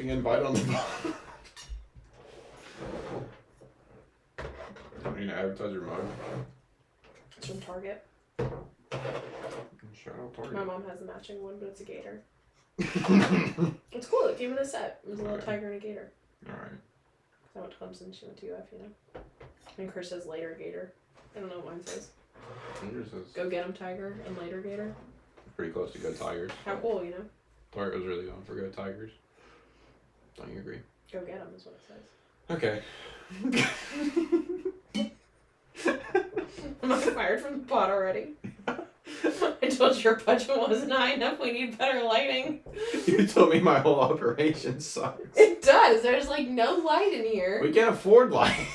invite on the pod. I'm going to advertise your mug. It's from Target. Shout out Target. My mom has a matching one, but it's a gator. It's cool. It came in a set. It was a little tiger and a gator. Alright. I went to Clemson. She went to UF, you know. And Chris says later gator. I don't know what mine says. Go get him, tiger, and later gator. Pretty close to Go Tigers. How cool, you know? Target was really going for Go Tigers. Don't you agree? Go get him is what it Okay. Am I fired from the pod already? I told you your budget wasn't high enough. We need better lighting. You told me my whole operation sucks. It does. There's like no light in here. We can't afford light.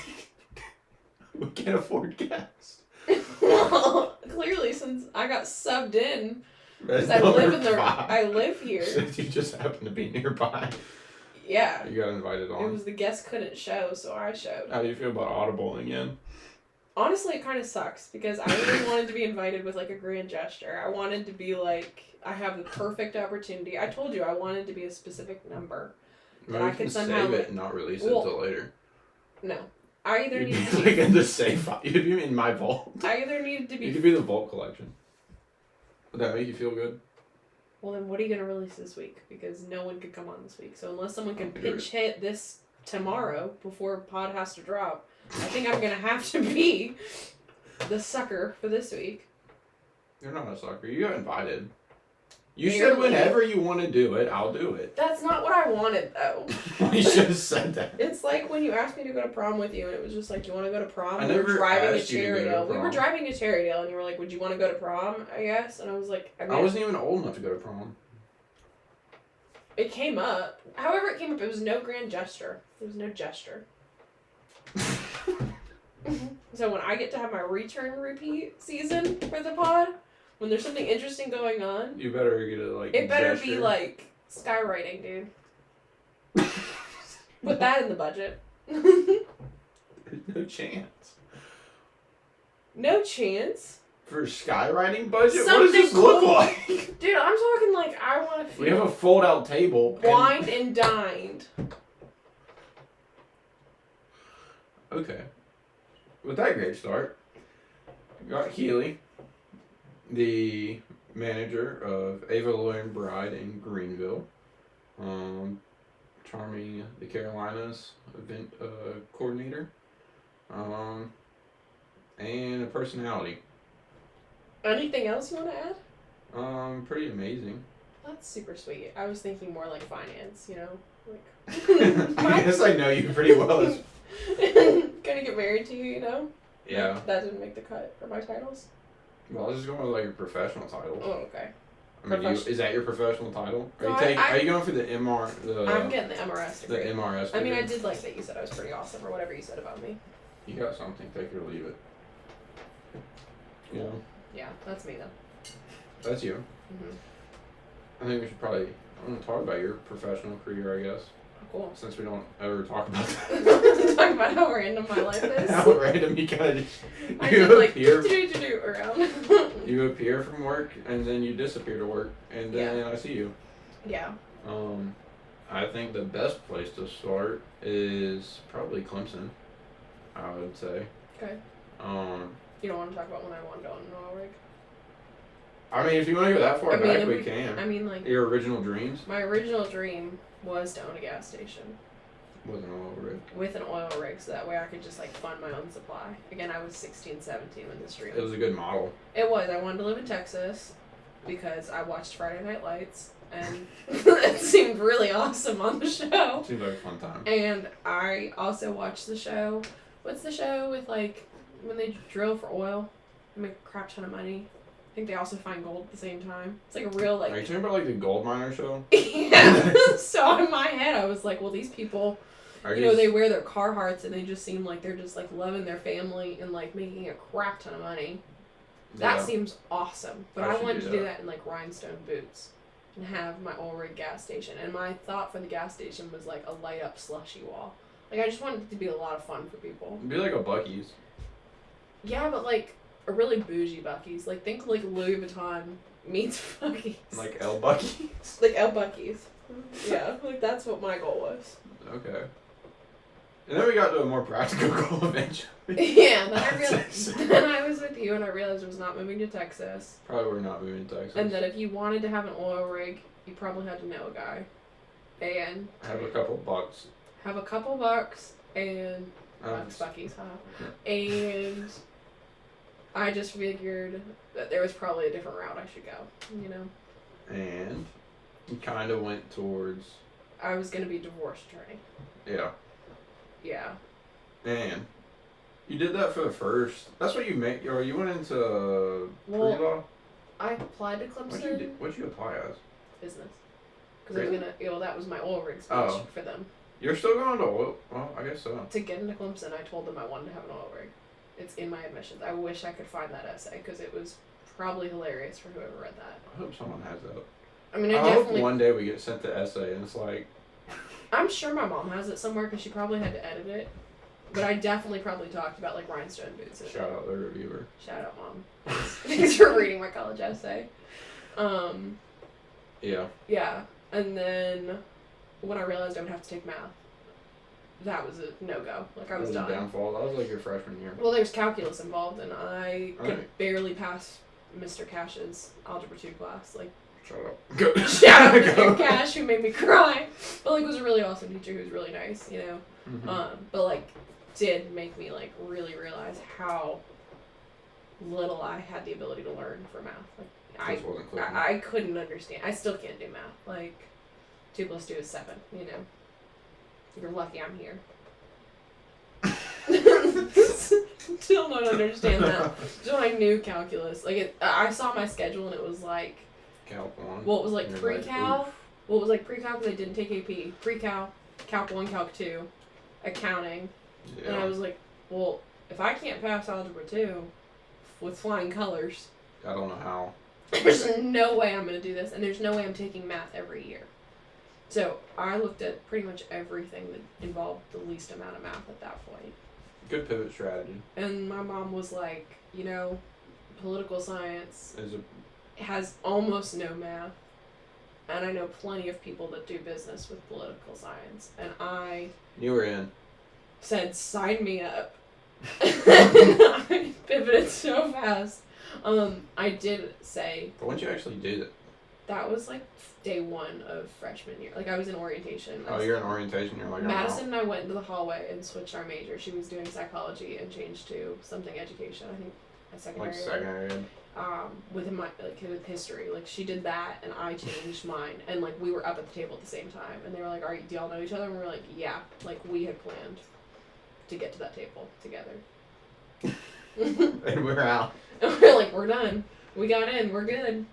We can't afford gas. Well, clearly, since I got subbed in, because I live here. Since you just happen to be nearby. Yeah. You got invited on. It was the guest couldn't show, so I showed. How do you feel about Audible again? Honestly, it kind of sucks because I really wanted to be invited with like a grand gesture. I wanted to be like, I have the perfect opportunity. I told you I wanted to be a specific number that I could somehow save it and not release it until later. No, I either You'd needed be to be like in the safe. You'd be in my vault. I either needed to be. You could be the vault collection. Would that make you feel good? Well, then what are you gonna release this week? Because no one could come on this week. So unless someone can pinch hit this tomorrow before pod has to drop, I think I'm gonna have to be the sucker for this week. You're not a sucker. You got invited. You said whenever you want to do it, I'll do it. That's not what I wanted, though. You should have said that. It's like when you asked me to go to prom with you, and it was just like, you want to go to prom? I We were never driving asked to you to go to Cherrydale. We prom. were driving to Cherrydale, and you were like, would you want to go to prom, I guess? And I was like, I wasn't even old enough to go to prom. It came up. However it came up, it was no grand gesture. There was no gesture. So when I get to have my return repeat season for the pod, when there's something interesting going on, You better get a it better be like skywriting, dude. Put that in the budget. No chance. No chance. For a skywriting budget? Something What does this look like? Dude, I'm talking like I want to feel We have a fold-out table. wined and dined. Okay. With that great start, we got Keely, the manager of Ava Laurenne Bride in Greenville, Charming the Carolinas event coordinator, and a personality. Anything else you want to add? Pretty amazing. That's super sweet. I was thinking more like finance, you know? I guess I know you pretty well. Gonna get married to you, you know? Yeah. That didn't make the cut for my titles? Well, I was just going with like your professional title. Oh, okay. I mean, is that your professional title? Are No, are you going for the MR? I'm getting the MRS degree. The MRS degree. I mean, I did like that you said I was pretty awesome or whatever you said about me. You got something. Take it or leave it. You know? Yeah, that's me though. That's you. Mm-hmm. I think we should probably. I want to talk about your professional career, I guess. Cool. Since we don't ever talk about that. Talk about how random my life is. How random you kind of. I did like do around. You appear from work and then you disappear to work and then I see you. Yeah. I think the best place to start is probably Clemson. I would say. Okay. You don't want to talk about when I wanted to own an oil rig? I mean, if you want to go that far back, we can. I mean, like... Your original dreams? My original dream was to own a gas station. With an oil rig? With an oil rig, so that way I could just, like, fund my own supply. Again, I was 16, 17 when this dream... It was a good model. It was. I wanted to live in Texas because I watched Friday Night Lights, and it seemed really awesome on the show. Seemed like a fun time. And I also watched the show... What's the show with, like, when they drill for oil and make a crap ton of money? I think they also find gold at the same time. It's like a real, like... Are you talking about, like, the gold miner show? Yeah. So in my head, I was like, well, these people, you know, they wear their Carhartts and they just seem like they're just, like, loving their family and, like, making a crap ton of money. That seems awesome. But I wanted to do that in, like, rhinestone boots and have my oil rig gas station. And my thought for the gas station was, like, a light-up slushy wall. Like, I just wanted it to be a lot of fun for people. It'd be like a Buc-ee's. Yeah, but, like... A really bougie Buc-ee's. Like, think like Louis Vuitton meets Buc-ee's. Like El Buc-ee's? Like El Buc-ee's. Yeah, like that's what my goal was. Okay. And then we got to a more practical goal eventually. Yeah, then I was with you and I realized I was not moving to Texas. Probably we're not moving to Texas. And that if you wanted to have an oil rig, you probably had to know a guy. And have a couple bucks. Have a couple bucks and buckies, huh? And I just figured that there was probably a different route I should go, you know? And you kind of went towards... I was going to be a divorce attorney. Yeah. Yeah. And you did that for the first... That's what you make... Or you went into pre-law? I applied to Clemson. What'd you apply as? Business. Because I was going to... that was my oil rig speech for them. You're still going to oil? Well, I guess so. To get into Clemson, I told them I wanted to have an oil rig. It's in my admissions. I wish I could find that essay because it was probably hilarious for whoever read that. I hope someone has that. I mean, I hope one day we get sent the essay and it's like... I'm sure my mom has it somewhere because she probably had to edit it. But I definitely probably talked about like rhinestone boots. Shout out the reviewer. Shout out, Mom. Thanks for reading my college essay. Yeah. Yeah. And then when I realized I would have to take math, that was a no-go. Like, I was done. Downfall. That was like your freshman year. Well, there's calculus involved, and I could barely pass Mr. Cash's Algebra 2 class. Like, shut up. Go. Shout out Mr. Cash, who made me cry. But, like, was a really awesome teacher who was really nice, you know? Mm-hmm. But, like, did make me, like, really realize how little I had the ability to learn for math. Like, I couldn't understand. I still can't do math. Like, 2 + 2 is 7, you know? You're lucky I'm here. Still don't understand that. So I knew calculus. Like, I saw my schedule and it was like... Calc 1. Well, it was like pre-cal. Like, well, it was like pre-cal because I didn't take AP. Pre-cal, Calc 1, Calc 2, accounting. Yeah. And I was like, well, if I can't pass Algebra 2 with flying colors... I don't know how. There's no way I'm going to do this. And there's no way I'm taking math every year. So I looked at pretty much everything that involved the least amount of math at that point. Good pivot strategy. And my mom was like, you know, political science has almost no math. And I know plenty of people that do business with political science. And You were in. Said, sign me up. I pivoted so fast. I did say... But once you actually did it? That was like day 1 of freshman year. Like, I was in orientation. Oh, you're in orientation? You're like... Madison and I went into the hallway and switched our major. She was doing psychology and changed to something education. I think a secondary. Like secondary ed? With history. Like, she did that and I changed mine. And, like, we were up at the table at the same time. And they were like, do y'all know each other? And we were like, yeah. Like, we had planned to get to that table together. And we're out. And we're like, we're done. We got in. We're good.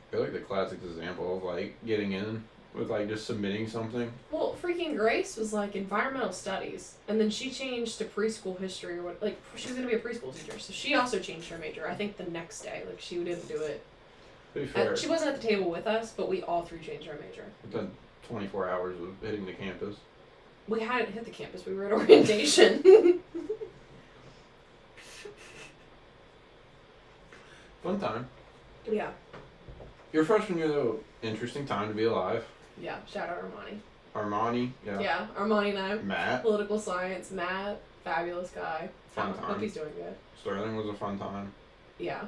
I feel like the classic example of, like, getting in with, like, just submitting something. Well, freaking Grace was, like, environmental studies. And then she changed to preschool history. Or what? Like, she was going to be a preschool teacher. So she also changed her major, I think, the next day. Like, she didn't do it. To be fair. She wasn't at the table with us, but we all 3 changed our major. We've done 24 hours of hitting the campus. We hadn't hit the campus. We were at orientation. Fun time. Yeah. Your freshman year, though, interesting time to be alive. Yeah, shout out Armani. Armani, yeah. Yeah, Armani and I. Matt. Political science. Matt, fabulous guy. Fun time. Hope he's doing good. Sterling was a fun time. Yeah.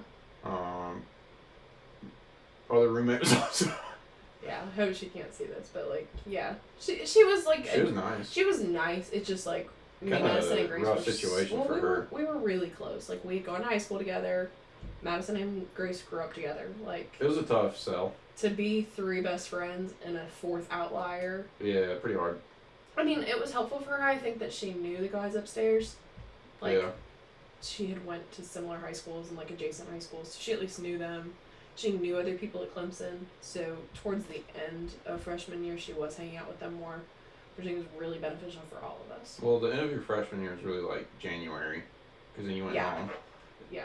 Other roommate was awesome. Yeah, I hope she can't see this, but, like, yeah. She was, like... She was nice. She was nice. It's just, like, me and Madison and Grace rough situation for her. We were really close. Like, we had gone to high school together. Madison and Grace grew up together. Like, it was a tough sell. To be 3 best friends and a 4th outlier. Yeah, pretty hard. I mean, it was helpful for her, I think, that she knew the guys upstairs. Like, yeah. She had went to similar high schools and, like, adjacent high schools. So she at least knew them. She knew other people at Clemson. So towards the end of freshman year, she was hanging out with them more, which I think was really beneficial for all of us. Well, the end of your freshman year is really, like, January. Because then you went home. Yeah.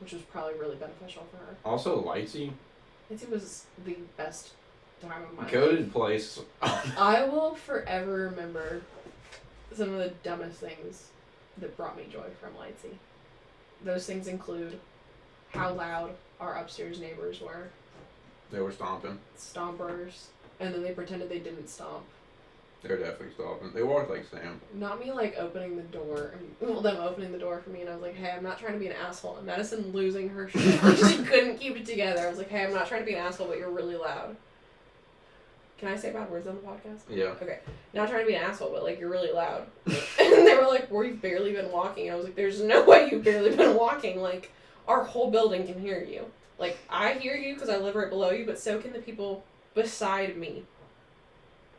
Which was probably really beneficial for her. Also, Lightsy. Lightsy was the best time of my life. Goated place. I will forever remember some of the dumbest things that brought me joy from Lightsy. Those things include how loud our upstairs neighbors were. They were stomping. Stompers. and then they pretended they didn't stomp. They're definitely stopping. They walked like Sam. Not me, like, opening the door. Well, them opening the door for me, and I was like, hey, I'm not trying to be an asshole. And Madison losing her shit. She couldn't keep it together. I was like, hey, I'm not trying to be an asshole, but you're really loud. Can I say bad words on the podcast? Yeah. Okay. Not trying to be an asshole, but, like, you're really loud. And they were like, we've barely been walking. And I was like, there's no way you've barely been walking. Like, our whole building can hear you. Like, I hear you because I live right below you, but so can the people beside me.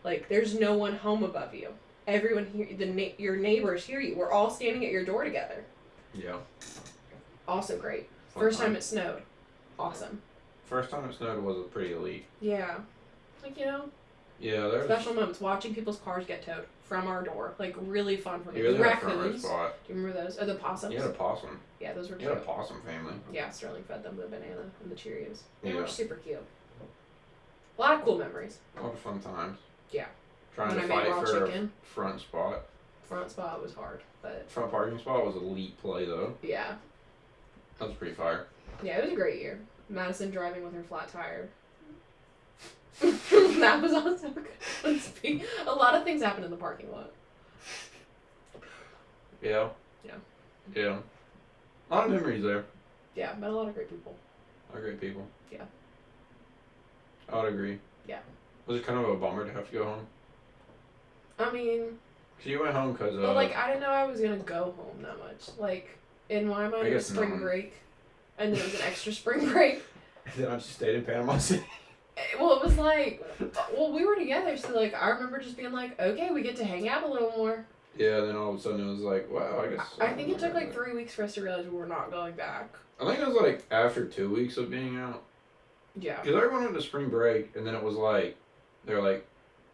Like, there's no one home above you. Everyone here, your neighbors hear you. We're all standing at your door together. Yeah. Also great. First time it snowed. Awesome. First time it snowed was pretty elite. Yeah. Like, you know. Yeah, there's special moments. Watching people's cars get towed from our door. Like, really fun for me. You really raccoons. Spot. Do you remember those? Or the possums? You had a possum. Yeah, those were cute. You had a possum family. Yeah, Sterling fed them the banana and the Cheerios. They Yeah. were super cute. A lot of cool memories. A lot of fun times. Yeah. Trying to fight for a front spot. Front spot was hard, but... Front parking spot was elite play, though. Yeah. That was pretty fire. Yeah, it was a great year. Madison driving with her flat tire. That was also good. A lot of things happened in the parking lot. Yeah. Yeah. Yeah. A lot of memories there. Yeah, met a lot of great people. A lot of great people. Yeah. I would agree. Yeah. Was it kind of a bummer to have to go home? I mean... Cause you went home because But, like, I didn't know I was gonna go home that much. Like, in my mind, it was spring break. And then it was an extra spring break. And then I just stayed in Panama City. Well, it was like... Well, we were together, so, like, I remember just being like, okay, we get to hang out a little more. Yeah, then all of a sudden it was like, wow, I guess... I think it took, like, 3 weeks for us to realize we were not going back. I think it was, like, after 2 weeks of being out. Yeah. Because everyone went to spring break, and then it was like, they were like,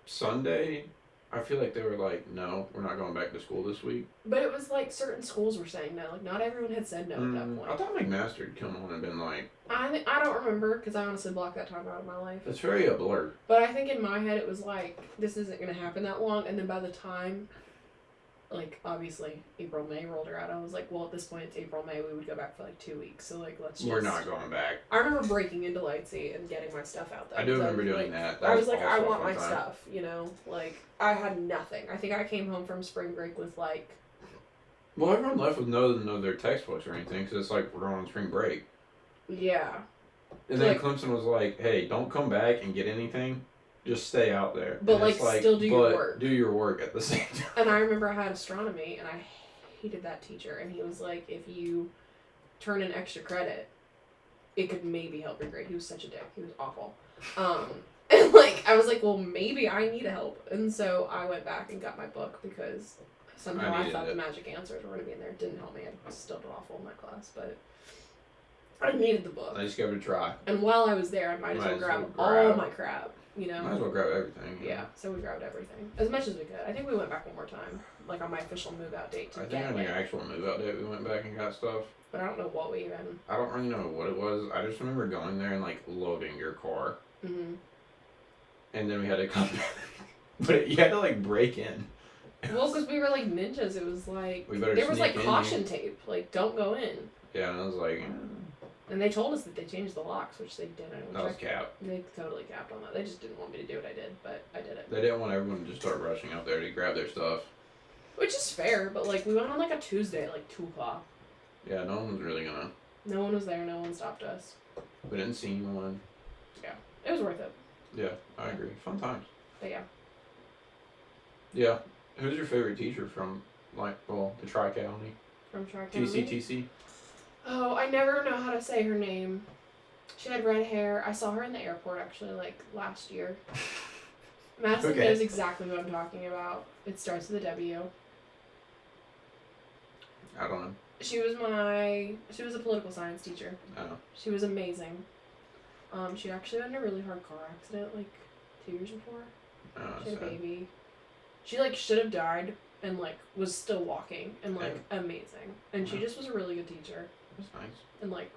Sunday... I feel like they were like, no, we're not going back to school this week. But it was like certain schools were saying no. Like, not everyone had said no at that point. I thought McMaster had come on and been like... I don't remember, because I honestly blocked that time out of my life. It's very a blur. But I think in my head it was like, this isn't going to happen that long. And then by the time, like, obviously, April, May rolled around, I was like, well, at this point, it's April, May, we would go back for like 2 weeks. So, like, let's just... We're not going back. I remember breaking into Lightsey and getting my stuff out there. I do remember doing that. I was like, I want my stuff, you know? Like, I had nothing. I think I came home from spring break with, like... Well, everyone left with no their textbooks or anything, because it's like, we're going on spring break. Yeah. And then Clemson was like, hey, don't come back and get anything. Just stay out there. But, like, still do your work. Do your work at the same time. And I remember I had astronomy, and I hated that teacher. And he was like, if you turn in extra credit, it could maybe help your grade. He was such a dick. He was awful. And, like, I was like, well, maybe I need help. And so I went back and got my book because somehow I thought the magic answers were going to be in there. It didn't help me. I still did awful in that class, but I needed the book. I just gave it a try. And while I was there, I might as well grab all my crap. You know? Might as well grab everything. Yeah, so we grabbed everything. As much as we could. I think we went back one more time. Like on my official move-out date to I think on your actual move-out date we went back and got stuff. But I don't know what we even... I don't really know what it was. I just remember going there and, like, loading your car. Mm-hmm. And then we had to come back. But you had to, like, break in. Well, because we were, like, ninjas. It was, like... There was, like, caution tape. Like, don't go in. Yeah, and I was like... And they told us that they changed the locks, which they didn't. That was cap. They totally capped on that. They just didn't want me to do what I did, but I did it. They didn't want everyone to just start rushing out there to grab their stuff. Which is fair, but, like, we went on, like, a Tuesday at, like, 2 o'clock. Yeah, no one was really gonna... No one was there. No one stopped us. We didn't see anyone. Yeah. It was worth it. Yeah, I agree. Fun times. But, yeah. Yeah. Who's your favorite teacher from, like, well, the Tri-County? From Tri-County? TCTC? Oh, I never know how to say her name. She had red hair. I saw her in the airport, actually, like, last year. Madison knows exactly what I'm talking about. It starts with a W. I don't know. She was a political science teacher. Oh. She was amazing. She actually had a really hard car accident, like, 2 years before. Oh, she had a baby. She, like, should have died and, like, was still walking and, like, amazing. And she just was a really good teacher. That's nice. And, like,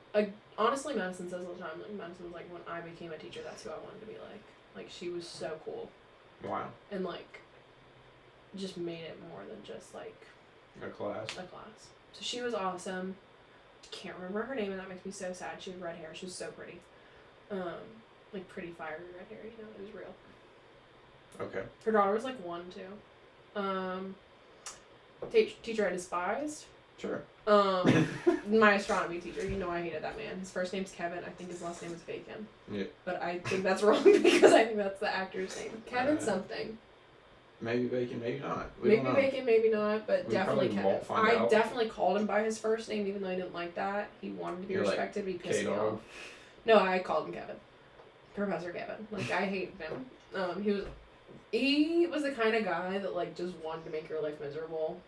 honestly, Madison says all the time, like, Madison was like, when I became a teacher, that's who I wanted to be like. Like, she was so cool. Wow. And, like, just made it more than just, like... A class. So she was awesome. Can't remember her name, and that makes me so sad. She had red hair. She was so pretty. Like, pretty fiery red hair, you know? It was real. Okay. Her daughter was like 1, 2. Teacher I despised. Sure. My astronomy teacher. You know I hated that man. His first name's Kevin. I think his last name is Bacon. Yeah. But I think that's wrong because I think that's the actor's name. Kevin something. Maybe Bacon, maybe not. Maybe Bacon, maybe not, but We definitely probably Kevin. won't find I out. definitely called him by his first name, even though I didn't like that. He wanted to be respected, but he pissed me K-Dog. off. No, I called him Kevin. Professor Kevin. Like, I hated him. He was the kind of guy that, like, just wanted to make your life miserable.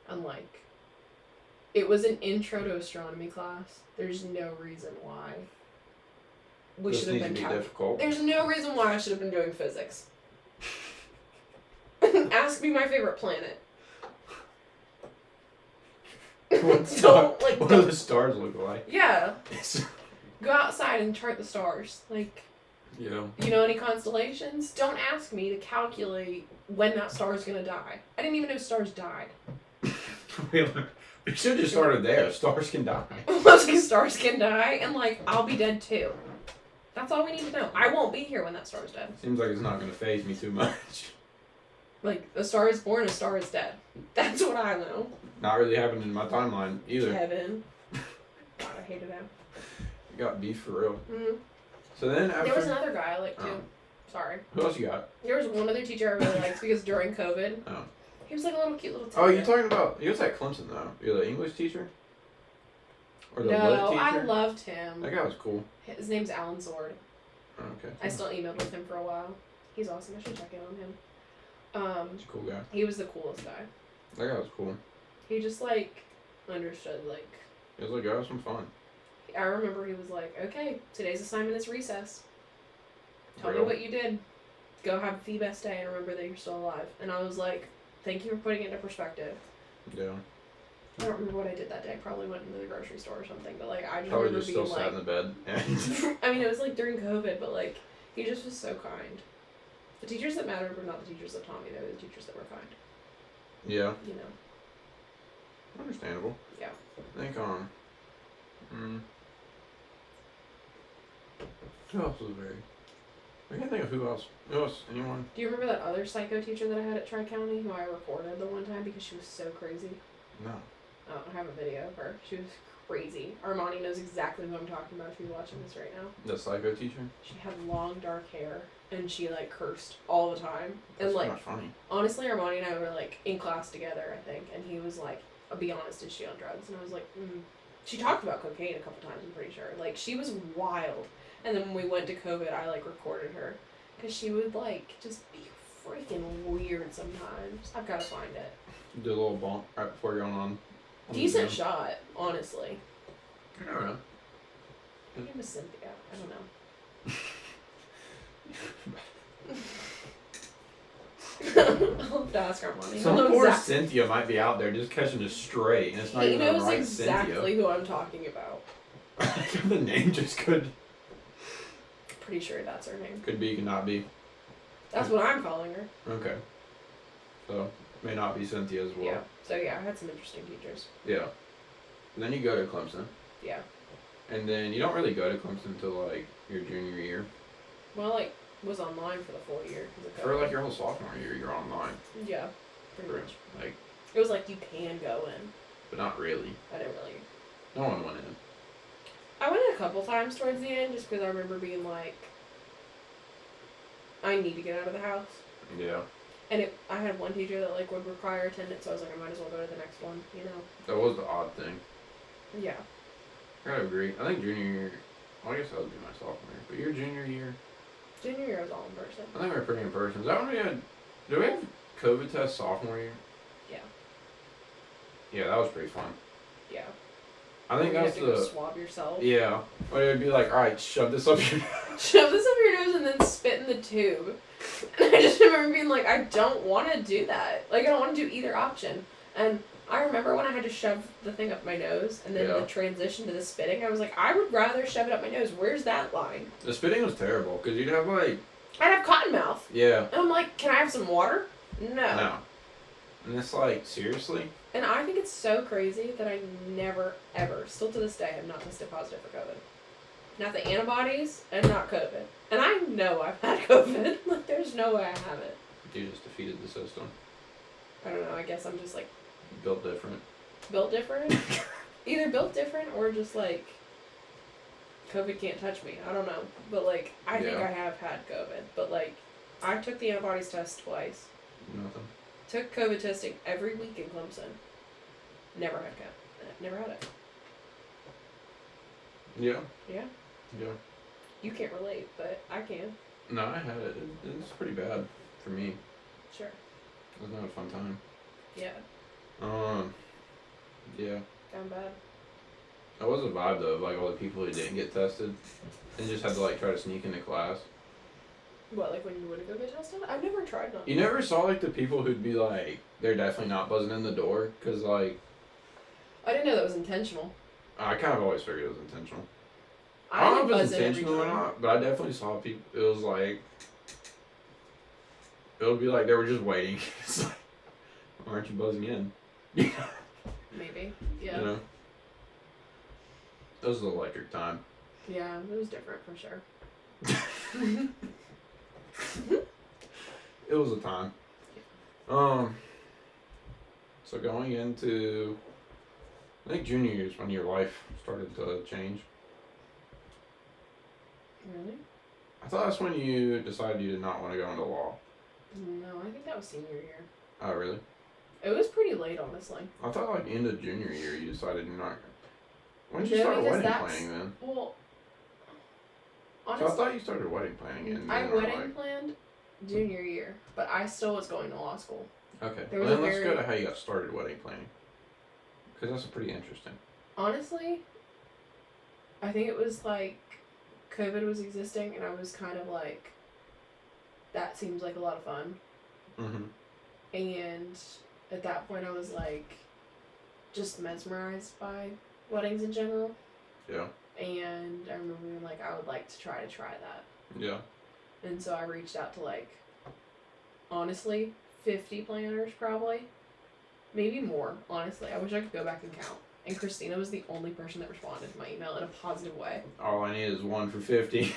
And, like, it was an intro to astronomy class. There's no reason why we should have been difficult. There's no reason why I should have been doing physics. Ask me my favorite planet. What do the stars look like? Yeah. Go outside and chart the stars. Like, yeah. You know any constellations? Don't ask me to calculate when that star is going to die. I didn't even know stars died. We should have just started there. Stars can die. Stars can die, and, like, I'll be dead too. That's all we need to know. I won't be here when that star's dead. Seems like it's not going to faze me too much. Like, a star is born, a star is dead. That's what I know. Not really happening in my timeline either. Kevin. God, I hated him. You got beef for real. Mm-hmm. So then after... There was another guy I liked too. Oh. Sorry. Who else you got? There was one other teacher I really liked because during COVID, Oh. he was like a little cute little Oh, you're talking about... You was at Clemson, though. You're the English teacher? Or the lit teacher? I loved him. That guy was cool. His name's Alan Sword. Oh, okay. I still emailed with him for a while. He's awesome. I should check in on him. He's a cool guy. He was the coolest guy. That guy was cool. He just, like, understood, like... He was like, go have some fun. I remember he was like, okay, today's assignment is recess. Tell me Real? what you did. Go have the best day and remember that you're still alive. And I was like, thank you for putting it into perspective. Yeah. I don't remember what I did that day. I probably went into the grocery store or something. But, like, I just Probably remember just being still like... sat in the bed. I mean, it was, like, during COVID, but, like, he just was so kind. The teachers that mattered were not the teachers that taught me. They were the teachers that were kind. Yeah. You know. Understandable. Yeah. I think, who else was very... I can't think of who else. Who else? Anyone? Do you remember that other psycho teacher that I had at Tri-County who I reported the one time because she was so crazy? No. Oh, I have a video of her. She was crazy. Armani knows exactly who I'm talking about if you're watching this right now. The psycho teacher? She had long dark hair and she like cursed all the time. That's and like not funny. honestly, Armani and I were like in class together, I think, and he was like, I'll be honest, is she on drugs? And I was like, She talked about cocaine a couple times, I'm pretty sure. Like, she was wild. And then when we went to COVID, I like recorded her. Because she would like just be freaking weird sometimes. I've got to find it. Do a little bump right before you're on. Decent shot, honestly. I don't know. Her name is Cynthia. I don't know. I'll have to ask Armani. Some poor Cynthia might be out there just catching a stray, and it's not even the right He knows exactly Cynthia. who I'm talking about. The name just could Pretty sure that's her name. be, could not be. That's what I'm calling her. Okay. So may not be Cynthia as well. Yeah. So yeah, I had some interesting teachers. Yeah. And then you go to Clemson. Yeah. And then you don't really go to Clemson until like your junior year. Well, like was online for the full year. For like your whole sophomore year, you're online. Yeah. Pretty much. Like. It was like you can go in. But not really. I didn't really. No one went in. I went in a couple times towards the end just because I remember being like, I need to get out of the house. Yeah. And I had one teacher that like would require attendance, so I was like, I might as well go to the next one, you know? That was the odd thing. Yeah. I gotta agree. I think junior year, well, I guess that would be my sophomore year. But your junior year, Junior year was all in person. I think we were pretty in person. Is that when we had, did we have COVID test sophomore year? Yeah. Yeah, that was pretty fun. Yeah. I think you that's have to go swab yourself. Yeah. But it would be like, alright, shove this up your Shove this up your nose and then spit in the tube. And I just remember being like, I don't want to do that. Like, I don't want to do either option. And I remember when I had to shove the thing up my nose and then the transition to the spitting, I was like, I would rather shove it up my nose. Where's that line? The spitting was terrible, because you'd have like... I'd have cotton mouth. Yeah. And I'm like, can I have some water? No. And it's like, seriously? And I think it's so crazy that I never, ever, still to this day, have not tested positive for COVID. not the antibodies, and not COVID. And I know I've had COVID. Like, there's no way I haven't. You just defeated the system. I don't know. I guess I'm just, like... Built different. Built different? Either built different or just, like... COVID can't touch me. I don't know. But, like, I think I have had COVID. But, like, I took the antibodies test twice. Nothing. Took COVID testing every week in Clemson. Never had COVID. Never had it. Yeah. Yeah? Yeah. You can't relate, but I can. No, I had it. It's pretty bad for me. Sure. It was not a fun time. Yeah. Yeah. Down bad. That was a vibe though, of like all the people who didn't get tested and just had to like try to sneak into class. What, like when you would go get tested? I've never tried one. You never saw like the people who'd be like, they're definitely not buzzing in the door, cause like. I didn't know that was intentional. I kind of always figured it was intentional. I don't know if buzz it's intentional or not, but I definitely saw people. It was like. It would be like they were just waiting. It's like, why aren't you buzzing in? Maybe. Yeah. You know. It was an electric time. Yeah, it was different for sure. It was a time. So going into, I think junior year is when your life started to change. Really? I thought that's when you decided you did not want to go into law. No, I think that was senior year. Oh, really? It was pretty late, honestly. I thought like end of junior year you decided you're not. When did No, you start because wedding planning then? Well, So honestly, I thought you started wedding planning in. I wedding planned junior year, but I still was going to law school. Okay. There Well, was then a let's very- go to how you got started wedding planning. Because that's pretty interesting. Honestly, I think it was like COVID was existing, and I was kind of like, that seems like a lot of fun. Mm-hmm. And at that point, I was like, just mesmerized by weddings in general. Yeah. And I remember being like, I would like to try that. Yeah. And so I reached out to like, honestly, 50 planners probably. Maybe more, honestly. I wish I could go back and count. And Christina was the only person that responded to my email in a positive way. All I need is 1 for 50.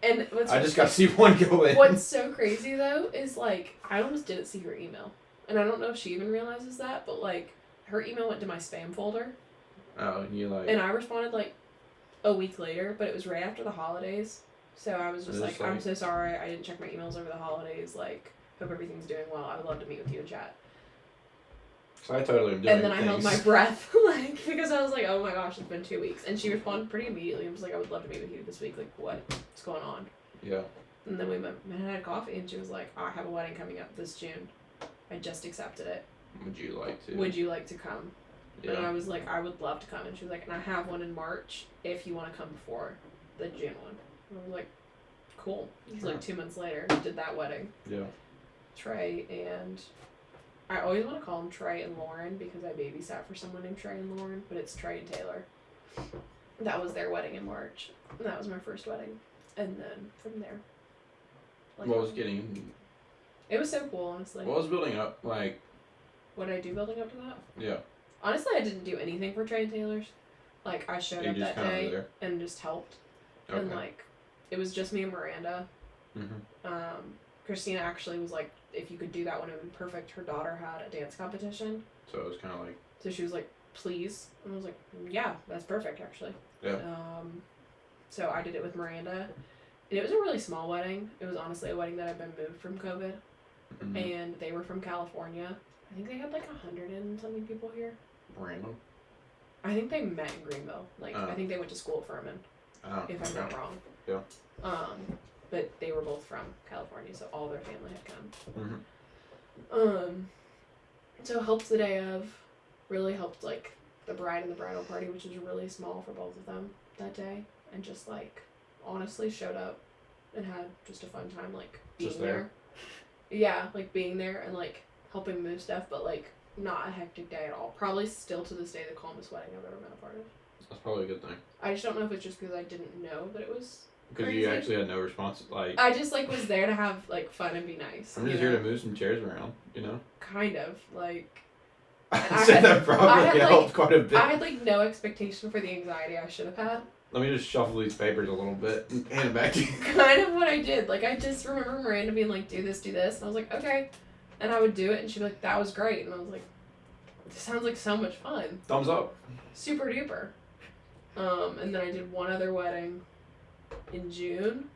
And I just got to see one go in. What's so crazy though is like, I almost didn't see her email. And I don't know if she even realizes that, but like, her email went to my spam folder. Oh, and you like. And I responded like a week later, but it was right after the holidays. So I was just like, I'm so sorry, I didn't check my emails over the holidays. Like, hope everything's doing well. I would love to meet with you and chat. So I totally am doing And then I held my breath, like, because I was like, oh my gosh, it's been 2 weeks. And she responded pretty immediately. I was like, I would love to meet with you this week. Like, what's going on? Yeah. And then we met and had coffee, and she was like, oh, I have a wedding coming up this June. I just accepted it. Would you like to? Would you like to come? Yeah. And I was like, I would love to come. And she was like, and I have one in March if you want to come before the June one. And I was like, cool. It was like 2 months later, did that wedding. Yeah. Trey and I always want to call them Trey and Lauren because I babysat for someone named Trey and Lauren, but it's Trey and Taylor. That was their wedding in March. And that was my first wedding. And then from there. Like, What was getting? It was so cool, honestly. What was building up? Like. What did I do building up to that? Yeah. Honestly, I didn't do anything for Trey and Taylor's. Like, I showed up that day there. and just helped. Okay. And, like, it was just me and Miranda. Mm-hmm. Christina actually was like, if you could do that one, it would be perfect. Her daughter had a dance competition. So it was kind of like. So she was like, please. And I was like, yeah, that's perfect, actually. Yeah. So I did it with Miranda. And it was a really small wedding. It was honestly a wedding that had been moved from COVID. Mm-hmm. And they were from California. I think they had like 100 and something people here. Random. I think they met in Greenville. Like, Oh. I think they went to school at Furman. Oh, If I'm not wrong. Yeah. But they were both from California, so all their family had come. Mm-hmm. So helped the day of, really helped like the bride and the bridal party, which was really small for both of them that day, and just like honestly showed up and had just a fun time like being Just there? Yeah, like being there and like helping move stuff, but like not a hectic day at all. Probably still to this day the calmest wedding I've ever been a part of. That's probably a good thing. I just don't know if it's just because I didn't know that it was. Because crazy. you actually had no response. Like. I just like was there to have like fun and be nice. I'm just here to move some chairs around. You know. Kind of like. I said that probably I had, helped like, quite a bit. I had like no expectation for the anxiety I should have had. let me just shuffle these papers a little bit and hand it back to you. Kind of what I did. Like, I just remember Miranda being like, do this. And I was like, okay. And I would do it, and she'd be like, that was great. And I was like, this sounds like so much fun. Thumbs up. Super duper. And then I did one other wedding in June,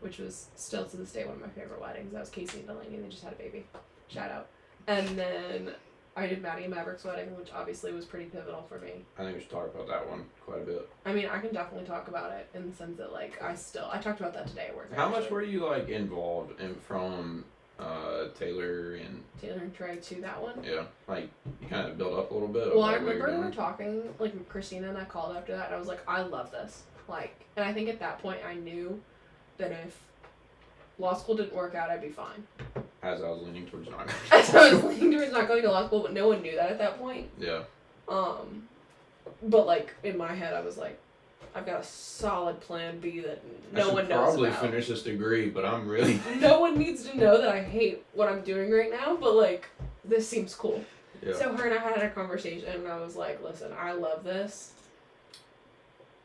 which was still to this day one of my favorite weddings. That was Casey and Delaney. They just had a baby. Shout out. And then I did Maddie and Maverick's wedding, which obviously was pretty pivotal for me. I think we should talk about that one quite a bit. I mean, I can definitely talk about it in the sense that, like, I talked about that today at work. How much were you, like, involved in from Taylor and Trey to that one? Yeah. Like, you kind of built up a little bit. Well, I remember we were talking, like, Christina and I called after that, and I was like, I love this. Like, and I think at that point I knew that if law school didn't work out, I'd be fine. As I was leaning towards not going. As I was leaning towards not going to law school, but no one knew that at that point. Yeah. But, like, in my head, I was like, I've got a solid plan B that no one knows about. I should probably finish this degree, but I'm really... No one needs to know that I hate what I'm doing right now, but, like, this seems cool. Yeah. So her and I had a conversation, and I was like, listen, I love this.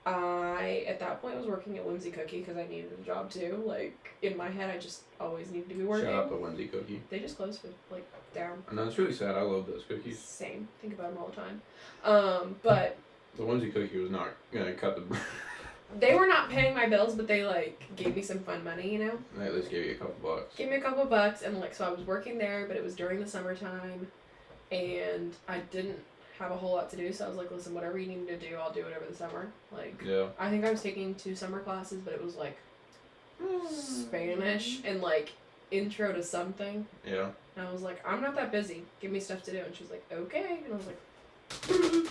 I, at that point, was working at Whimsy Cookie because I needed a job, too. Like, in my head, I just always needed to be working. Shout out to Whimsy Cookie. They just closed for, like, down. I know, it's really sad. I love those cookies. Same. Think about them all the time. But... The Whimsy Cookie was not going to cut the... They were not paying my bills, but they, like, gave me some fun money, you know? They at least gave you a couple bucks. Gave me a couple bucks, and, like, so I was working there, but it was during the summertime, and I didn't have a whole lot to do, so I was like, listen, whatever you need to do, I'll do it over the summer. Like, yeah. I think I was taking 2 summer classes, but it was, like, Spanish and, like, intro to something. Yeah. And I was like, I'm not that busy. Give me stuff to do. And she was like, okay. And I was like...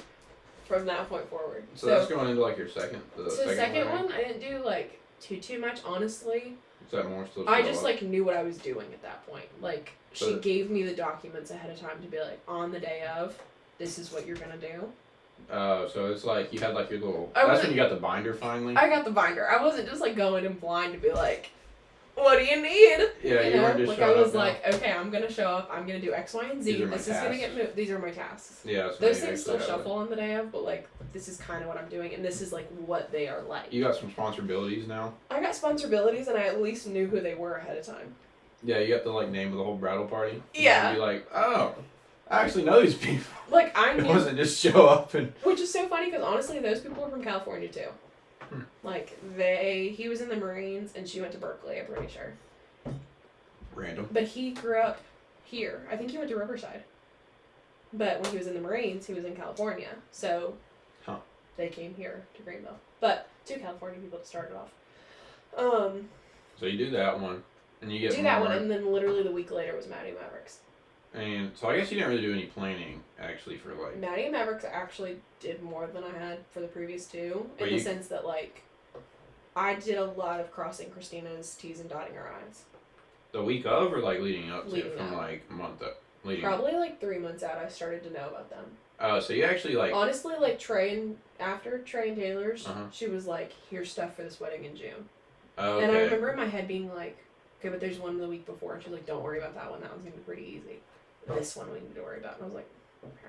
From that point forward. So that's going into, like, your second... The second one, I didn't do, like, too much, honestly. Is that more still... I just, like, knew what I was doing at that point. Like, she gave me the documents ahead of time to be like, on the day of, this is what you're gonna do. So it's like, you had, like, your little... That's when you got the binder, finally? I got the binder. I wasn't just, like, going in blind to be like, what do you need? Yeah, you weren't just like, showing up. I was like, okay, I'm gonna show up. I'm gonna do X, Y, and Z. This is gonna get moved. These are my tasks. Yeah. So those things still shuffle on the day of, but like, this is kind of what I'm doing, and this is like what they are like. You got some sponsorabilities now. I got sponsorabilities, and I at least knew who they were ahead of time. Yeah, you got the like name of the whole bridal party. Yeah. And be like, oh, I actually know these people. Like I knew. It wasn't just show up and. Which is so funny because honestly, those people are from California too. Like he was in the Marines, and she went to Berkeley. I'm pretty sure. Random. But he grew up here. I think he went to Riverside. But when he was in the Marines, he was in California. So they came here to Greenville. But 2 California people to start it off. So you do that one, and you get that one, and then literally the week later was Maddie and Mavericks. And so I guess you didn't really do any planning actually for like. Maddie and Mavericks actually did more than I had for the previous 2, in the sense that like I did a lot of crossing Christina's T's and dotting her I's. The week of, or like leading up to, from like a month up? Probably like 3 months out, I started to know about them. Oh, so you actually like... Honestly, like after Trey and Taylor's, she was like, here's stuff for this wedding in June. Oh, okay. And I remember in my head being like, okay, but there's one the week before. And she's like, don't worry about that one. That one's going to be pretty easy. This one we need to worry about. And I was like,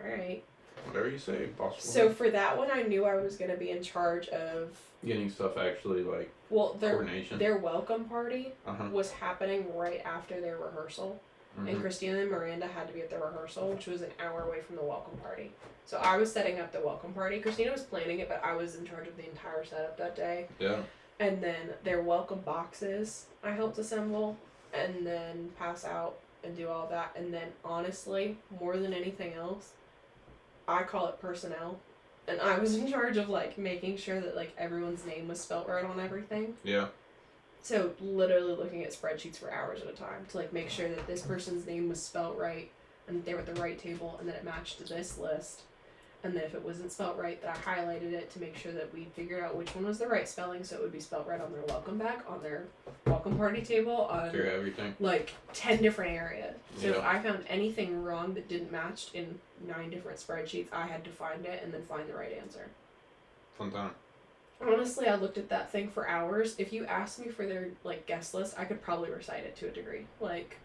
alright. Whatever you say, possible. So for that one, I knew I was going to be in charge of... Getting stuff actually, like, coordination. Their welcome party was happening right after their rehearsal. Mm-hmm. And Christina and Miranda had to be at the rehearsal, which was an hour away from the welcome party. So I was setting up the welcome party. Christina was planning it, but I was in charge of the entire setup that day. Yeah. And then their welcome boxes I helped assemble, and then pass out and do all that. And then honestly, more than anything else, I call it personnel. And I was in charge of, like, making sure that, like, everyone's name was spelt right on everything. Yeah. So, literally looking at spreadsheets for hours at a time to, like, make sure that this person's name was spelt right, and they were at the right table, and that it matched to this list. And then if it wasn't spelt right, that I highlighted it to make sure that we figured out which one was the right spelling, so it would be spelt right on their welcome back, on their welcome party table, on through everything. Like 10 different areas. So yeah. if I found anything wrong that didn't match in 9 different spreadsheets, I had to find it and then find the right answer. Fun time. Honestly, I looked at that thing for hours. If you asked me for their like guest list, I could probably recite it to a degree. Like,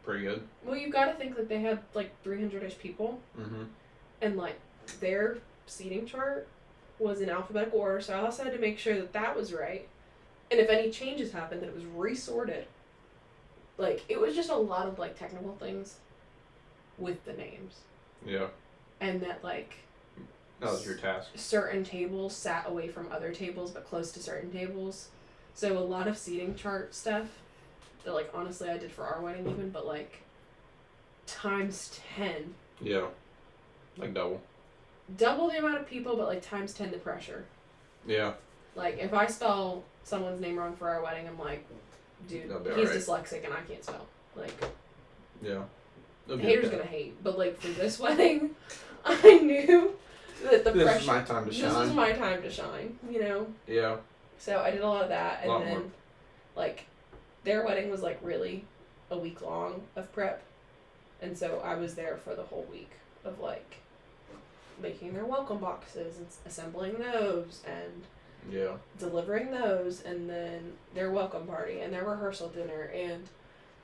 pretty good. Well, you've got to think that they had like 300-ish people, and like their seating chart was in alphabetical order, so I also had to make sure that that was right. And if any changes happened, that it was resorted. Like, it was just a lot of, like, technical things with the names. Yeah. And that, like... That was your task. Certain tables sat away from other tables, but close to certain tables. So a lot of seating chart stuff that, like, honestly I did for our wedding even, but, like, times 10. Yeah. Like double. Double the amount of people, but, like, times 10 the pressure. Yeah. Like, if I spell someone's name wrong for our wedding, I'm like, dude, he's dyslexic and I can't spell. Like, yeah. The haters gonna hate. But, like, for this wedding, I knew that the pressure... This is my time to shine. This is my time to shine, you know? Yeah. So I did a lot of that, and then, more. like, their wedding was, like, really a week long of prep. And so I was there for the whole week of, like, making their welcome boxes and assembling those and delivering those, and then their welcome party and their rehearsal dinner and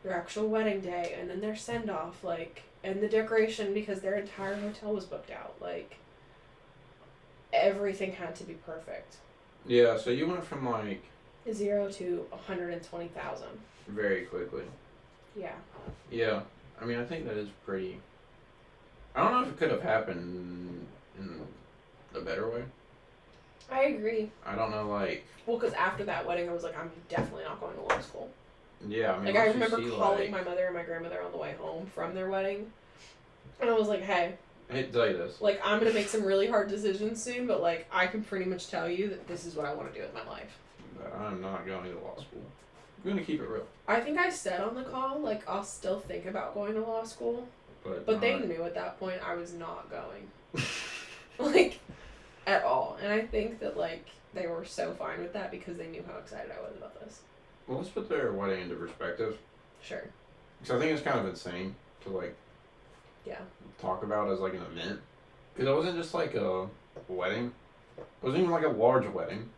their actual wedding day and then their send-off, like, and the decoration because their entire hotel was booked out. Like, everything had to be perfect. Yeah, so you went from, like... 0 to 120,000. Very quickly. Yeah. Yeah. I mean, I think that is pretty... I don't know if it could have happened in a better way. I agree. I don't know, like... Well, because after that wedding, I was like, I'm definitely not going to law school. Yeah, I mean... Like, I remember calling my mother and my grandmother on the way home from their wedding. And I was like, hey... I hate to tell you this. Like, I'm going to make some really hard decisions soon, but, like, I can pretty much tell you that this is what I want to do with my life. But I'm not going to law school. I'm going to keep it real. I think I said on the call, like, I'll still think about going to law school. But they knew at that point I was not going. Like, at all. And I think that, like, they were so fine with that because they knew how excited I was about this. Well, let's put their wedding into perspective. Sure. Because I think it's kind of insane to, like, yeah, talk about as, like, an event. Because it wasn't just, like, a wedding. It wasn't even, like, a large wedding.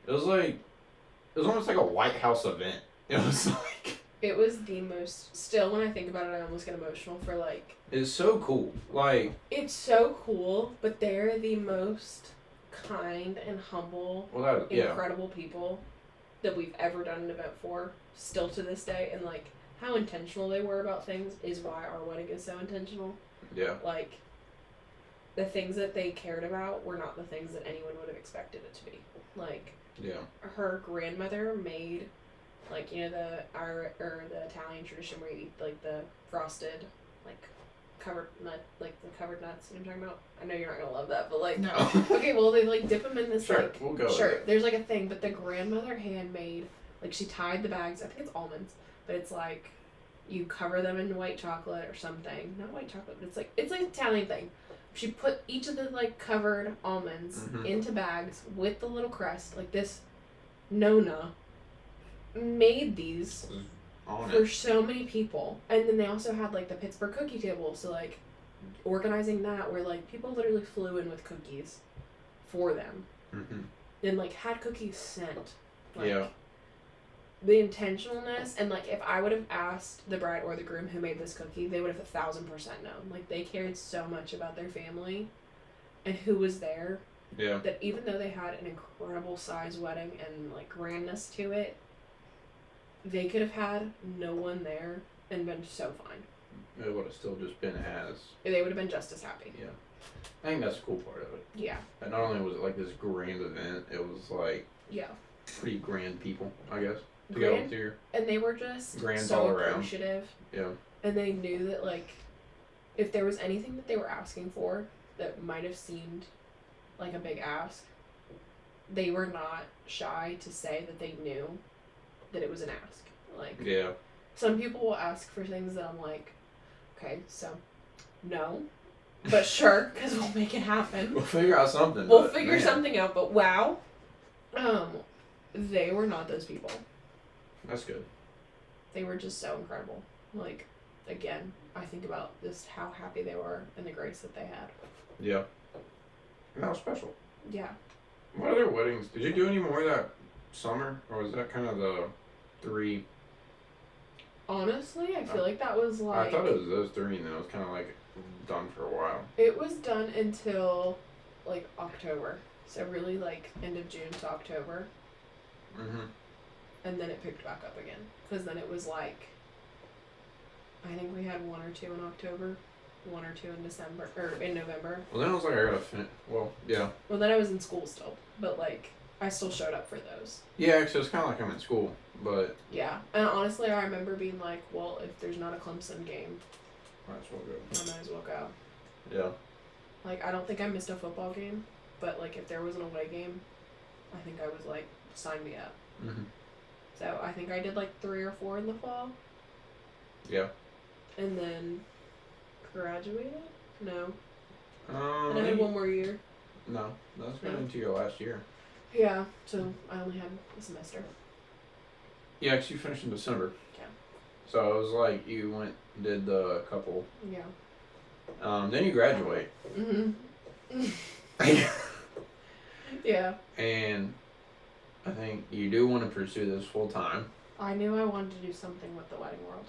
It was, like, it was almost like a White House event. It was, like... It was the most... Still, when I think about it, I almost get emotional for, like... It's so cool. Like... It's so cool, but they're the most kind and humble, incredible people that we've ever done an event for, still to this day. And, like, how intentional they were about things is why our wedding is so intentional. Yeah. Like, the things that they cared about were not the things that anyone would have expected it to be. Like... Yeah. Her grandmother made... Like, you know, the Italian tradition where you eat, like, the frosted, like, covered nut, like, the covered nuts, you know what I'm talking about? I know you're not gonna love that, but, like... No. Okay, well, they, like, dip them in this, sure, like... We'll go Sure, with it. there's, like, a thing, but the grandmother handmade, like, she tied the bags, I think it's almonds, but it's, like, you cover them in white chocolate or something. Not white chocolate, but it's, like, an Italian thing. She put each of the, like, covered almonds into bags with the little crest, like, this Nona... made these for so many people, and then they also had like the Pittsburgh cookie table, so like organizing that where like people literally flew in with cookies for them and like had cookies sent, like the intentionalness. And like if I would have asked the bride or the groom who made this cookie, they would have 1,000% known. Like they cared so much about their family and who was there, that even though they had an incredible size wedding and like grandness to it, they could have had no one there and been so fine. It would have still just been as... They would have been just as happy. Yeah. I think that's the cool part of it. Yeah. And not only was it like this grand event, it was like... Yeah. Pretty grand people, I guess. To go through. And they were just grand so all around. Appreciative. Yeah. And they knew that, like, if there was anything that they were asking for that might have seemed like a big ask, they were not shy to say that they knew that it was an ask. Like, yeah. Some people will ask for things that I'm like, okay, so, no. But sure, because we'll make it happen. We'll figure out something. We'll figure something out, but wow. They were not those people. That's good. They were just so incredible. Like, again, I think about just how happy they were and the grace that they had. Yeah. And that was special. Yeah. What other weddings? Did you do any more that summer? Or was that kind of the 3? Honestly, I feel like that was like... I thought it was those 3 and then it was kind of like done for a while. It was done until like October. So really, like, end of June to October. Mm-hmm. And then it picked back up again. Because then it was like, I think we had 1 or 2 in October, 1 or 2 in December, or in November. Well, then I was like, I gotta finish. Well, yeah. Well, then I was in school still. But, like, I still showed up for those. Yeah, so it's kind of like I'm in school, but... Yeah. And honestly, I remember being like, well, if there's not a Clemson game, Might as well go. I might as well go. Yeah. Like, I don't think I missed a football game, but, like, if there was an away game, I think I was like, sign me up. Mm-hmm. So I think I did like 3 or 4 in the fall. Yeah. And then graduated? No. And I had 1 more year. No, that's been into your last year. Yeah, so I only had a semester. Yeah, 'cause you finished in December. Yeah. So it was like you went and did the couple. Yeah. Then you graduate. Mm-hmm. Yeah. And I think you do want to pursue this full time. I knew I wanted to do something with the wedding world.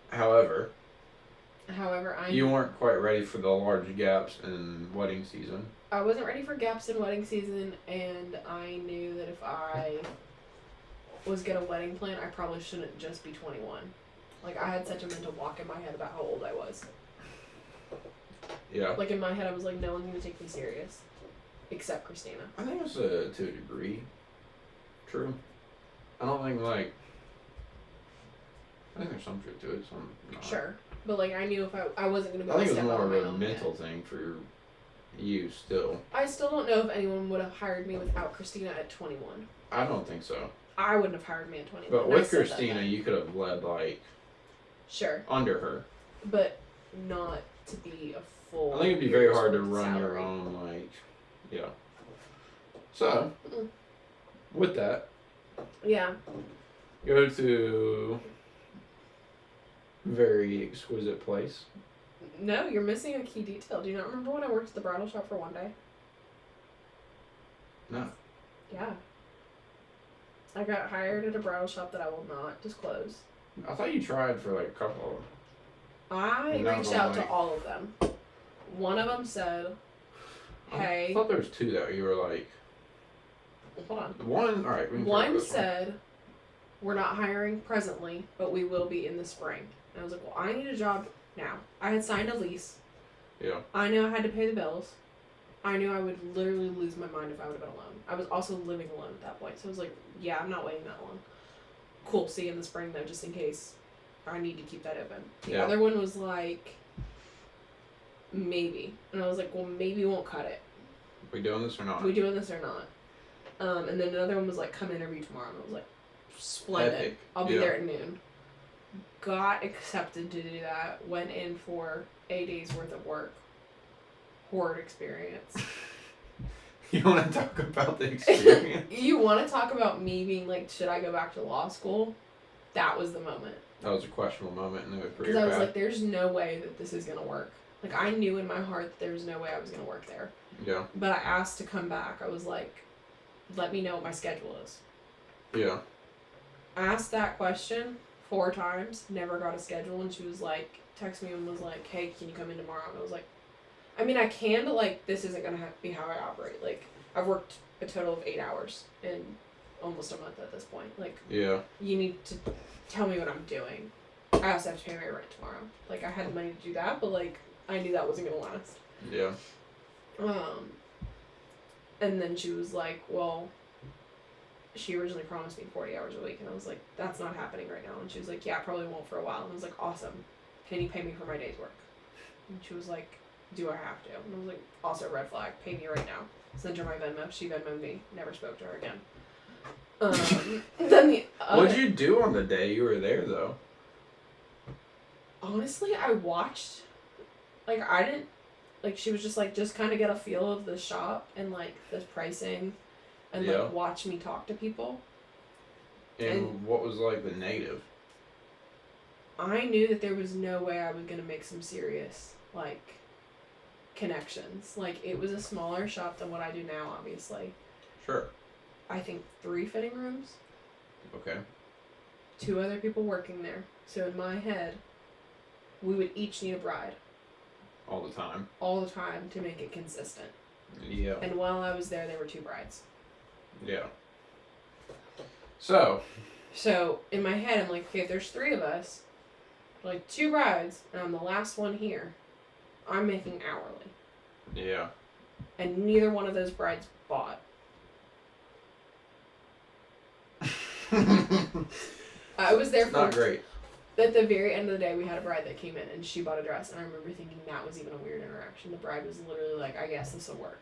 However, you weren't quite ready for the large gaps in wedding season. I wasn't ready for gaps in wedding season, and I knew that if I was gonna wedding plan, I probably shouldn't just be 21. Like, I had such a mental block in my head about how old I was. Yeah. Like, in my head, I was like, no one's gonna take me serious. Except Christina. I think it's to a degree true. I don't think, like... I think there's some truth to it, some not. Sure. But, like, I knew if I wasn't gonna be I able think to it was step more out of on a my own mental yet. thing for you still. I still don't know if anyone would have hired me without Christina at 21. I don't think so. I wouldn't have hired me at 21. But and I with said that Christina, then. you could have led, like, Sure. under her. But not to be a full... I think it'd be very year's hard to worth of run your salary. own, like, yeah. So, with that, Yeah. go to very exquisite place. No, you're missing a key detail. Do you not remember when I worked at the bridal shop for one day? No. Yeah. I got hired at a bridal shop that I will not disclose. I thought you tried for, like, a couple of them. I And that reached was out to like- all of them. One of them said, hey... I thought there was 2, though. You were like... Hold on. One, alright. One said, we're not hiring presently, but we will be in the spring. And I was like, well, I need a job now. I had signed a lease. Yeah. I knew I had to pay the bills. I knew I would literally lose my mind if I would have been alone. I was also living alone at that point. So I was like, yeah, I'm not waiting that long. Cool, see you in the spring though, just in case I need to keep that open. The Yeah. other one was like, maybe. And I was like, well, maybe won't cut it. We doing this or not? We doing this or not? And then another one was like, come interview tomorrow. And I was like, splendid. Epic. I'll be Yeah. there at noon. Got accepted to do that. Went in for a day's worth of work. Horrid experience. You want to talk about the experience? You want to talk about me being like, should I go back to law school? That was the moment. That was a questionable moment in the career Because I was path. like, there's no way that this is going to work. Like, I knew in my heart that there was no way I was going to work there. Yeah. But I asked to come back. I was like, let me know what my schedule is. Yeah. I asked that question 4 times, never got a schedule, and she was like, text me and was like, hey, can you come in tomorrow? And I was like, I mean, I can, but like, this isn't going to be how I operate. Like, I've worked a total of 8 hours in almost a month at this point. Like, Yeah. you need to tell me what I'm doing. I also have to pay my rent tomorrow. Like, I had the money to do that, but like, I knew that wasn't going to last. Yeah. And then she was like, well, she originally promised me 40 hours a week, and I was like, that's not happening right now. And she was like, yeah, probably won't for a while. And I was like, awesome. Can you pay me for my day's work? And she was like, do I have to? And I was like, also red flag, pay me right now. Sent her my Venmo. She Venmo'd me. Never spoke to her again. Then the other... What'd you do on the day you were there, though? Honestly, I watched. Like, I didn't... Like, she was just like, just kind of get a feel of the shop and, like, the pricing. And, Yeah. like, watch me talk to people. And what was, like, the negative? I knew that there was no way I was going to make some serious, like, connections. Like, it was a smaller shop than what I do now, obviously. Sure. I think 3 fitting rooms. Okay. 2 other people working there. So in my head, we would each need a bride. All the time. All the time to make it consistent. Yeah. And while I was there, there were 2 brides. Yeah. So in my head, I'm like, okay, if there's 3 of us, like 2 brides, and I'm the last one here, I'm making hourly. Yeah. And neither one of those brides bought. I was there for... Not great. At the very end of the day, we had a bride that came in, and she bought a dress, and I remember thinking that was even a weird interaction. The bride was literally like, I guess this will work.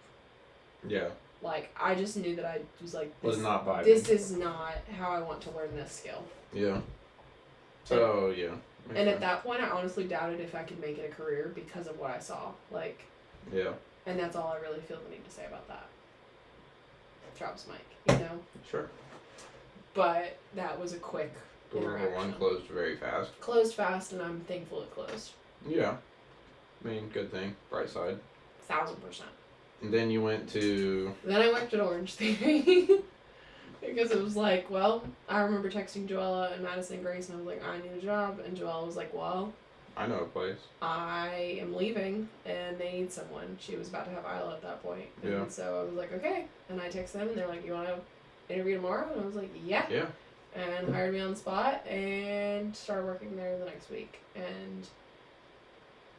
Yeah. Like, I just knew that I was like, was not vibing. This is not how I want to learn this skill. Yeah. So, yeah. And at that point, I honestly doubted if I could make it a career because of what I saw. Like... Yeah. And that's all I really feel the need to say about that. Travis Mike, you know? Sure. But that was a quick Door number 1 closed very fast. Closed fast, and I'm thankful it closed. Yeah. I mean, good thing. Bright side. 1000%. And then you went to... Then I worked at Orange Theory. Because it was like, well, I remember texting Joella and Madison and Grace, and I was like, I need a job. And Joella was like, well... I know a place. I am leaving, and they need someone. She was about to have Isla at that point. Yeah. And so I was like, okay. And I texted them, and they're like, you want to interview tomorrow? And I was like, yeah. Yeah. And hired me on the spot, and started working there the next week. And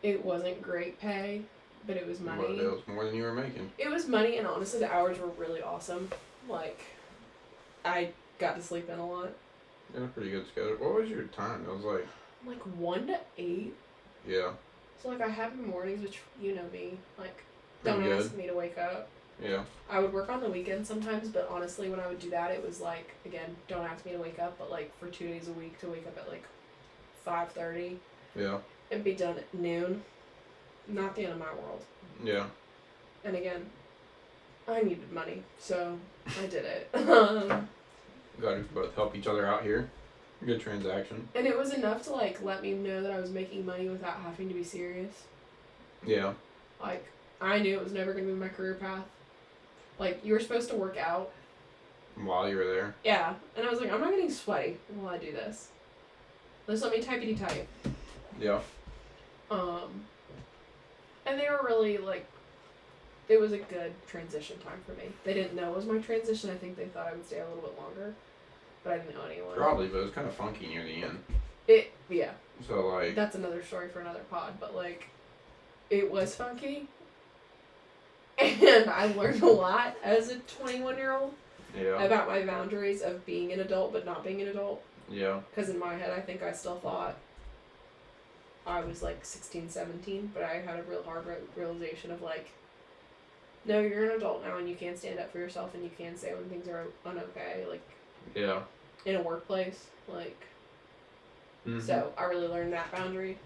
it wasn't great pay, but it was money. But it was more than you were making. It was money, and honestly, the hours were really awesome. Like, I got to sleep in a lot. You had a pretty good schedule. What was your time? It was like 1 to 8. Yeah. So like I have mornings, which you know me, like don't ask me to wake up. Yeah. I would work on the weekends sometimes, but honestly, when I would do that, it was like, again, don't ask me to wake up, but like for 2 days a week to wake up at like 5:30. Yeah. And be done at noon. Not the end of my world. Yeah. And again, I needed money, so I did it. Glad we both help each other out here. Good transaction. And it was enough to like let me know that I was making money without having to be serious. Yeah. Like, I knew it was never going to be my career path. Like, you were supposed to work out. While you were there? Yeah. And I was like, I'm not getting sweaty while I do this. Just let me typey type. Yeah. And they were really, like, it was a good transition time for me. They didn't know it was my transition. I think they thought I would stay a little bit longer. But I didn't know anyone. Probably, but it was kind of funky near the end. Yeah. So, like... That's another story for another pod, but, like, it was funky. And I learned a lot as a 21-year-old. Yeah. About my boundaries of being an adult but not being an adult. Yeah. Because in my head, I think I still thought I was, like, 16, 17, but I had a real hard realization of, like, no, you're an adult now and you can stand up for yourself and you can say when things are unokay, like... Yeah. In a workplace, like... Mm-hmm. So, I really learned that boundary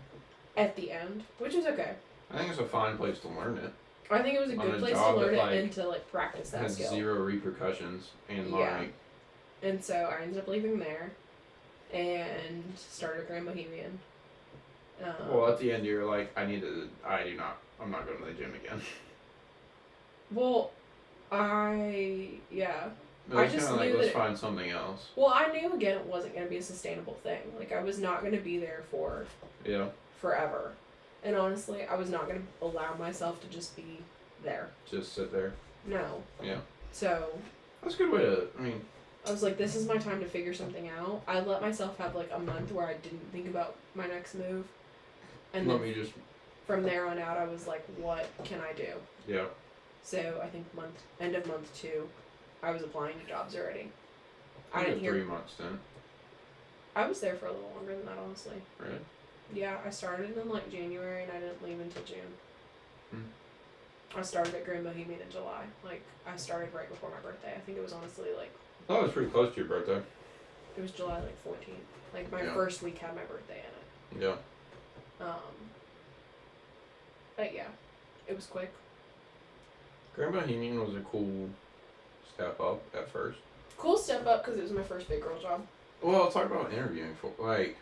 at the end, which is okay. I think it's a fine place to learn it. I think it was a good place to learn it and to, like, practice that skill. Has zero repercussions, and, like... And so, I ended up leaving there and started Grand Bohemian. Well, at the end, you're like, I'm not going to the gym again. Well, yeah. I just knew like, let's find something else. Well, I knew, again, it wasn't going to be a sustainable thing. Like, I was not going to be there for... Yeah. Forever. And honestly, I was not going to allow myself to just be there. Just sit there? No. Yeah. So... That's a good way to, I was like, this is my time to figure something out. I let myself have, like, a month where I didn't think about my next move. And then from there on out, I was like, what can I do? Yeah. So, I think end of month 2, I was applying to jobs already. I didn't hear 3 months then. I was there for a little longer than that, honestly. Really? Yeah, I started in, like, January, and I didn't leave until June. Hmm. I started at Grand Bohemian in July. Like, I started right before my birthday. I think it was honestly, like... I thought it was pretty close to your birthday. It was July, like, 14th. Like, my first week had my birthday in it. Yeah. But, yeah. It was quick. Grand Bohemian was a cool step up at first. Cool step up because it was my first big girl job. Well, talk about interviewing for, like...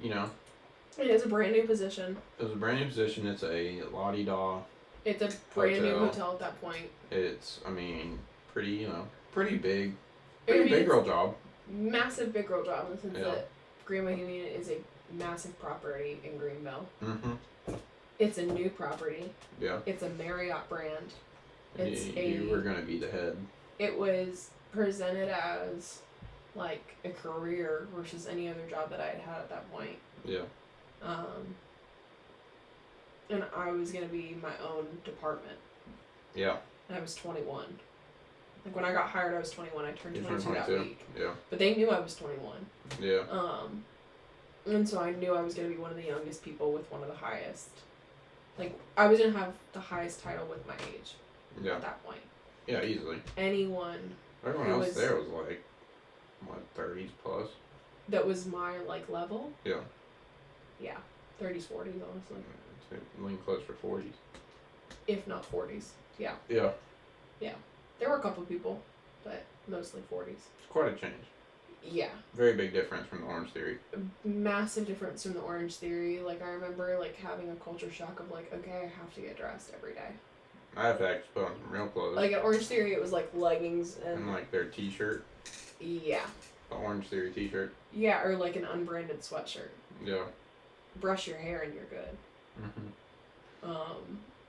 You know. It is a brand new position. It was a brand new position. It's a la-di-da. It's a brand new hotel at that point. It's, pretty big. Pretty big girl job. Massive big girl job in the sense that Grand Bohemian is a massive property in Greenville. Mm-hmm. It's a new property. Yeah. It's a Marriott brand. You were gonna be the head. It was presented as like a career versus any other job that I had at that point. Yeah. And I was gonna be my own department. Yeah. And I was 21. Like when I got hired, I was 21. I turned 22 that week. Yeah. But they knew I was 21. Yeah. And so I knew I was gonna be one of the youngest people with one of the highest. Like I was gonna have the highest title with my age. Yeah. At that point. Yeah, easily. Anyone. Everyone else there was like, what, 30s plus? That was my like level. Yeah. Yeah, 30s, 40s, honestly. Lean closer to 40s. If not 40s, yeah. Yeah. Yeah, there were a couple people, but mostly 40s. It's quite a change. Yeah. Very big difference from the Orange Theory. Massive difference from the Orange Theory. Like I remember like having a culture shock of like, okay, I have to get dressed every day. I have to actually put on some real clothes. Like at Orange Theory, it was like leggings and like their t-shirt. Yeah. The Orange Theory t-shirt. Yeah, or like an unbranded sweatshirt. Yeah. Brush your hair and you're good.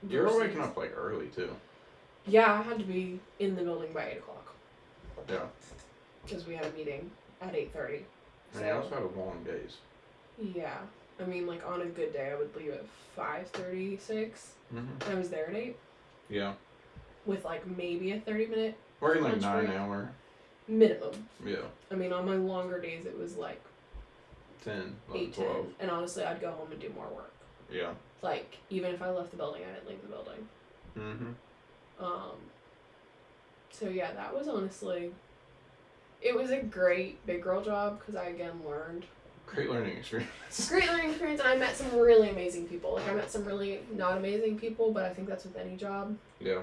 You were waking up like early too. Yeah, I had to be in the building by 8 o'clock. Yeah. Because we had a meeting at 8:30. And you also had long days. Yeah. I mean, like on a good day, I would leave at 5:36. And I was there at 8. Yeah. With like maybe a 30-minute. Working like 9 hour. Minimum. Yeah. I mean, on my longer days, it was like 10, 8, 12. 10. And honestly, I'd go home and do more work. Yeah. Like, even if I left the building, I didn't leave the building. So yeah, that was honestly, it was a great big girl job because I again learned. Great learning experience. Great learning experience, and I met some really amazing people. Like I met some really not amazing people, but I think that's with any job. Yeah.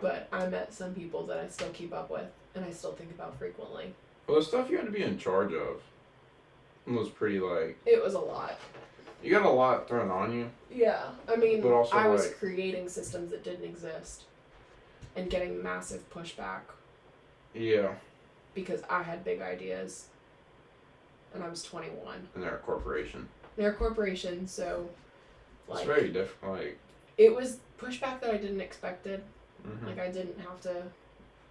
But I met some people that I still keep up with, and I still think about frequently. Well, the stuff you had to be in charge of was pretty like. It was a lot. You got a lot thrown on you. Yeah, I mean, but also I was creating systems that didn't exist, and getting massive pushback. Yeah. Because I had big ideas, and I was 21. And they're a corporation. They're a corporation, so. Like, it's very different. Like. It was pushback that I didn't expected. Like I didn't have to.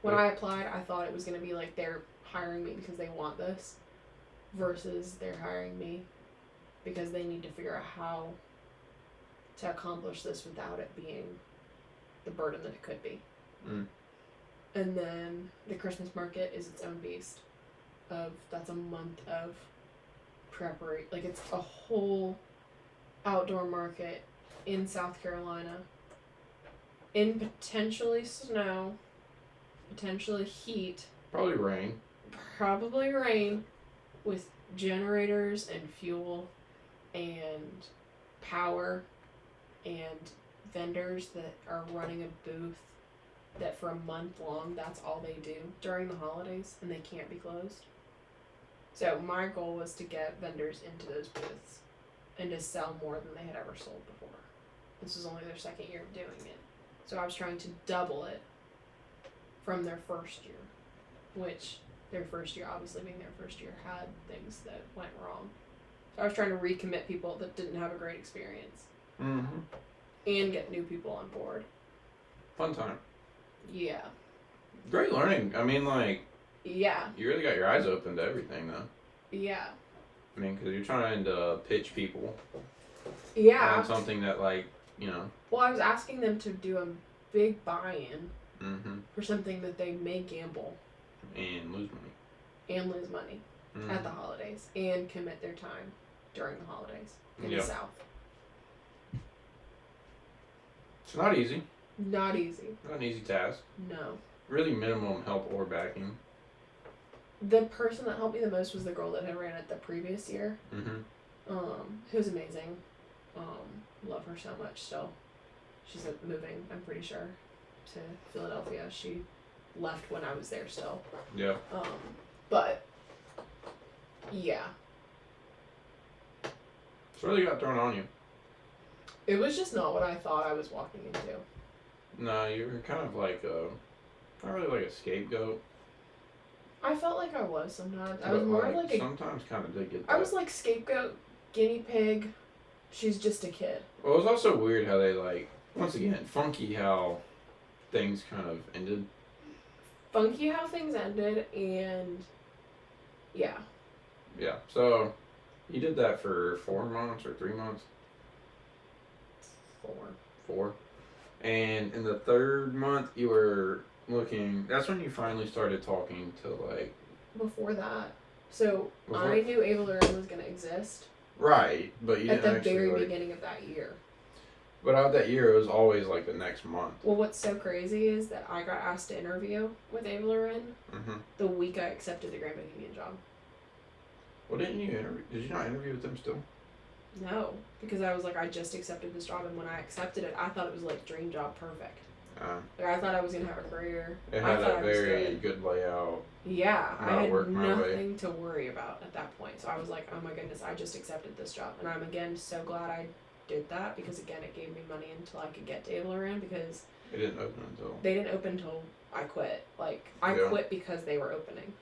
When I applied, I thought it was gonna be like they're hiring me because they want this, versus they're hiring me because they need to figure out how to accomplish this without it being the burden that it could be. And then the Christmas market is its own beast. That's a month of preparation. Like it's a whole outdoor market in South Carolina. In potentially snow, potentially heat. Probably rain, with generators and fuel and power and vendors that are running a booth that for a month long, that's all they do during the holidays, and they can't be closed. So my goal was to get vendors into those booths and to sell more than they had ever sold before. This was only their second year of doing it. So I was trying to double it from their first year, which their first year, obviously being their first year, had things that went wrong. So I was trying to recommit people that didn't have a great experience. And get new people on board. Fun time. Yeah. Great learning. I mean, like. Yeah. You really got your eyes open to everything, though. Yeah. I mean, because you're trying to pitch people. Yeah. On something that, like, you know. Well, I was asking them to do a big buy-in for something that they may gamble. And lose money. At the holidays. And commit their time during the holidays in the South. It's not easy. Not easy. Not an easy task. No. Really minimum help or backing. The person that helped me the most was the girl that had ran it the previous year. Who was amazing. Love her so much still. She's moving, I'm pretty sure, to Philadelphia. She left when I was there still. Yeah. But yeah. So what really got thrown on you? It was just not what I thought I was walking into. No, you were kind of like not really like a scapegoat. I felt like I was sometimes. I was more like sometimes kind of did get that. I was like scapegoat, guinea pig, She's just a kid. Well, it was also weird how they, like, once again, funky how things kind of ended. Funky how things ended, and yeah. Yeah, so you did that for 4 months or 3 months? 4. 4. And in the 3rd month, you were looking. That's when you finally started talking to, like. Before that. So, I knew Ava Laurenne was going to exist. Right, but you didn't at the actually, very like, beginning of that year. But out that year, it was always, like, the next month. Well, what's so crazy is that I got asked to interview with Ava Laurenne the week I accepted the Grand Bohemian job. Well, didn't you interview? Did you not interview with them still? No, because I was like, I just accepted this job, and when I accepted it, I thought it was like dream job perfect. Like, I thought I was gonna have a career. It had a very good layout. Yeah, I had nothing to worry about at that point. So I was like, oh my goodness, I just accepted this job, and I'm again so glad I did that, because again, it gave me money until I could get to Ava Laurenne, because it didn't open until they didn't open until I quit. Like, I quit because they were opening.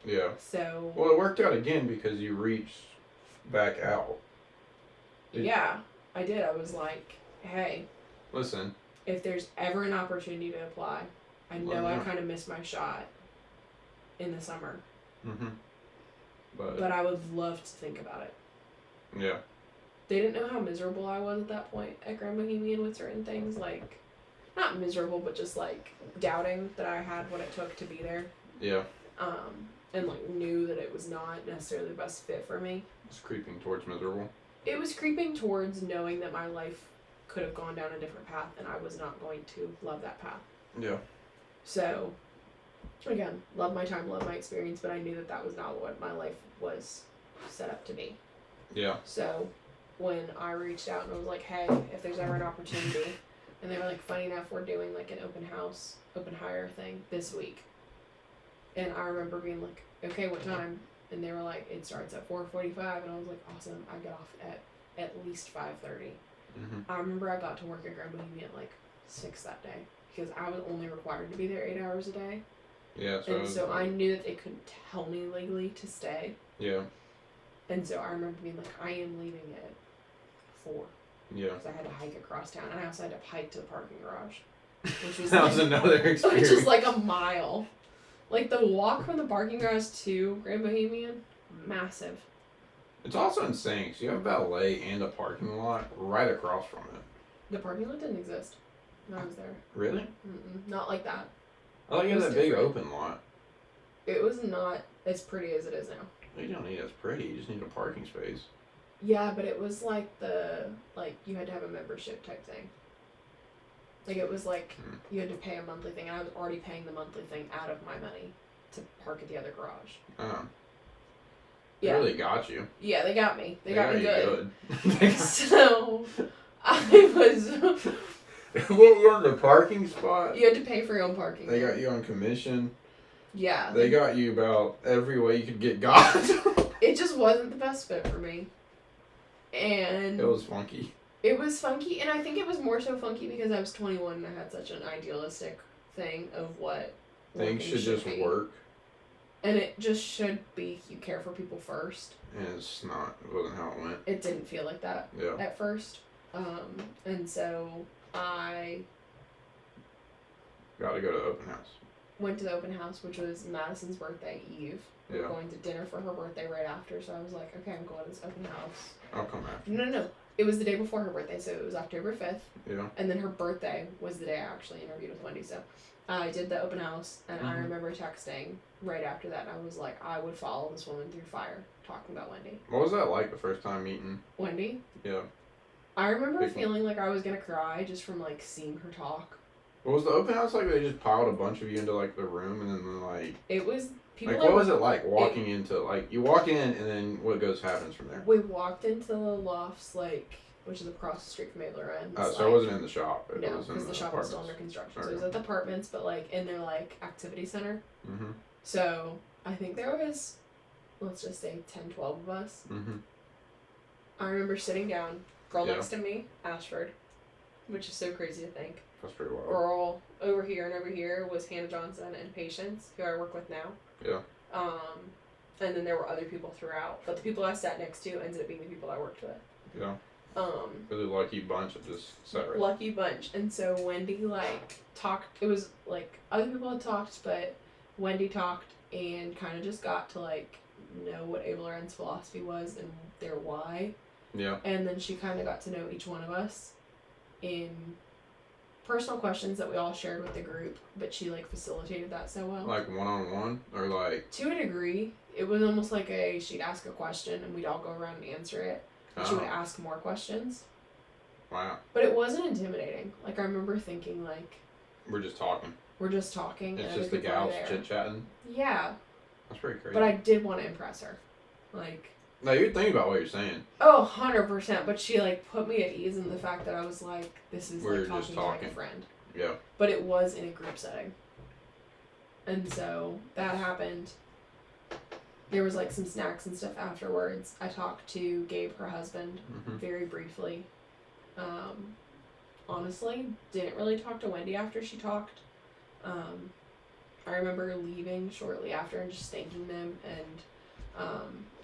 Yeah. So. Well, it worked out again because you reached back out. Yeah, I did. I was like, hey. Listen. If there's ever an opportunity to apply, I know I kind of missed my shot in the summer. But I would love to think about it. Yeah. They didn't know how miserable I was at that point at Grand Bohemian with certain things. Like, not miserable, but just like doubting that I had what it took to be there. Yeah. And like knew that it was not necessarily the best fit for me. It's creeping towards miserable. It was creeping towards knowing that my life could have gone down a different path, and I was not going to love that path. Yeah. So, again, love my time, love my experience, but I knew that that was not what my life was set up to be. Yeah. So, when I reached out and I was like, hey, if there's ever an opportunity, and they were like, funny enough, we're doing like an open house, open hire thing this week. And I remember being like, okay, what time? And they were like, it starts at 4:45, and I was like, awesome, I get off at least 5:30. I remember I got to work at Grand Bohemian at like 6 that day, because I was only required to be there 8 hours a day. Yeah. So I knew that they couldn't tell me legally to stay. Yeah. And so I remember being like, I am leaving at 4. Yeah. Because I had to hike across town, and I also had to hike to the parking garage, which was that was another experience. Which is like a mile. Like, the walk from the parking garage to Grand Bohemian, massive. It's also insane, because you have a valet and a parking lot right across from it. The parking lot didn't exist when I was there. Really? Not like that. I thought you had that big open lot. It was not as pretty as it is now. You don't need it as pretty, you just need a parking space. Yeah, but it was like you had to have a membership type thing. Like, it was like you had to pay a monthly thing, and I was already paying the monthly thing out of my money to park at the other garage. Oh. Yeah. They really got you. Yeah, they got me. They got me good. Good. So, I was... What, you on the parking spot? You had to pay for your own parking. They got you on commission. Yeah. They got you about every way you could get got. It just wasn't the best fit for me. And... It was funky. It was funky, and I think it was more so funky because I was 21 and I had such an idealistic thing of what things should just work. And it just should be, you care for people first. And it's not. It wasn't how it went. It didn't feel like that at first. And so I got to go to the open house. Went to the open house, which was Madison's birthday eve. We were going to dinner for her birthday right after, so I was like, okay, I'm going to this open house. I'll come after. No. It was the day before her birthday, so it was October 5th. Yeah. And then her birthday was the day I actually interviewed with Wendy, so I did the open house, and I remember texting right after that, and I was like, I would follow this woman through fire, talking about Wendy. What was that like the first time meeting? Wendy? Yeah. I remember feeling like I was going to cry just from, like, seeing her talk. What was the open house like? They just piled a bunch of you into, like, the room, and then, like... It was... Like, what was it like walking into, like, you walk in, and then what happens from there? We walked into the lofts, like... which is across the street from Ava Laurenne. Oh, so it wasn't in the shop. No, because the shop was still under construction. So it was at the apartments, but like in their like activity center. So I think there was, let's just say 10, 12 of us. I remember sitting down, girl next to me, Ashford, which is so crazy to think. That's pretty wild. Girl over here was Hannah Johnson and Patience, who I work with now. Yeah. And then there were other people throughout, but the people I sat next to ended up being the people I worked with. Yeah. Really lucky bunch of this set, right? Lucky bunch. And so Wendy, like, talked. It was, like, other people had talked, but Wendy talked and kind of just got to, like, know what Ava Laurenne's philosophy was and their why. Yeah. And then she kind of got to know each one of us in personal questions that we all shared with the group, but she, like, facilitated that so well. Like one-on-one, or like... To a degree. It was almost like she'd ask a question and we'd all go around and answer it. And she would ask more questions. Wow. But it wasn't intimidating. Like, I remember thinking, like... We're just talking. It's just the gals chit-chatting? Yeah. That's pretty crazy. But I did want to impress her. Like... No, you're thinking about what you're saying. Oh, 100%. But she, like, put me at ease in the fact that I was like, this is, We're like, just talking to like a friend. Yeah. But it was in a group setting. And so, that happened. There was, like, some snacks and stuff afterwards. I talked to Gabe, her husband, very briefly. Honestly, didn't really talk to Wendy after she talked. I remember leaving shortly after and just thanking them and,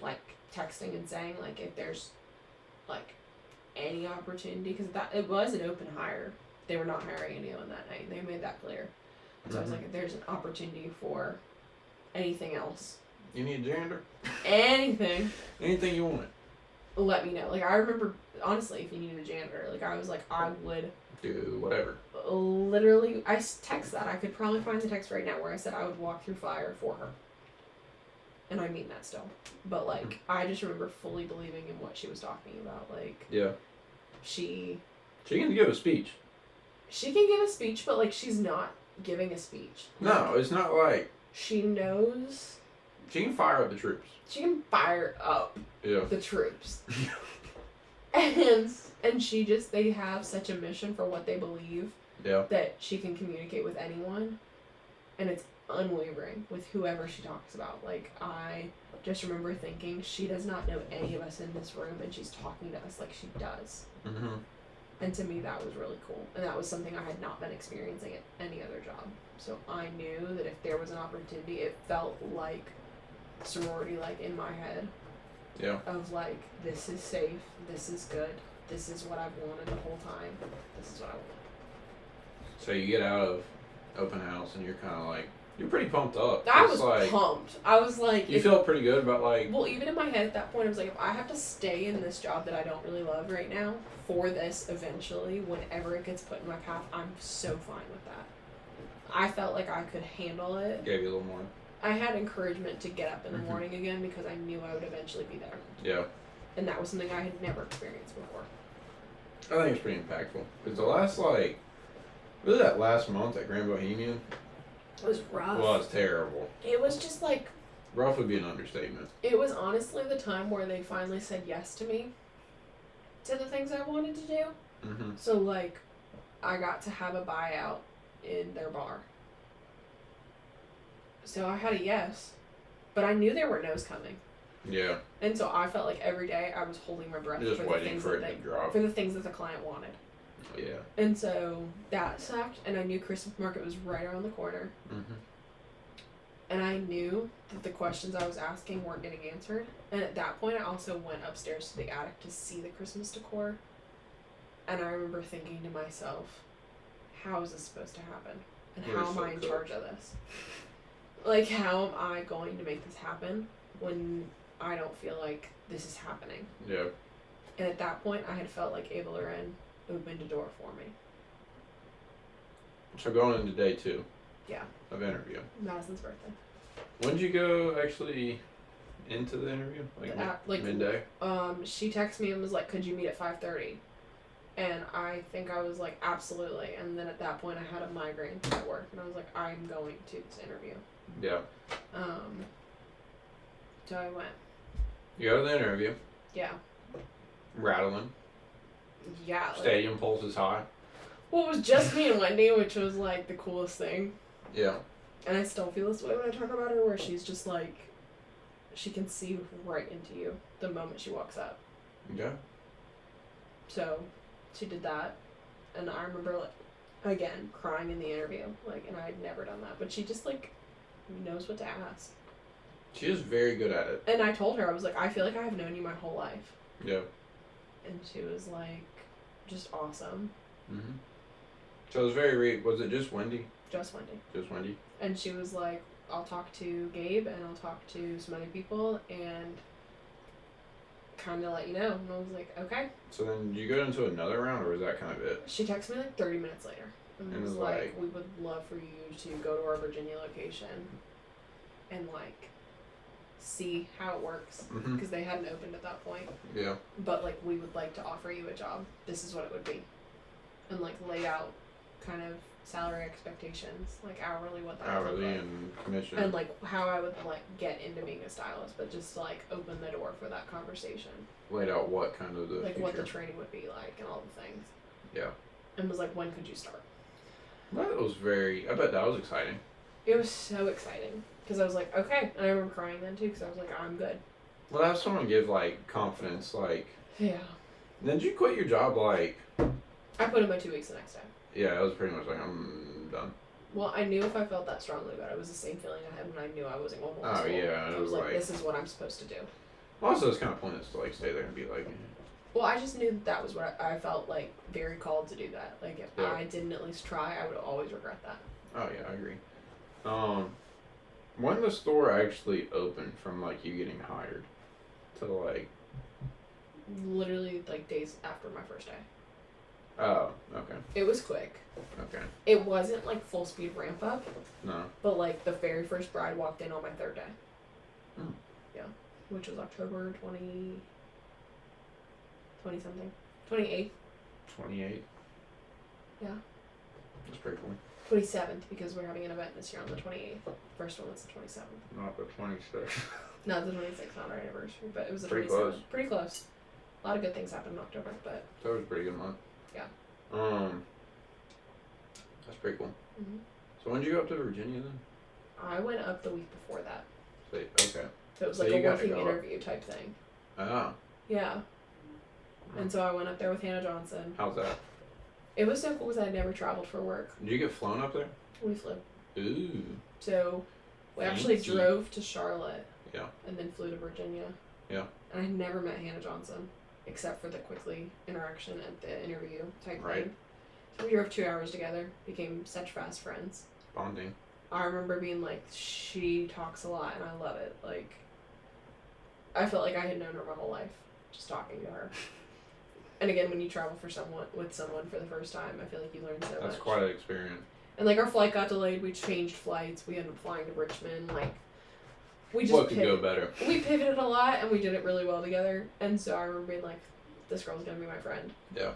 like, texting and saying, like, if there's, like, any opportunity, because it was an open hire. They were not hiring anyone that night. They made that clear. So I was like, if there's an opportunity for anything else. You need a janitor? Anything. Anything you want. Let me know. Like, I remember, honestly, if you needed a janitor, like, I was like, I would... Do whatever. Literally, I text that. I could probably find the text right now where I said I would walk through fire for her. And I mean that still. But, like, I just remember fully believing in what she was talking about. Like... Yeah. She can give a speech. She can give a speech, but, like, she's not giving a speech. No, it's not like... She knows... She can fire up the troops. She can fire up the troops. And she just... They have such a mission for what they believe that she can communicate with anyone. And it's unwavering with whoever she talks about. Like, I just remember thinking, she does not know any of us in this room, and she's talking to us like she does. Mm-hmm. And to me, that was really cool. And that was something I had not been experiencing at any other job. So I knew that if there was an opportunity, it felt like sorority, like, in my head. Yeah. Of, like, this is safe, this is good, this is what I've wanted the whole time, this is what I want. So you get out of open house and you're kind of like, you're pretty pumped up. I was like, pumped. I was like... You felt pretty good about, like... Well, even in my head at that point, I was like, if I have to stay in this job that I don't really love right now for this eventually, whenever it gets put in my path, I'm so fine with that. I felt like I could handle it. Gave you a little more. I had encouragement to get up in the morning again because I knew I would eventually be there. Yeah. And that was something I had never experienced before. I think it's pretty impactful. Because the last, like... Really that last month at Grand Bohemian... It was rough. Was terrible. It was just like... Rough would be an understatement. It was honestly the time where they finally said yes to me. To the things I wanted to do. Mm-hmm. So, like, I got to have a buyout in their bar. So I had a yes. But I knew there were no's coming. Yeah. And so I felt like every day I was holding my breath Just for the things for the things that the client wanted. Yeah. And so that sucked, and I knew Christmas market was right around the corner. Mm-hmm. And I knew that the questions I was asking weren't getting answered. And at that point, I also went upstairs to the attic to see the Christmas decor. And I remember thinking to myself, how is this supposed to happen? And how am I in charge of this? Like, how am I going to make this happen when I don't feel like this is happening? Yeah. And at that point, I had felt like Ava Laurenne opened a door for me. So going into day 2. Yeah. Of interview. Madison's birthday. When did you go actually into the interview? Like midday? She texted me and was like, could you meet at 5:30? And I think I was like, absolutely. And then at that point, I had a migraine at work. And I was like, I'm going to this interview. Yeah. So I went. You go to the interview. Yeah. Rattling. Yeah. Stadium pulse is high. Well, it was just me and Wendy, which was like the coolest thing. Yeah. And I still feel this way when I talk about her, where she's just like, she can see right into you the moment she walks up. Okay. So, she did that, and I remember, like, again, crying in the interview, like, and I had never done that, but she just, like, knows what to ask. She is very good at it. And I told her, I was like, I feel like I have known you my whole life. Yeah. and she was like, just awesome. Mm-hmm. So it was very, was it just Wendy? Just Wendy. Just Wendy? And she was like, I'll talk to Gabe and I'll talk to some other people and kind of let you know. And I was like, okay. So then did you go into another round or was that kind of it? She texted me like 30 minutes later. And was like, we would love for you to go to our Virginia location and like see how it works. Because they hadn't opened at that point. Yeah. But like, we would like to offer you a job. This is what it would be. And like lay out kind of salary expectations, like hourly, what that would look like. And commission. And like how I would like get into being a stylist, but just like open the door for that conversation. Laid out what kind of the like future. What the training would be like and all the things. Yeah. And was like, when could you start? That was I bet that was exciting. It was so exciting because I was like, okay. And I remember crying then too because I was like, I'm good. Well, have someone give like confidence, like. Yeah. Then did you quit your job like? I put in my 2 weeks the next day. Yeah, it was pretty much like I'm done. Well, I knew if I felt that strongly about it, it was the same feeling I had when I knew I wasn't going to school. Oh yeah, I was like, this is what I'm supposed to do. Also, it's kind of pointless to like stay there and be like. Well, I just knew that was what I felt like very called to do that. Like if I didn't at least try, I would always regret that. Oh yeah, I agree. When the store actually opened from like you getting hired to like. Literally like days after my first day. Oh, okay. It was quick. Okay. It wasn't like full speed ramp up. No. But like the very first bride walked in on my third day. Hmm. Yeah. Which was October 20 something. 28th. 28. Yeah. That's pretty cool. 27th because we're having an event this year on the 28th. First one was the 27th. Not the 26th. No, the 26th, not our anniversary, but it was the 27th. Pretty close. Pretty close. A lot of good things happened in October, but. That was a pretty good month. Yeah. That's pretty cool. Mm-hmm. So when did you go up to Virginia then? I went up the week before that. Okay. So it was like a working interview type thing. Oh. Yeah. And so I went up there with Hannah Johnson. How's that? It was so cool because I had never traveled for work. Did you get flown up there? We flew. Ooh. So we actually drove to Charlotte. Yeah. And then flew to Virginia. Yeah. And I never met Hannah Johnson except for the quickly interaction at the interview type thing. So we drove 2 hours together, became such fast friends. Bonding. I remember being like, she talks a lot and I love it. Like, I felt like I had known her my whole life just talking to her. And again, when you travel with someone for the first time, I feel like you learn so much. That's quite an experience. And like our flight got delayed, we changed flights, we ended up flying to Richmond, like we just what could go better? We pivoted a lot and we did it really well together. And so I remember being like, this girl's gonna be my friend. Yeah.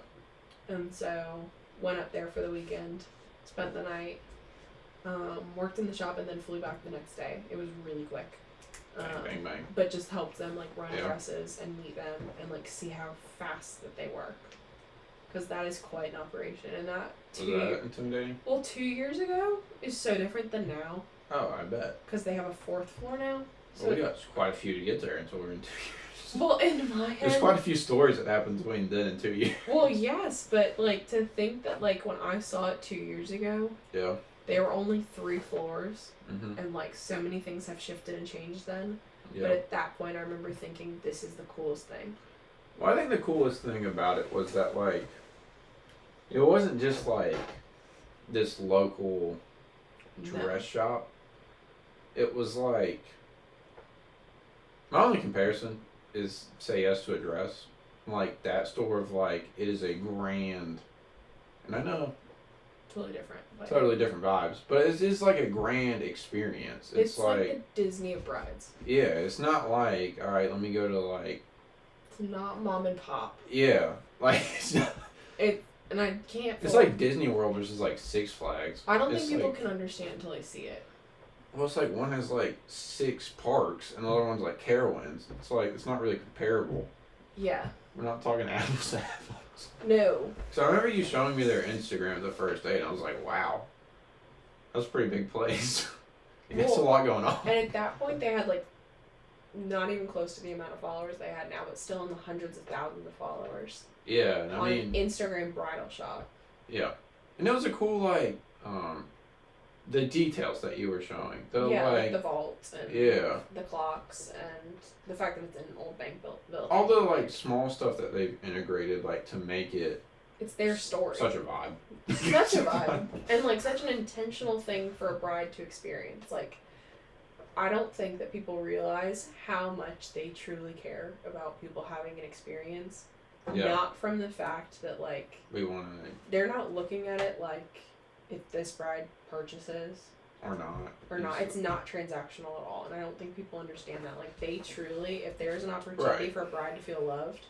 And so went up there for the weekend, spent the night, worked in the shop and then flew back the next day. It was really quick. Bang, bang. But just helped them like run dresses and meet them and like see how fast that they work. Because that is quite an operation. And that was that intimidating? Well, 2 years ago is so different than now. Oh, I bet. Because they have a fourth floor now. So well, we got quite a few to get there until we're in 2 years. Well, in my head... There's quite a few stories that happened between then and 2 years. Well, yes, but like to think that like when I saw it 2 years ago... Yeah. There were only 3 floors. Mm-hmm. And like so many things have shifted and changed then. Yeah. But at that point I remember thinking this is the coolest thing. Well, I think the coolest thing about it was that like... It wasn't just like this local dress shop. It was like... My only comparison is Say Yes to a Dress. Like that store of like, it is a grand... And I know... Totally different. Like, totally different vibes. But it's just like a grand experience. It's like the Disney of brides. Yeah, it's not like, alright, let me go to like... It's not mom and pop. Yeah. Like, it's not... And I can't... It's like Disney World versus like Six Flags. I don't think people can understand until they see it. Well, it's like one has like 6 parks and the other one's like Carowinds. It's like, it's not really comparable. Yeah. We're not talking apples to apples. No. So I remember you showing me their Instagram the first day and I was like, wow. That's a pretty big place. It's a lot going on. And at that point they had like not even close to the amount of followers they had now, but still in the hundreds of thousands of followers. Yeah, and I on mean... Instagram bridal shop. Yeah. And it was a cool, like, the details that you were showing. Like the vaults and yeah, the clocks and the fact that it's in an old bank building. All the like small stuff that they've integrated like to make it. It's their story. Such a vibe. Such a vibe, and like such an intentional thing for a bride to experience. Like, I don't think that people realize how much they truly care about people having an experience. Yeah. Not from the fact that like we want to. They're not looking at it like if this bride purchases or not. It's not transactional at all, and I don't think people understand that. Like, they truly, if there's an opportunity for a bride to feel loved,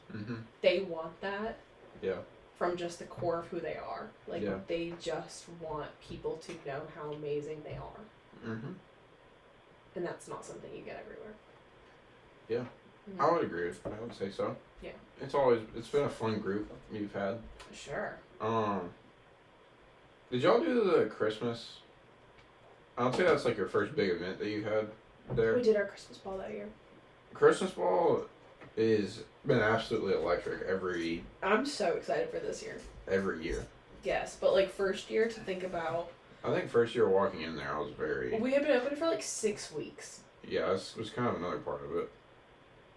they want that. Yeah. From just the core of who they are. Like, they just want people to know how amazing they are. Mm-hmm. And that's not something you get everywhere. Yeah. Mm-hmm. I would agree. I would say so. Yeah. It's been a fun group you've had. Sure. Did y'all do the Christmas? I don't say that's like your first big event that you had there. We did our Christmas ball that year. Christmas ball is been absolutely electric I'm so excited for this year. Every year. Yes, but like first year to think about. I think first year walking in there I was very. We had been open for like 6 weeks. Yeah, this was kind of another part of it.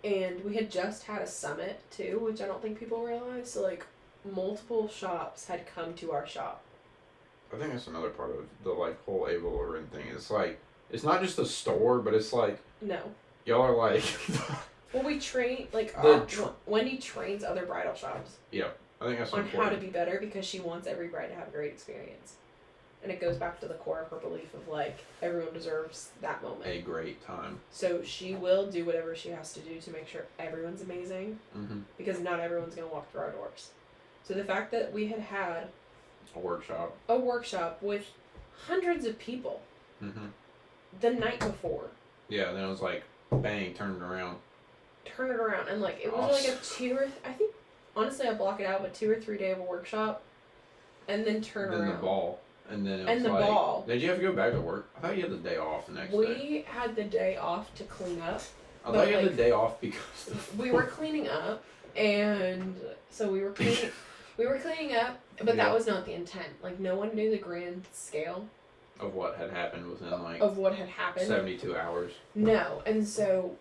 And we had just had a summit too, which I don't think people realize. So like multiple shops had come to our shop. I think that's another part of the like whole Ava Laurenne thing. It's like it's not just a store, but it's like no. Y'all are like. Well, we train like Wendy trains other bridal shops. Yeah, I think that's on important. How to be better because she wants every bride to have a great experience, and it goes back to the core of her belief of like everyone deserves that moment. A great time. So she will do whatever she has to do to make sure everyone's amazing, because not everyone's gonna walk through our doors. So the fact that we had a workshop with hundreds of people the night before. Yeah, then it was like bang, turn it around, and like it was like a I think honestly I block it out, but 2 or 3 day of a workshop, and then turn around. Then the ball, and then it was like, ball. Did you have to go back to work? I thought you had the day off the next day. We had the day off to clean up. I thought you had the day off because we were cleaning up, and so we were cleaning. We were cleaning up, but that was not the intent. Like, no one knew the grand scale of what had happened within like 72 hours. No, and so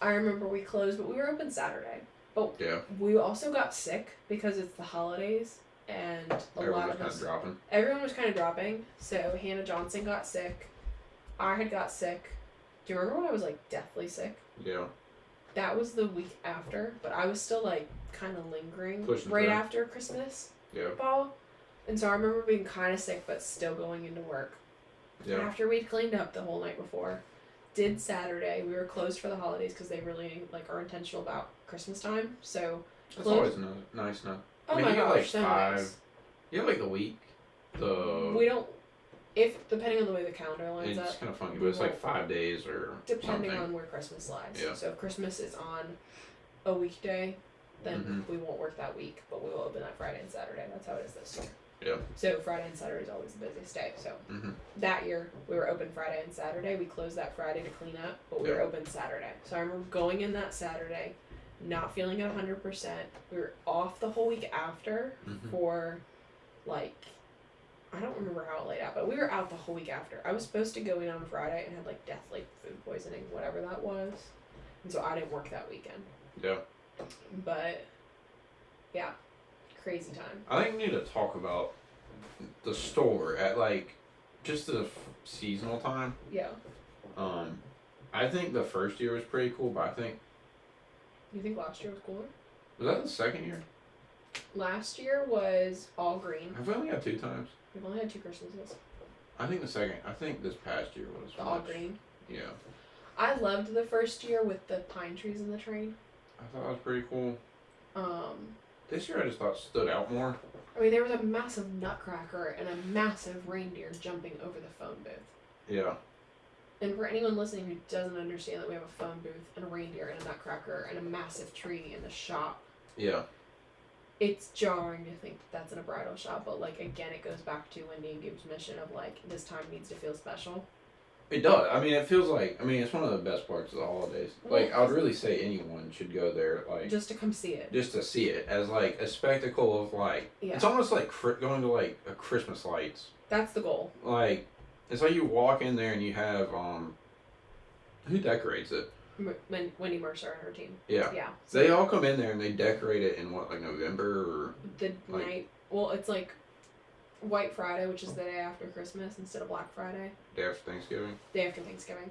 I remember we closed, but we were open Saturday. But we also got sick because it's the holidays, and everyone was kind of dropping. So Hannah Johnson got sick. I had got sick. Do you remember when I was like deathly sick? Yeah. That was the week after, but I was still like kind of lingering after Christmas ball. And so I remember being kind of sick, but still going into work. Yeah. After we'd cleaned up the whole night before, did Saturday. We were closed for the holidays because they really like are intentional about Christmas time. So that's always nice now. Oh my gosh, so nice. You have like the week. We don't. If depending on the way the calendar lines up, it's kind of funky, but it's like 5 days or depending something. On where Christmas lies. Yeah. So if Christmas is on a weekday, then we won't work that week, but we will open that Friday and Saturday. That's how it is this year. Yeah. So Friday and Saturday is always the busiest day. So that year we were open Friday and Saturday. We closed that Friday to clean up, but we were open Saturday. So I remember going in that Saturday, not feeling at 100%. We were off the whole week after for like. I don't remember how it laid out, but we were out the whole week after. I was supposed to go in on Friday and had like deathly food poisoning, whatever that was. And so I didn't work that weekend. Yeah. But, yeah, crazy time. I think we need to talk about the store at like just the seasonal time. Yeah. I think the first year was pretty cool, but I think. You think last year was cooler? Was that the second year? Last year was all green. Have we only had 2 times? We've only had 2 Christmases. I think this past year was all green. Yeah. I loved the first year with the pine trees in the train. I thought it was pretty cool. This year I just thought stood out more. I mean, there was a massive nutcracker and a massive reindeer jumping over the phone booth. Yeah. And for anyone listening who doesn't understand that we have a phone booth and a reindeer and a nutcracker and a massive tree in the shop. Yeah. It's jarring to think that's in a bridal shop, but like again, it goes back to Wendy and Gabe's mission of like this time needs to feel special. It does. I mean, it feels like. I mean, it's one of the best parts of the holidays. Like, I would really say anyone should go there, like just to come see it. Just to see it as like a spectacle of like. Yeah. It's almost like going to like a Christmas lights. That's the goal. Like, it's like you walk in there and you have who decorates it? Wendy Mercer and her team. Yeah. Yeah. So they all come in there and they decorate it in what, like November or the night. Well, it's like White Friday, which is the day after Christmas instead of Black Friday. Day after Thanksgiving. Day after Thanksgiving.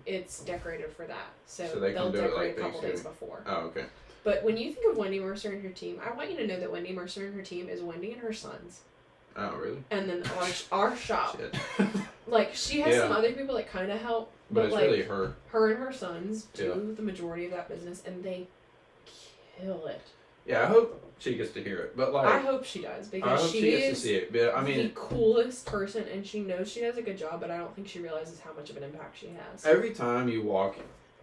It's decorated for that. So they'll decorate a couple days before. Oh, okay. But when you think of Wendy Mercer and her team, I want you to know that Wendy Mercer and her team is Wendy and her sons. Oh, really? And then our shop. Shit. Like, she has some other people that kind of help. But it's like, really her. Her and her sons do the majority of that business, and they kill it. Yeah, I hope she gets to hear it. But like, I hope she does, because she gets to see it. But I mean, the coolest person, and she knows she does a good job, but I don't think she realizes how much of an impact she has. Every time you walk,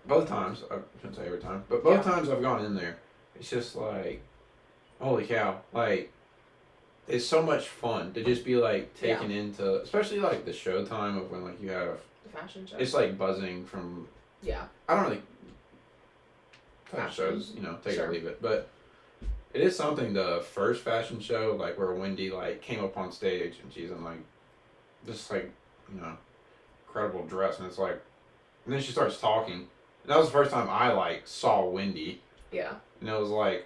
both times, I shouldn't say every time, but both times I've gone in there, it's just like, holy cow, like, it's so much fun to just be like taken into, especially like the show time of when like you have the fashion show. It's like buzzing from. Yeah. I don't really. Fashion shows, take it or leave it, but it is something. The first fashion show, like where Wendy like came up on stage and she's in like, this like, incredible dress, and it's like, and then she starts talking. And that was the first time I like saw Wendy. Yeah. And it was like.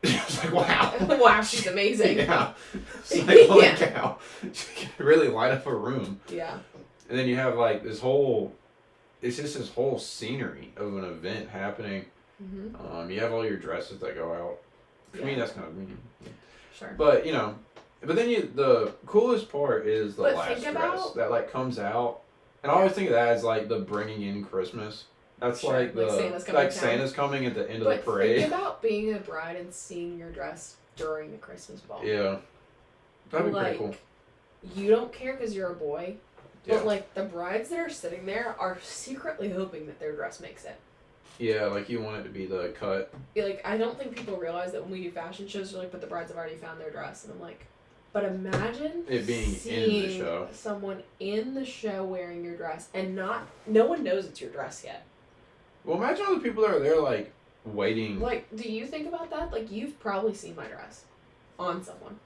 I was like, wow. Wow, she's amazing. Yeah. It's like, holy cow. She can really light up a room. Yeah. And then you have like this whole, it's just this whole scenery of an event happening. Mm-hmm. You have all your dresses that go out. For me, that's kind of mean. Sure. But, but then the coolest part is the last dress that like comes out. And I always think of that as like the bringing in Christmas. That's like Santa's coming at the end of the parade. Think about being a bride and seeing your dress during the Christmas ball. Yeah. That'd be pretty cool. You don't care because you're a boy, but like the brides that are sitting there are secretly hoping that their dress makes it. Yeah, like you want it to be the cut. Like, I don't think people realize that when we do fashion shows, they're like, but the brides have already found their dress. And I'm like, but imagine it being in the show. Someone in the show wearing your dress and no one knows it's your dress yet. Well, imagine all the people that are there, like, waiting. Like, do you think about that? Like, you've probably seen my dress on someone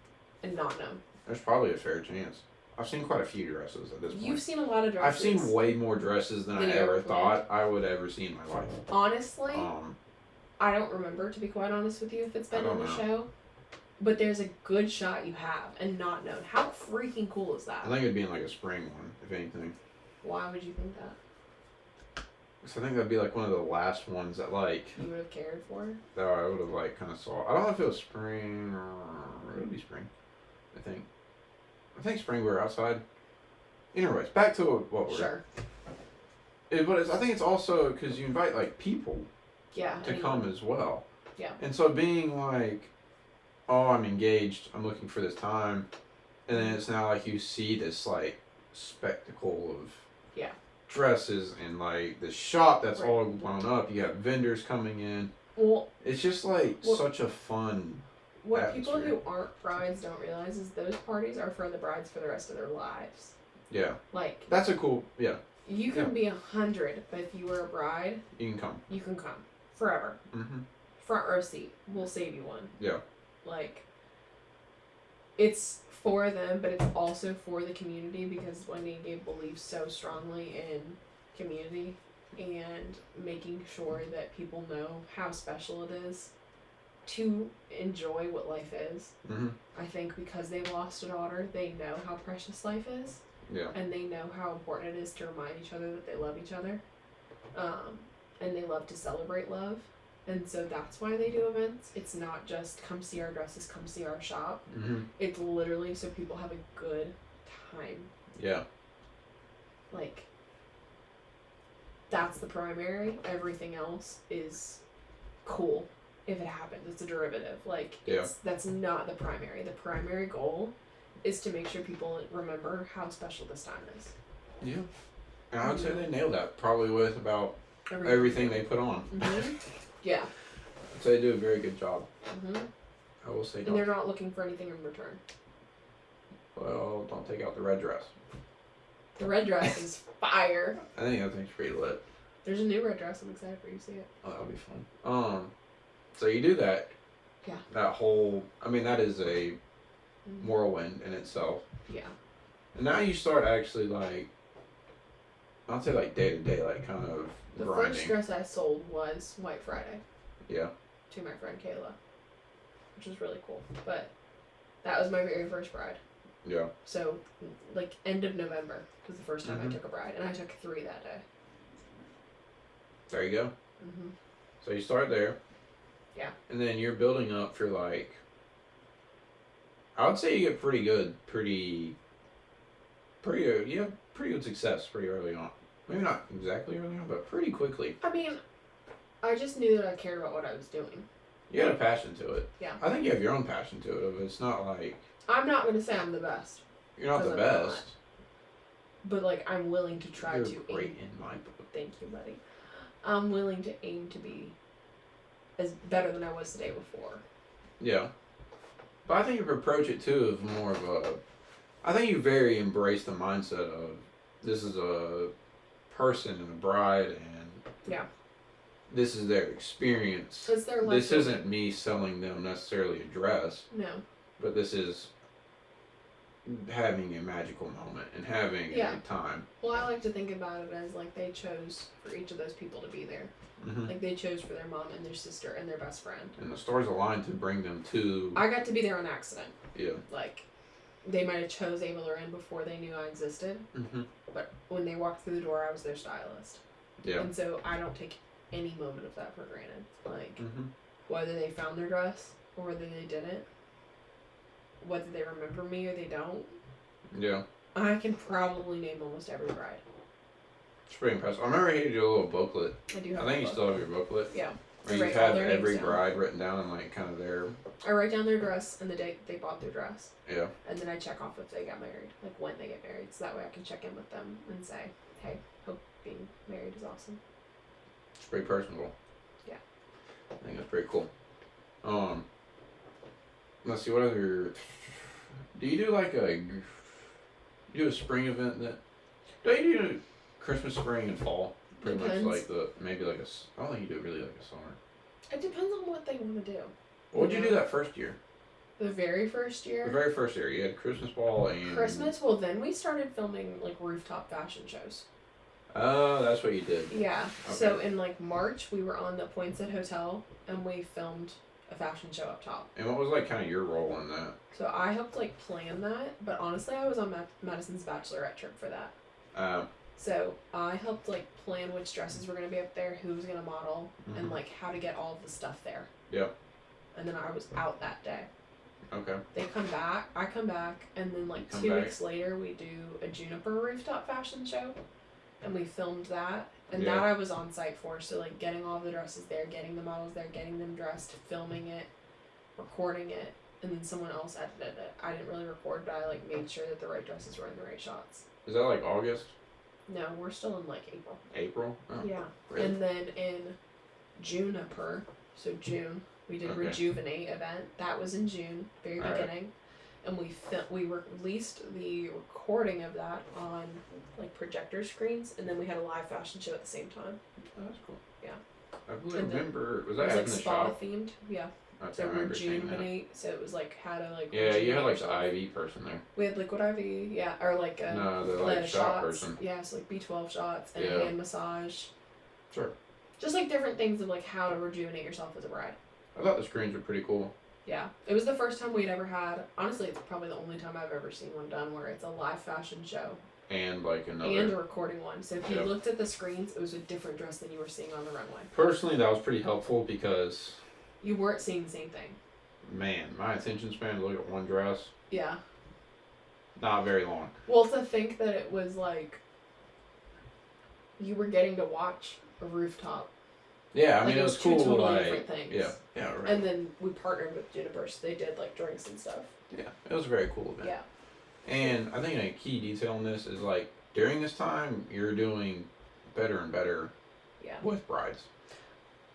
and not known. There's probably a fair chance. I've seen quite a few dresses at this point. You've seen a lot of dresses. I've seen way more dresses than I ever thought I would ever see in my life. Honestly, I don't remember, to be quite honest with you, if it's been on the show. But there's a good shot you have and not known. How freaking cool is that? I think it'd be in, like, a spring one, if anything. Why would you think that? So I think that'd be like one of the last ones that like you would have cared for. That I would have like kind of saw. I don't know if it was spring or it would be spring. I think spring we were outside. Anyways, back to what we're. Sure. I think it's also because you invite like people. Yeah. To come as well. Yeah. And so being like, oh, I'm engaged. I'm looking for this time, and then it's now like you see this like spectacle of. Yeah. Dresses and like the shop that's all blown up. You have vendors coming in. Well, it's just like such a fun. What atmosphere. people who aren't brides don't realize is those parties are for the brides for the rest of their lives. Yeah. Like. That's a cool. Yeah. You can be 100, but if you were a bride, you can come. You can come forever. Mm-hmm. Front row seat. We'll save you one. Yeah. Like. It's for them, but it's also for the community because Wendy and Gabe believe so strongly in community and making sure that people know how special it is to enjoy what life is. Mm-hmm. I think because they've lost a daughter, they know how precious life is. Yeah. And they know how important it is to remind each other that they love each other. And they love to celebrate love. And so that's why they do events. It's not just come see our dresses, come see our shop. Mm-hmm. It's literally so people have a good time. Yeah. Like, that's the primary. Everything else is cool if it happens. It's a derivative. Like, that's not the primary. The primary goal is to make sure people remember how special this time is. Yeah. And I would say they nailed that probably with about everything they put on. Mm-hmm. Yeah. I'd say they do a very good job. Mm-hmm. I will say. And they're not looking for anything in return. Well, don't take out the red dress. The red dress is fire. I think that thing's pretty lit. There's a new red dress. I'm excited for you to see it. Oh, that'll be fun. So you do that. Yeah. That whole. I mean, that is a whirlwind in itself. Yeah. And now you start actually like, I'll say like day to day, like kind of The grinding. first dress I sold was White Friday. Yeah. To my friend Kayla, which was really cool. But that was my very first bride. Yeah. So, like, end of November was the first time I took a bride, and I took 3 that day. There you go. Mm-hmm. So you start there. Yeah. And then you're building up for like, I would say you get pretty good, pretty good success pretty early on. Maybe not exactly early on, but pretty quickly. I mean, I just knew that I cared about what I was doing. You had a passion to it. Yeah. I think you have your own passion to it. It's not like... I'm not going to say I'm the best. You're not the best. Not. But, like, I'm willing to try You're to great aim. in my book. Thank you, buddy. I'm willing to aim to be as better than I was the day before. Yeah. But I think you approach it, too, of more of a... I think you very embrace the mindset of this is a person and a bride and... Yeah. This is their experience. It's their life. This isn't me selling them necessarily a dress. No. But this is having a magical moment and having a time. Well, I like to think about it as like they chose for each of those people to be there. Mm-hmm. Like they chose for their mom and their sister and their best friend. And the stars aligned to bring them to... I got to be there on accident. Yeah. Like, they might have chose Ava Laurenne before they knew I existed. Mm-hmm. But when they walked through the door, I was their stylist. Yeah. And so I don't take any moment of that for granted. Like, Mm-hmm. whether they found their dress or whether they didn't, whether they remember me or they don't. Yeah. I can probably name almost every bride. It's pretty impressive. I remember you did a little booklet. I do have I think you still have your booklet. Yeah. Where you have every bride written down and like kind of their... I write down their dress and the date they bought their dress. Yeah. And then I check off if they got married, like when they get married, so that way I can check in with them and say, hey, hope being married is awesome. It's pretty personable. Yeah. I think that's pretty cool. Let's see, what other... Do you do like you do a spring event that... Don't you do Christmas, spring, and fall? Pretty Depends. much like maybe like I don't think you do really like a summer. It depends on what they want to do. What did you do that first year? The very first year? The very first year. You had Christmas ball and... Christmas? Well, then we started filming, like, rooftop fashion shows. Oh, that's what you did. Yeah. Okay. So, in, like, March, we were on the Poinsett Hotel, and we filmed a fashion show up top. And what was, like, kind of your role in that? So, I helped, like, plan that, but honestly, I was on Madison's bachelorette trip for that. So, I helped, like, plan which dresses were going to be up there, who was going to model, and, like, how to get all of the stuff there. Yep. And then I was out that day. Okay. They come back, I come back, and then, like, 2 weeks later, we do a Juniper rooftop fashion show. And we filmed that. And that I was on site for. So, like, getting all the dresses there, getting the models there, getting them dressed, filming it, recording it, and then someone else edited it. I didn't really record, but I, like, made sure that the right dresses were in the right shots. Is that, like, August? No, we're still in, like, April. April? Oh, yeah. really? And then in Juniper, so June, we did Rejuvenate event. That was in June, very beginning. And we released the recording of that on, like, projector screens, and then we had a live fashion show at the same time. Oh, that's cool. Yeah. I remember, was it that was, like, in the spa shop? themed, yeah. So Rejuvenate, so it was, like, how to, like, yeah, you had, like, the IV person there. We had liquid IV, yeah, or, like, no, the, like, shot person. Yeah, so, like, B12 shots and a hand massage. Sure. Just, like, different things of, like, how to rejuvenate yourself as a bride. I thought the screens were pretty cool. Yeah. It was the first time we'd ever had, honestly, it's probably the only time I've ever seen one done where it's a live fashion show. And, like, another... And a recording one. So if you looked at the screens, it was a different dress than you were seeing on the runway. Personally, that was pretty helpful because... You weren't seeing the same thing. Man, my attention span to look at one dress... Yeah. Not very long. Well, to think that it was, like... You were getting to watch a rooftop. Yeah, I like, mean, it was cool, two totally like... different things. Yeah, right. And then we partnered with Juniper, so they did, like, drinks and stuff. Yeah, it was a very cool event. Yeah. And I think a key detail in this is, like, during this time, you're doing better and better with brides.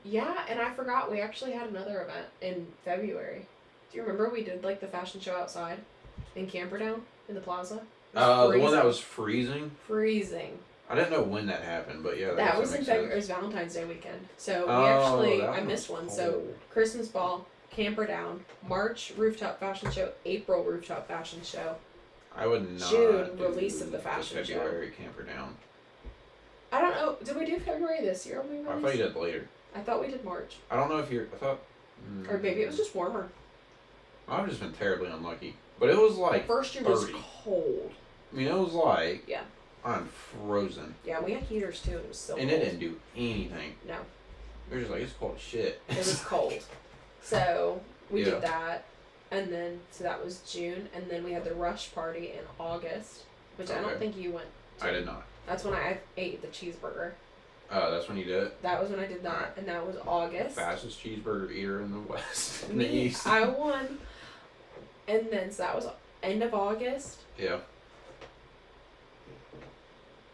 Yeah, and I forgot, we actually had another event in February. Do you remember we did, like, the fashion show outside in Camperdown in the plaza? The one that was freezing? Freezing. I didn't know when that happened, but yeah. That was in February. It was Valentine's Day weekend. So I missed one. Cold. So Christmas ball, Camperdown, March rooftop fashion show, April rooftop fashion show, I would not June do release of the fashion show. February camper down. I don't know. Did we do February this year? I thought you did later. I thought we did March. I don't know if you're. I thought. Or maybe it was just warmer. I've just been terribly unlucky. But it was like. First year 30. was cold. I mean, it was like. Yeah. I'm frozen. Yeah, we had heaters too, and it was so and cold. It didn't do anything. No. It was just like, it's cold as shit. It was cold. So, we did that. And then, so that was June. And then we had the rush party in August, which I don't think you went to. I did not. That's when I ate the cheeseburger. Oh, that's when you did it? That was when I did that. Right. And that was August. Fastest cheeseburger eater in the West. In the East. I won. And then, so that was end of August. Yeah.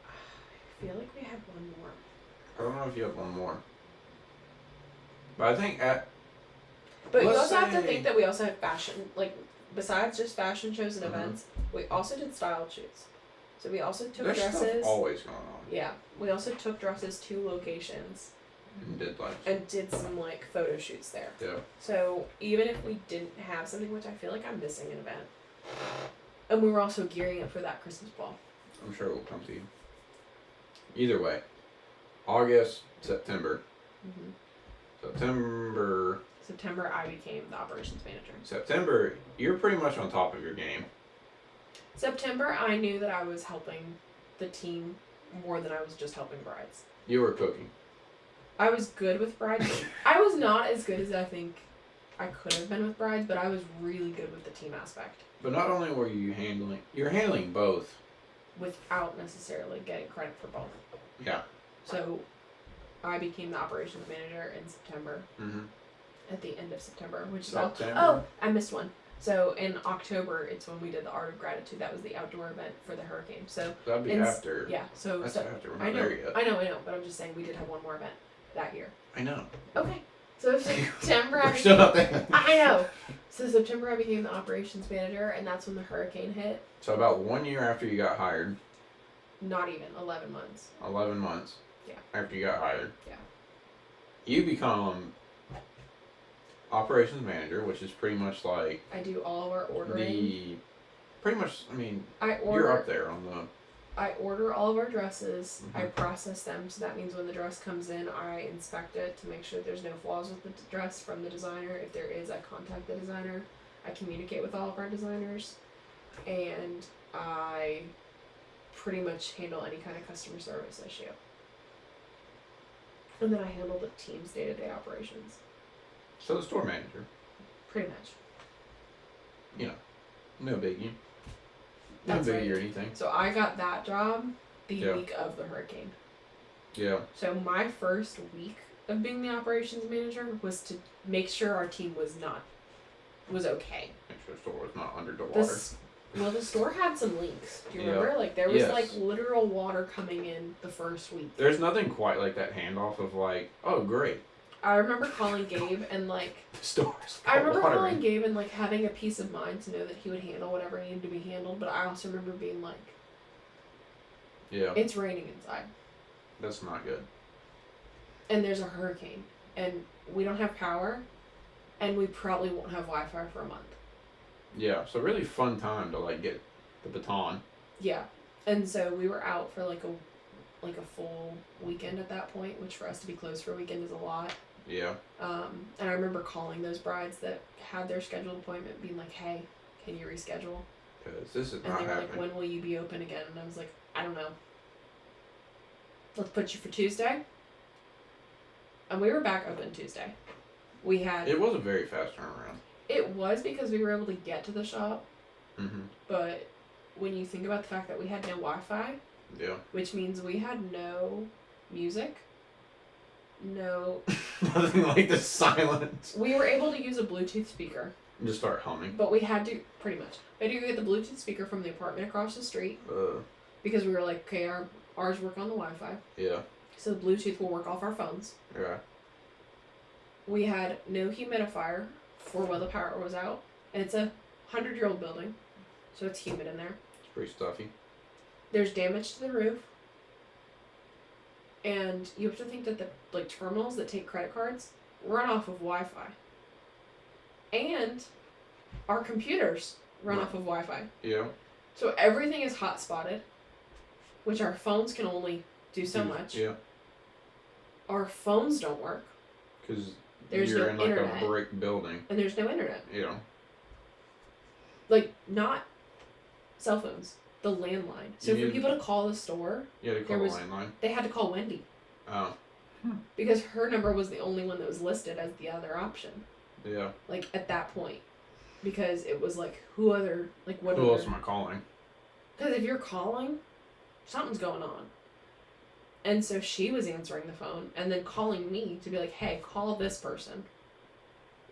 I feel like we had one more. I don't know if you have one more. But I think at... But you also have to think that we also had fashion, like, besides just fashion shows and events, we also did style shoots. So we also took dresses. Stuff always going on. Yeah. We also took dresses to locations. And did some, like, photo shoots there. Yeah. So even if we didn't have something, which I feel like I'm missing an event. And we were also gearing up for that Christmas ball. I'm sure it will come to you. Either way. August, September. September, I became the operations manager. September, you're pretty much on top of your game. September, I knew that I was helping the team more than I was just helping brides. You were cooking. I was good with brides. I was not as good as I think I could have been with brides, but I was really good with the team aspect. But not only were you you're handling both. Without necessarily getting credit for both. Yeah. So, I became the operations manager in September. Mm-hmm. At the end of September, which September. is all. Oh, I missed one. So in October, it's when we did the Art of Gratitude. That was the outdoor event for the hurricane. So that'd be after. Yeah. So that's after. We're not I know. There yet. I know. But I'm just saying we did have one more event that year. I know. Okay. So September. We're still not there. I know. So September, I became the operations manager, and that's when the hurricane hit. So about 1 year after you got hired. Not even 11 months. 11 months. Yeah. After you got hired. Yeah. You become operations manager, which is pretty much like I do all of our ordering. Pretty much, I mean, you're up there on the. I order all of our dresses. I process them, so that means when the dress comes in, I inspect it to make sure there's no flaws with the dress from the designer. If there is, I contact the designer. I communicate with all of our designers, and I pretty much handle any kind of customer service issue. And then I handle the team's day-to-day operations. So the store manager. Pretty much. You know, no biggie. No That's biggie right. or anything. So I got that job the week of the hurricane. Yeah. So my first week of being the operations manager was to make sure our team was okay. Make sure the store was not under the water. Well, the store had some leaks. Do you remember? Like, there was, like, literal water coming in the first week. There's nothing quite like that handoff of, like, oh, great. I remember calling Gabe and, like... Stores. I remember calling Gabe and, like, having a peace of mind to know that he would handle whatever needed to be handled, but I also remember being like... Yeah. It's raining inside. That's not good. And there's a hurricane. And we don't have power. And we probably won't have Wi-Fi for a month. Yeah, so really fun time to, like, get the baton. Yeah. And so we were out for, like a full weekend at that point, which for us to be closed for a weekend is a lot. Yeah. And I remember calling those brides that had their scheduled appointment, being like, hey, can you reschedule? Because this is not happening. And they were like, when will you be open again? And I was like, I don't know. Let's put you for Tuesday. And we were back open Tuesday. It was a very fast turnaround. It was because we were able to get to the shop. Mm-hmm. But when you think about the fact that we had no Wi-Fi, yeah, which means we had no music, no... Nothing like the silence. We were able to use a Bluetooth speaker. And just start humming. But we had to, pretty much, we had to get the Bluetooth speaker from the apartment across the street. Because we were like, okay, ours work on the Wi-Fi. Yeah. So the Bluetooth will work off our phones. Yeah. We had no humidifier for while the power was out. And it's a 100-year-old building. So it's humid in there. It's pretty stuffy. There's damage to the roof. And you have to think that the terminals that take credit cards run off of Wi-Fi. And our computers run off of Wi-Fi. Yeah. So everything is hot-spotted, which our phones can only do so much. Yeah. Our phones don't work. Because there's you're no in like internet. a brick building. And there's no internet. Yeah. Like, not cell phones. The landline. So for people to call the store... You had to call the landline? They had to call Wendy. Oh. Because her number was the only one that was listed as the other option. Yeah. Like, at that point. Because it was like, who else am I calling? Because if you're calling, something's going on. And so she was answering the phone and then calling me to be like, hey, call this person.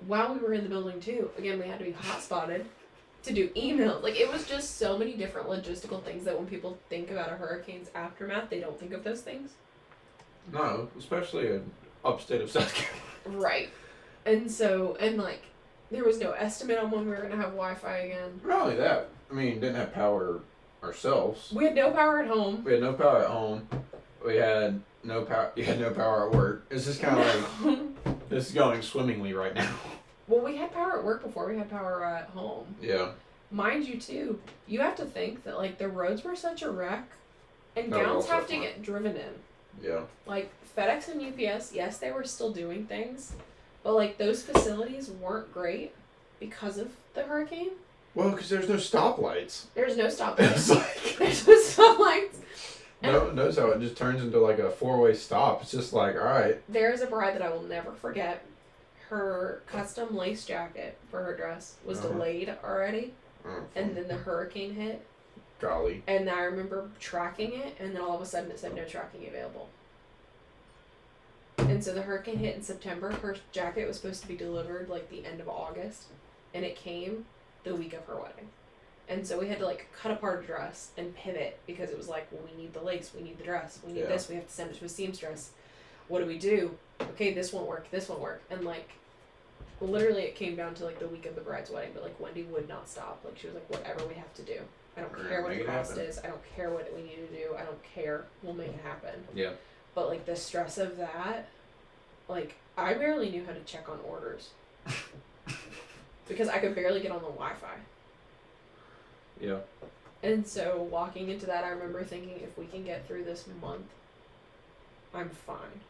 While we were in the building, too. Again, we had to be hotspotted to do emails. Like, it was just so many different logistical things that when people think about a hurricane's aftermath, they don't think of those things. No, especially in upstate of South Carolina. Right. And so, there was no estimate on when we were going to have Wi-Fi again. Not only that, didn't have power ourselves. We had no power at home. We had no power at home. We had no power. You had no power at work. It's just kind of like, this is going swimmingly right now. Well, we had power at work before we had power at home. Yeah. Mind you, too, you have to think that, the roads were such a wreck, and gowns have to get driven in. Yeah. FedEx and UPS, yes, they were still doing things, but, those facilities weren't great because of the hurricane. Well, because there's no stoplights. There's no stoplights. There's no stoplights. Notice how it just turns into, a four-way stop. It's just all right. There's a bride that I will never forget. Her custom lace jacket for her dress was delayed already, and then the hurricane hit. Golly. And I remember tracking it, and then all of a sudden it said no tracking available. And so the hurricane hit in September. Her jacket was supposed to be delivered the end of August, and it came the week of her wedding. And so we had to cut apart a dress and pivot because it was well, we need the lace, we need the dress, we need this, we have to send it to a seamstress. What do we do? Okay, this won't work, and literally it came down to the week of the bride's wedding, but Wendy would not stop. She was whatever we have to do. I don't care what the cost is. I don't care what we need to do. I don't care. We'll make it happen. Yeah. But the stress of that, I barely knew how to check on orders because I could barely get on the Wi-Fi. Yeah. And so walking into that, I remember thinking, if we can get through this month, I'm fine.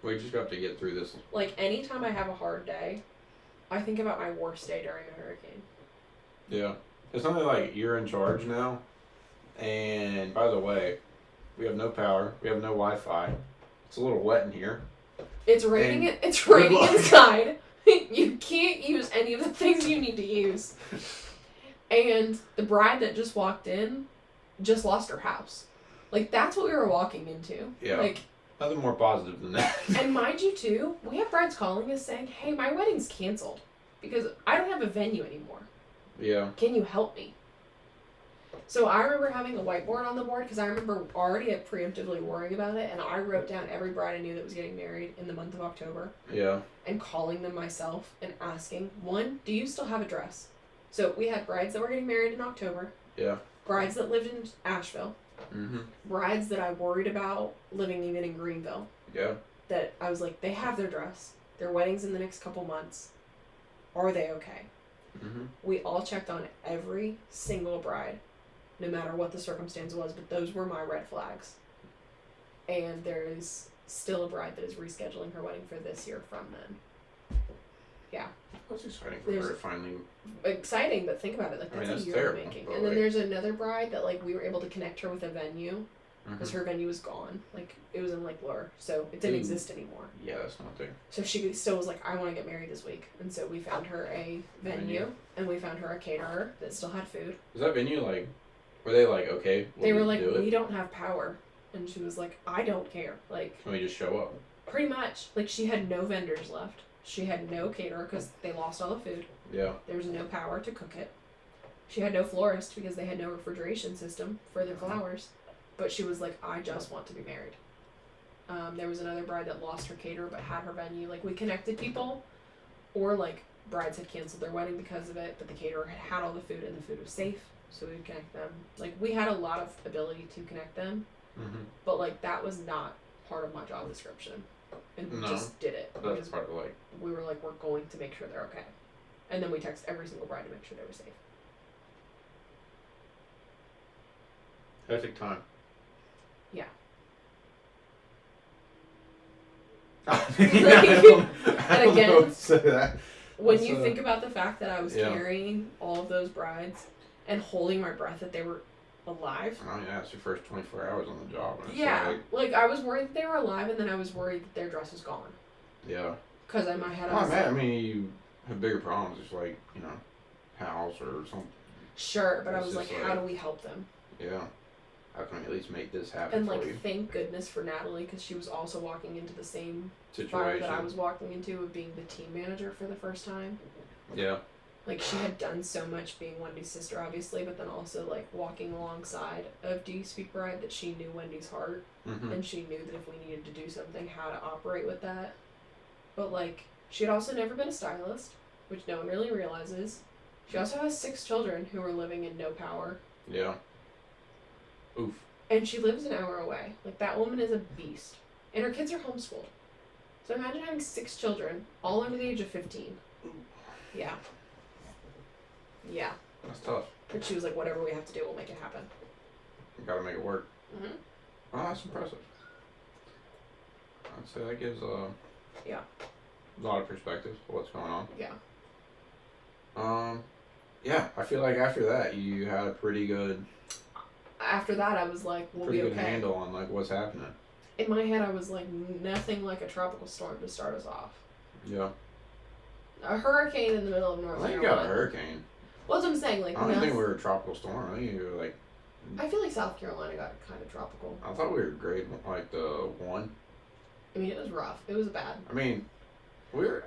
We just have to get through this. Anytime I have a hard day, I think about my worst day during a hurricane. Yeah. It's something you're in charge now. And by the way, we have no power. We have no Wi-Fi. It's a little wet in here. It's raining. It's raining inside. You can't use any of the things you need to use. And the bride that just walked in just lost her house. That's what we were walking into. Yeah. Nothing more positive than that. And mind you, too, we have brides calling us saying, hey, my wedding's canceled because I don't have a venue anymore. Yeah. Can you help me? So I remember having a whiteboard on the board because I remember already preemptively worrying about it, and I wrote down every bride I knew that was getting married in the month of October. Yeah. And calling them myself and asking, one, do you still have a dress? So we had brides that were getting married in October. Yeah. Brides that lived in Asheville. Mm-hmm. Brides that I worried about living even in Greenville. Yeah. That I was they have their dress. Their wedding's in the next couple months. Are they okay? Mm-hmm. We all checked on every single bride, no matter what the circumstance was, but those were my red flags. And there is still a bride that is rescheduling her wedding for this year from then. Yeah. That's exciting for her to finally... Exciting, but think about it. That's a year making. And then there's another bride that, we were able to connect her with a venue because her venue was gone. It was in Lake Lure, so it didn't exist anymore. Yeah, that's not there. So she still was I want to get married this week. And so we found her a venue, and we found her a caterer that still had food. Was that venue, were they okay? They were we don't have power. And she was I don't care. Can we just show up? Pretty much. She had no vendors left. She had no caterer because they lost all the food. Yeah. There was no power to cook it. She had no florist because they had no refrigeration system for their flowers. But she was I just want to be married. There was another bride that lost her caterer but had her venue. We connected people. Or, brides had canceled their wedding because of it, but the caterer had all the food and the food was safe. So we would connect them. We had a lot of ability to connect them. Mm-hmm. But, that was not part of my job description. And we just did it. That's part of we were we're going to make sure they're okay. And then we text every single bride to make sure they were safe. Hectic time. Yeah. And again, when you think about the fact that I was carrying all of those brides and holding my breath that they were alive. Oh yeah, it's your first 24 hours on the job. And like I was worried that they were alive, and then I was worried that their dress was gone. Yeah. Because in my head, I mean, you have bigger problems, just like house or something. Sure, but I was like, how do we help them? Yeah. How can we at least make this happen for you? Thank goodness for Natalie, because she was also walking into the same situation that I was walking into of being the team manager for the first time. Yeah. Like, she had done so much being Wendy's sister, obviously, but then also, like, walking alongside of Do You Speak Bride, that she knew Wendy's heart, and she knew that if we needed to do something, how to operate with that. But, like, she had also never been a stylist, which no one really realizes. She also has 6 children who are living in no power. Yeah. Oof. And she lives an hour away. Like, that woman is a beast. And her kids are homeschooled. So imagine having 6 children, all under the age of 15. Yeah. Yeah. That's tough. But she was like, whatever we have to do, we'll make it happen. You gotta make it work. Mm-hmm. Oh, that's impressive. I'd say that gives a lot of perspective of what's going on. Yeah. Yeah, I feel like after that you had a pretty good... After that, I was like, we'll be okay. Pretty good handle on, like, what's happening. In my head, I was like, nothing like a tropical storm to start us off. Yeah. A hurricane in the middle of North Carolina. I think you got a hurricane. Well, that's what I'm saying. Like, I don't think we were a tropical storm. I think you were like... I feel like South Carolina got kind of tropical. I thought we were grade, like, the 1. I mean, it was rough. It was bad. I mean, we were...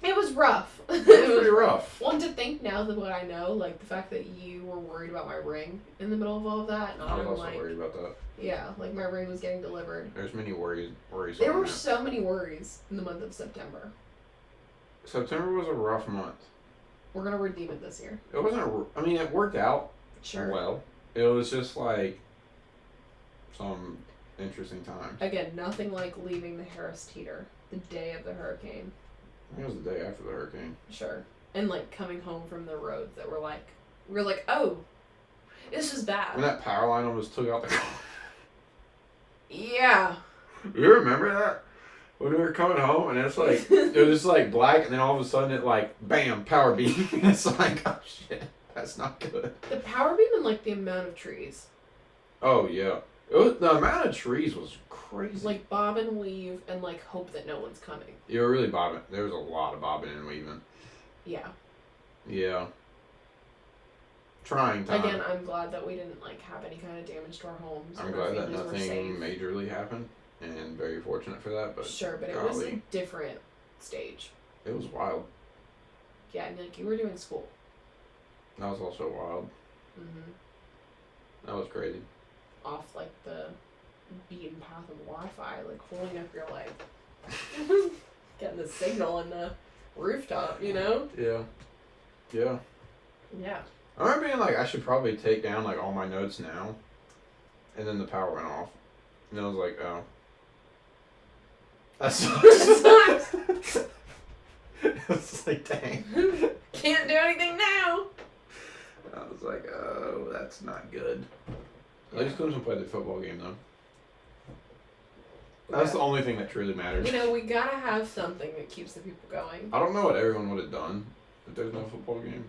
It was rough. It was pretty rough. One, to think now that what I know, like the fact that you were worried about my ring in the middle of all of that. And I was also worried about that. Yeah, like my ring was getting delivered. There's many worries. There were so many worries in the month of September. September was a rough month. We're going to redeem it this year. It wasn't I mean, it worked out well. It was just like some interesting times. Again, nothing like leaving the Harris Teeter the day of the hurricane. It was the day after the hurricane. Sure. And like coming home from the roads that were like, oh, this is bad. When that power line almost took out the car. Yeah. You remember that? When we were coming home and it's like, it was just like black and then all of a sudden it like, bam, power beam. And it's like, oh shit, that's not good. The power beam and like the amount of trees. Oh yeah. The amount of trees was crazy. Like bob and weave and like hope that no one's coming. You were really bobbing. There was a lot of bobbing and weaving. Yeah. Yeah. Trying time. Again, I'm glad that we didn't like have any kind of damage to our homes. I'm glad that nothing majorly happened, and very fortunate for that. But sure, but it was a different stage. It was wild. Yeah, and like you were doing school. That was also wild. Mhm. That was crazy. Off like the beaten path of Wi-Fi, like holding up your like getting the signal in the rooftop, you know? Yeah. Yeah. Yeah. I remember being like, I should probably take down like all my notes now, and then the power went off, and I was like, oh, that sucks. It's like, dang. Can't do anything now. I was like, oh, that's not good. At least Clemson played the football game though. That's the only thing that truly matters. You know, we gotta have something that keeps the people going. I don't know what everyone would have done if there's no football game.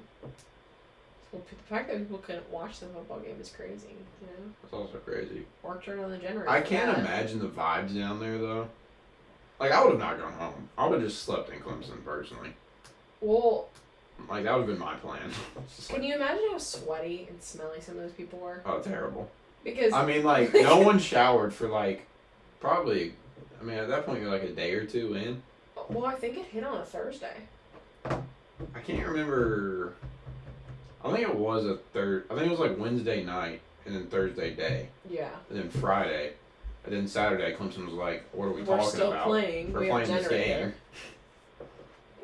Well, the fact that people couldn't watch the football game is crazy, you know? That's also crazy. Or turn on the generator. I can't imagine the vibes down there, though. Like, I would have not gone home. I would have just slept in Clemson, personally. Well... Like, that would have been my plan. Can you imagine how sweaty and smelly some of those people were? Oh, terrible. Because... I mean, like, no one showered for, like, probably... I mean, at that point, you're, like, a day or two in. Well, I think it hit on a Thursday. I can't remember... I think it was I think it was like Wednesday night and then Thursday day. Yeah. And then Friday. And then Saturday, Clemson was like, what are we talking about? We're still playing. We're playing this game.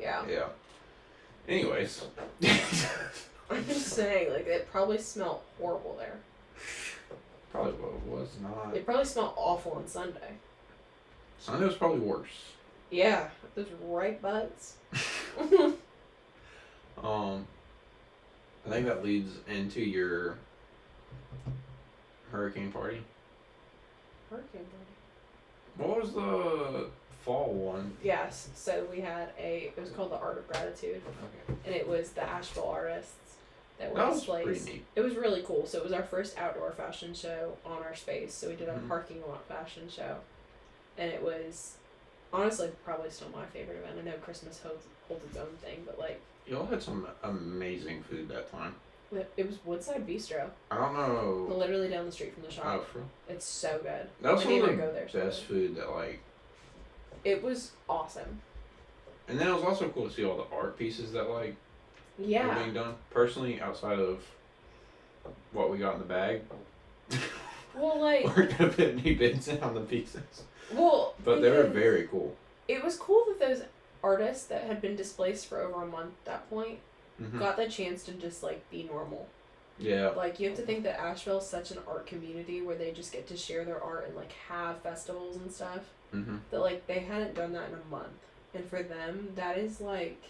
Yeah. Yeah. Anyways. I'm just saying, like, it probably smelled horrible there. Probably was not. It probably smelled awful on Sunday. Sunday was probably worse. Yeah. Those ripe buds. I think that leads into your... Hurricane party. Hurricane party. What was the fall one? Yes. So we had it was called the Art of Gratitude. Okay. And it was the Asheville artists that were That was displays. pretty neat. It was really cool. So it was our first outdoor fashion show on our space. So we did a parking lot fashion show. And it was honestly probably still my favorite event. I know Christmas holds its own thing, but like Y'all had some amazing food that time. it was Woodside Bistro. I don't know. Literally down the street from the shop. Oh, for real? It's so good. That was some of the go there, best food that like. It was awesome. And then it was also cool to see all the art pieces that like were Yeah. being done. Personally, outside of what we got in the bag, Well, like we're gonna put any bids in on the pieces. well, But they were because very cool. it was cool that those artists that had been displaced for over a month at that point Mm-hmm. got the chance to just like be normal. Yeah. Like you have to think that Asheville's such an art community where they just get to share their art and like have festivals and stuff. Mm-hmm. That like they hadn't done that in a month, and for them that is like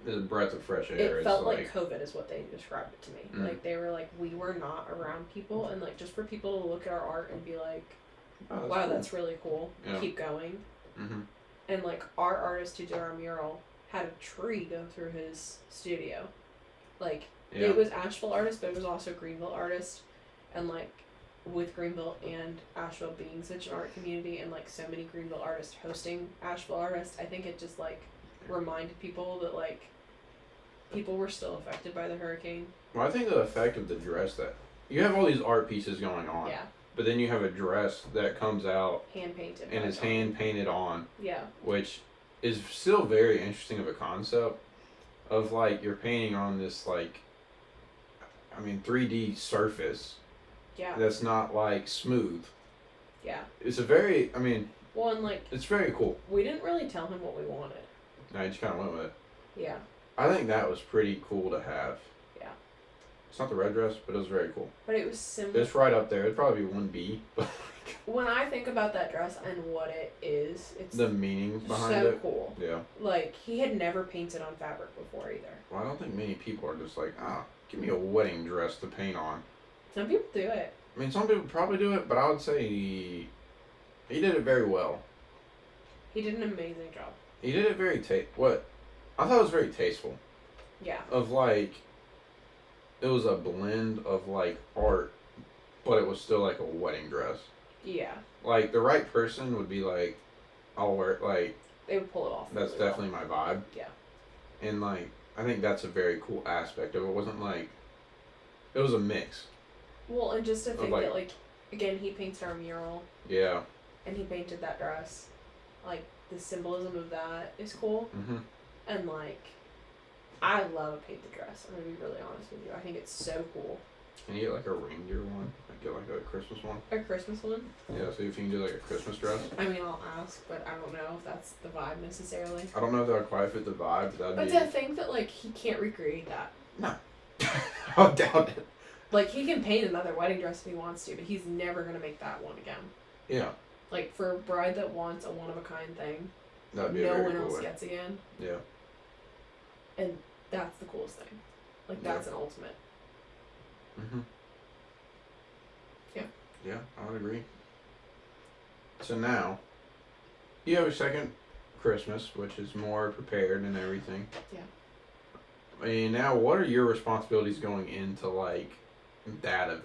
The breath of fresh air. it felt like COVID is what they described it to me. Mm. Like they were like we were not around people, and like just for people to look at our art and be like, oh, wow, cool. that's really cool. Yeah. Keep going. Mm-hmm. And like our artist who did our mural had a tree go through his studio. Like Yeah. it was Asheville artist, but it was also Greenville artist, and like with Greenville and Asheville being such an art community, and like so many Greenville artists hosting Asheville artists, I think it just like reminded people that like people were still affected by the hurricane. Well, I think the effect of the dress that you have all these art pieces going on. Yeah. But then you have a dress that comes out Hand painted. and is hand painted on, Yeah. which is still very interesting of a concept of like you're painting on this like 3D surface Yeah. that's not like smooth. Yeah. It's a very Well, and like it's very cool. we didn't really tell him what we wanted. No, I just kind of went with it. Yeah. I think that was pretty cool to have. Yeah. It's not the red dress, but it was very cool. But it was similar. It's right up there. It'd probably be 1B. But When I think about that dress and what it is, it's the meaning behind so it. cool. Yeah. Like he had never painted on fabric before either. Well, I don't think many people are just like, give me a wedding dress to paint on. Some people do it. I mean, some people probably do it, but I would say he did it very well. He did an amazing job. He did it very I thought it was very tasteful. Yeah. Of like, it was a blend of like art, but it was still like a wedding dress. Yeah. Like the right person would be like, I'll wear it, like. They would pull it off. That's really definitely my vibe. Yeah. And like, I think that's a very cool aspect of it. It wasn't like, it was a mix. Well, and just to think like- that like, again, he painted our mural Yeah. and he painted that dress. Like the symbolism of that is cool. Mm-hmm. And like, I love a painted dress. I'm gonna be really honest with you. I think it's so cool. Can you get like a reindeer one? Like get like a Christmas one? A Christmas one. Yeah, see if you can do like a Christmas dress. I mean, I'll ask, but I don't know if that's the vibe necessarily. I don't know if that would quite fit the vibe, but But that'd to be. think that like he can't recreate that. No. I doubt it. Like he can paint another wedding dress if he wants to, but he's never gonna make that one again. Yeah. Like for a bride that wants a one of a kind thing, That'd be a no very one cool else way. gets again. Yeah. And that's the coolest thing. Like that's an ultimate. Mm-hmm. Yeah. Yeah, I would agree. So now, you have a second Christmas, which is more prepared and everything. Yeah. I mean, now what are your responsibilities going into like that event?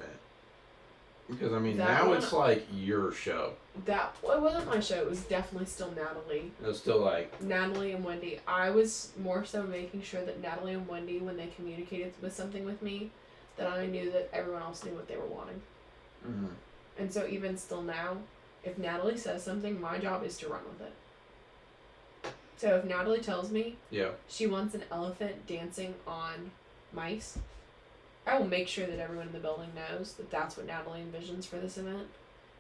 Because I mean, That now one- it's like your show. That it wasn't my show. It was definitely still Natalie. It's still like, Natalie and Wendy. I was more so making sure that Natalie and Wendy, when they communicated with something with me, that I knew that everyone else knew what they were wanting. mm, And so even still now, if Natalie says something, my job is to run with it. So if Natalie tells me yeah, she wants an elephant dancing on mice, I will make sure that everyone in the building knows that that's what Natalie envisions for this event.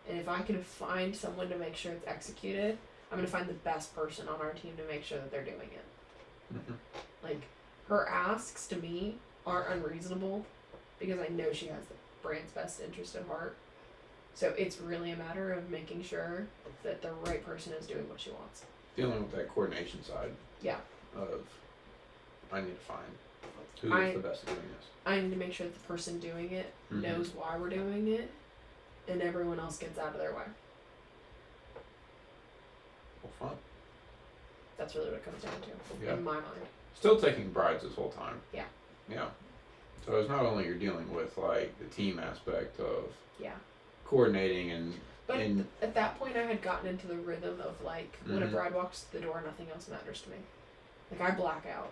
And if I can find someone to make sure it's executed, I'm going to find the best person on our team to make sure that they're doing it. mm-hmm. Like, her asks to me aren't unreasonable because I know she has the brand's best interest at heart. So it's really a matter of making sure that the right person is doing what she wants. Dealing with that coordination side. Yeah. Of, I need to find who is the best at doing this. I need to make sure that the person doing it Mhm. knows why we're doing it and everyone else gets out of their way. Well, fun. That's really what it comes down to, Yeah. in my mind. Still taking brides this whole time. Yeah. Yeah. So it's not only you're dealing with like the team aspect of Yeah. coordinating and. But at that point, I had gotten into the rhythm of like when a bride walks to the door, nothing else matters to me. Like I black out.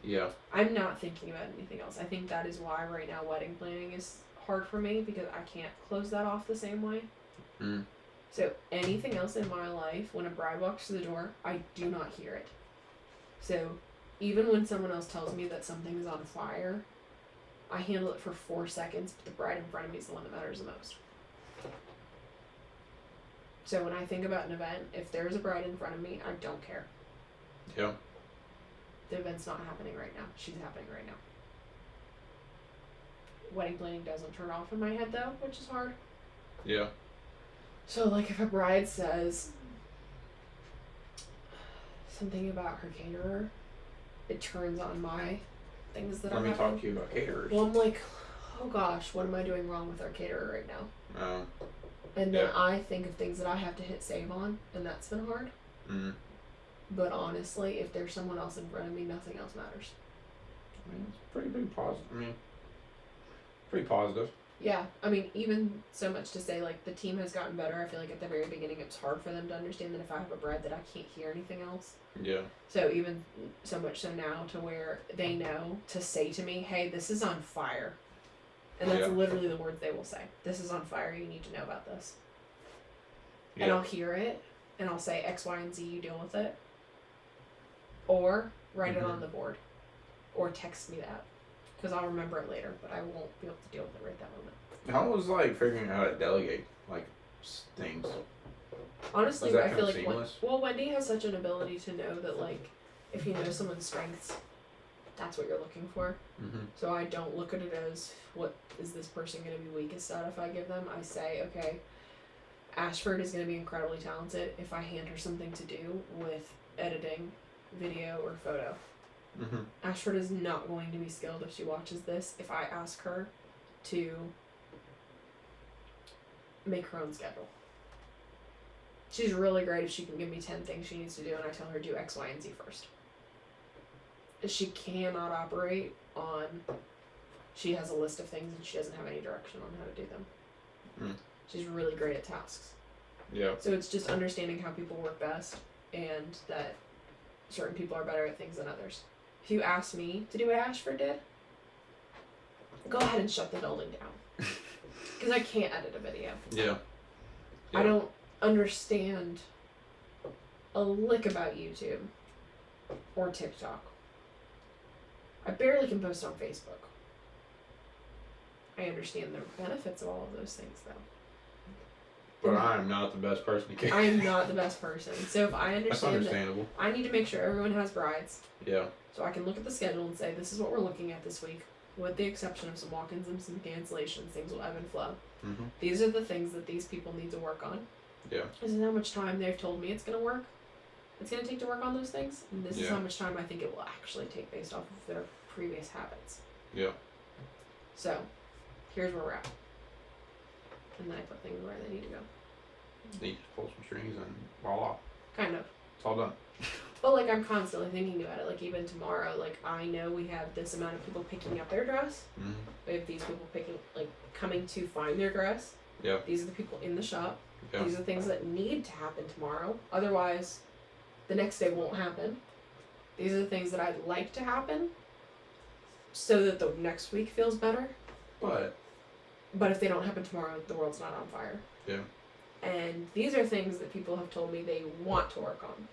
Yeah. I'm not thinking about anything else. I think that is why right now wedding planning is hard for me because I can't close that off the same way. Mm. So anything else in my life, when a bride walks to the door, I do not hear it. So even when someone else tells me that something is on fire, I handle it for 4 seconds, but the bride in front of me is the one that matters the most. So when I think about an event, if there's a bride in front of me, I don't care. Yeah. The event's not happening right now. She's happening right now. Wedding planning doesn't turn off in my head though, which is hard. Yeah. So like if a bride says something about her caterer, it turns on my things that Let me talk to you about caterers. Well, I'm like, oh gosh, what am I doing wrong with our caterer right now? And then I think of things that I have to hit save on, and that's been hard. Mm. But honestly, if there's someone else in front of me, nothing else matters. I mean, it's pretty big positive. I mean, pretty positive. Yeah, I mean, even so much to say, like, the team has gotten better. I feel like at the very beginning, it was hard for them to understand that if I have a bride that I can't hear anything else. Yeah. So even so much so now to where they know to say to me, hey, this is on fire. And that's literally the words they will say. This is on fire. You need to know about this. Yeah. And I'll hear it, and I'll say X, Y, and Z, you deal with it. Or write it on the board. Or text me that. Because I'll remember it later, but I won't be able to deal with it right that moment. How was like figuring out how to delegate like things? Honestly, I feel like Wendy has such an ability to know that like if you know someone's strengths, that's what you're looking for. Mm-hmm. So I don't look at it as what is this person going to be weakest at if I give them. I say, okay, Ashford is going to be incredibly talented if I hand her something to do with editing, video, or photo. Mm-hmm. Ashford is not going to be skilled if she watches this if I ask her to make her own schedule. She's really great if she can give me 10 things she needs to do and I tell her to do X, Y, and Z first. She cannot operate on she has a list of things and she doesn't have any direction on how to do them. Mm. She's really great at tasks. Yeah. So it's just understanding how people work best and that certain people are better at things than others. If you ask me to do what Ashford did, go ahead and shut the building down. Because I can't edit a video. Yeah. I don't understand a lick about YouTube or TikTok. I barely can post on Facebook. I understand the benefits of all of those things, though. But I'm not the best person to care. I am not the best person. So if I understand That's understandable. that I need to make sure everyone has brides. Yeah. So I can look at the schedule and say, this is what we're looking at this week. With the exception of some walk-ins and some cancellations, things will ebb and flow. Mm-hmm. These are the things that these people need to work on. Yeah. This is how much time they've told me it's going to work. It's going to take to work on those things. And this is how much time I think it will actually take based off of their previous habits. Yeah. So, here's where we're at. And then I put things where they need to go. Need to pull some strings and voila. Kind of. It's all done. But like I'm constantly thinking about it. Like even tomorrow, like I know we have this amount of people picking up their dress. Mm-hmm. We have these people coming to find their dress. Yeah. These are the people in the shop. Yeah. These are things that need to happen tomorrow. Otherwise, the next day won't happen. These are the things that I'd like to happen so that the next week feels better. But if they don't happen tomorrow, the world's not on fire. Yeah. And these are things that people have told me they want to work on.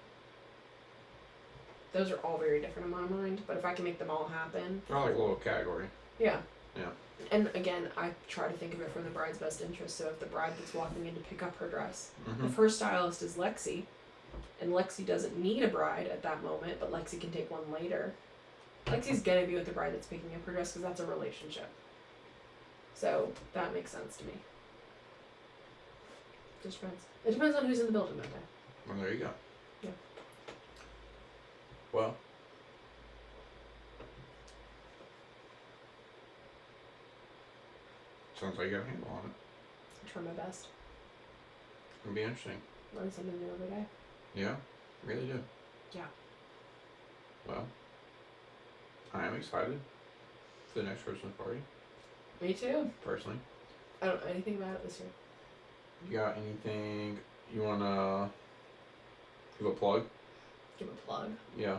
Those are all very different in my mind, but if I can make them all happen... They're like a little category. Yeah. Yeah. And again, I try to think of it from the bride's best interest. So if the bride that's walking in to pick up her dress, if her stylist is Lexi, and Lexi doesn't need a bride at that moment, but Lexi can take one later, Lexi's going to be with the bride that's picking up her dress because that's a relationship. So that makes sense to me. Just depends. It depends on who's in the building that day. Well, there you go. Yeah. Well. Sounds like you got a handle on it. I try my best. It'll be interesting. Learn something new every day. Yeah, really do. Yeah. Well, I am excited for the next Christmas party. Me too. Personally. I don't know anything about it this year. You got anything you wanna give a plug? Give a plug. Yeah.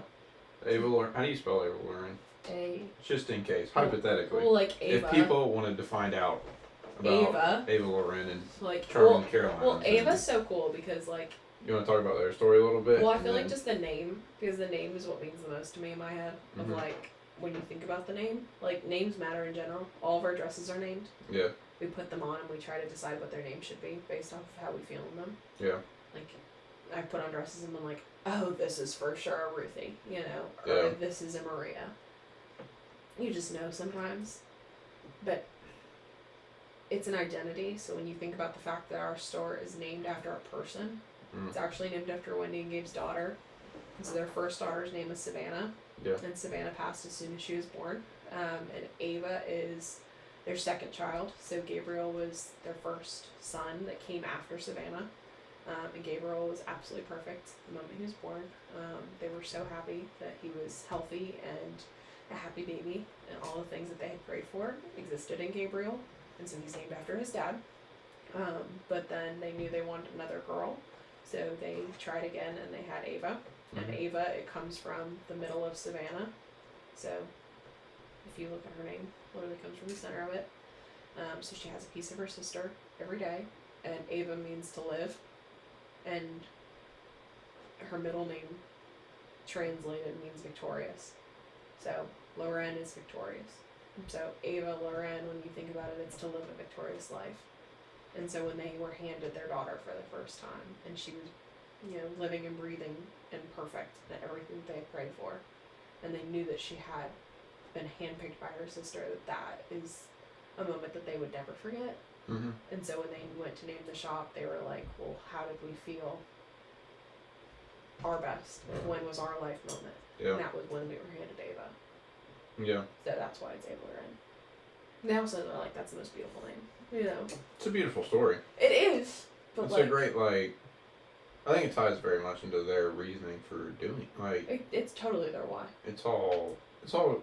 Ava Laurenne. How do you spell Ava Laurenne? Just in case, hypothetically. Well, like Ava. If people wanted to find out about Ava Laurenne and like Charming Caroline. Well, Ava's so cool because like. You want to talk about their story a little bit? Well, I feel like just the name, because the name is what means the most to me in my head. Of like when you think about the name, like names matter in general. All of our dresses are named. Yeah. We put them on and we try to decide what their name should be based off of how we feel in them. Yeah. Like, I put on dresses and I'm like, oh, this is for sure a Ruthie, you know, or this is a Maria. You just know sometimes. But it's an identity, so when you think about the fact that our store is named after a person, it's actually named after Wendy and Gabe's daughter. And so their first daughter's name is Savannah. Yeah. And Savannah passed as soon as she was born. And Ava is their second child. So Gabriel was their first son that came after Savannah. And Gabriel was absolutely perfect the moment he was born. They were so happy that he was healthy and a happy baby, and all the things that they had prayed for existed in Gabriel. And so he's named after his dad. But then they knew they wanted another girl. So they tried again and they had Ava. And Ava, it comes from the middle of Savannah. So if you look at her name, literally comes from the center of it. So she has a piece of her sister every day. And Ava means to live. And her middle name translated means victorious. So Laurenne is victorious. So Ava Laurenne, when you think about it, it's to live a victorious life. And so when they were handed their daughter for the first time, and she was, you know, living and breathing and perfect, and everything they had prayed for, and they knew that she had been handpicked by her sister, that is a moment that they would never forget. And so when they went to name the shop, they were like, well, how did we feel our best? When was our life moment? Yeah. And that was when we were handed Ava. Yeah. So that's why it's Ava Laurenne. They also are like, that's the most beautiful name. You know. It's a beautiful story. It is. But it's like, a great, like, I think it ties very much into their reasoning for doing, like. It's totally their why. It's all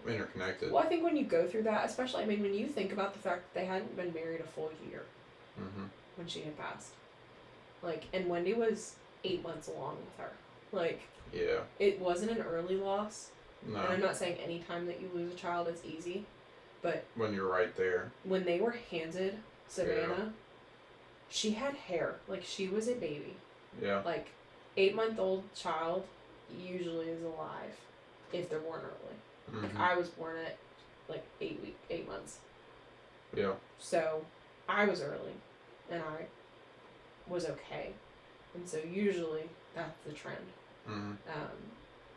interconnected. Well, I think when you go through that, especially, I mean, when you think about the fact that they hadn't been married a full year when she had passed. Like, and Wendy was 8 months along with her. Like, yeah. It wasn't an early loss. No. And I'm not saying any time that you lose a child is easy, but when you're right there. When they were handed Savannah, she had hair. Like, she was a baby. Yeah. Like, 8-month-old child usually is alive if they're born early. Like, I was born at, like, 8 months. Yeah. So, I was early, and I was okay. And so, usually, that's the trend.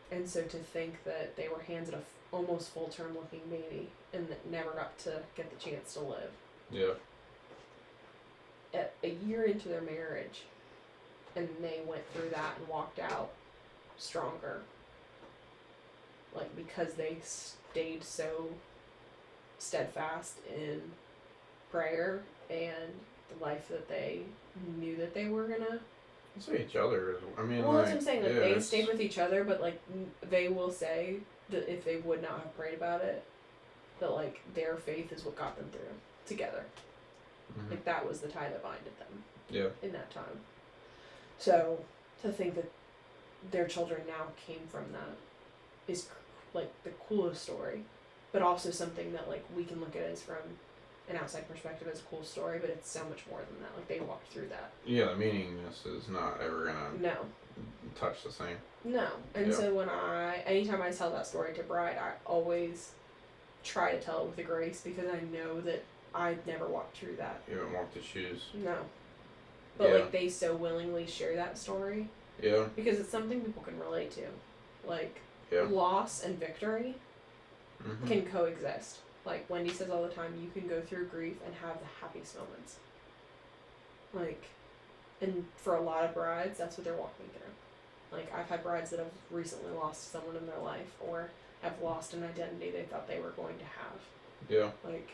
And so to think that they were handed a almost full-term looking baby and that never got to get the chance to live. Yeah. At a year into their marriage, and they went through that and walked out stronger. Like, because they stayed so steadfast in prayer and the life that they knew that they were gonna. Say each other. I mean, well, that's what I'm saying. Like, they it's... stayed with each other, but like they will say that if they would not have prayed about it, that like their faith is what got them through together. Like, that was the tie that binded them. Yeah. In that time. So to think that their children now came from that is like the coolest story, but also something that like we can look at as from an outside perspective as a cool story, but it's so much more than that. Like, they walked through that. Yeah, the meaningness is not ever gonna touch the same. No. And so anytime I tell that story to Bride, I always try to tell it with a grace, because I know that I'd never walked through that. You haven't walked the shoes. No. But like, they so willingly share that story. Yeah. Because it's something people can relate to. Like, loss and victory can coexist. Like, Wendy says all the time, you can go through grief and have the happiest moments. Like, and for a lot of brides, that's what they're walking through. Like, I've had brides that have recently lost someone in their life, or have lost an identity they thought they were going to have. Yeah. Like,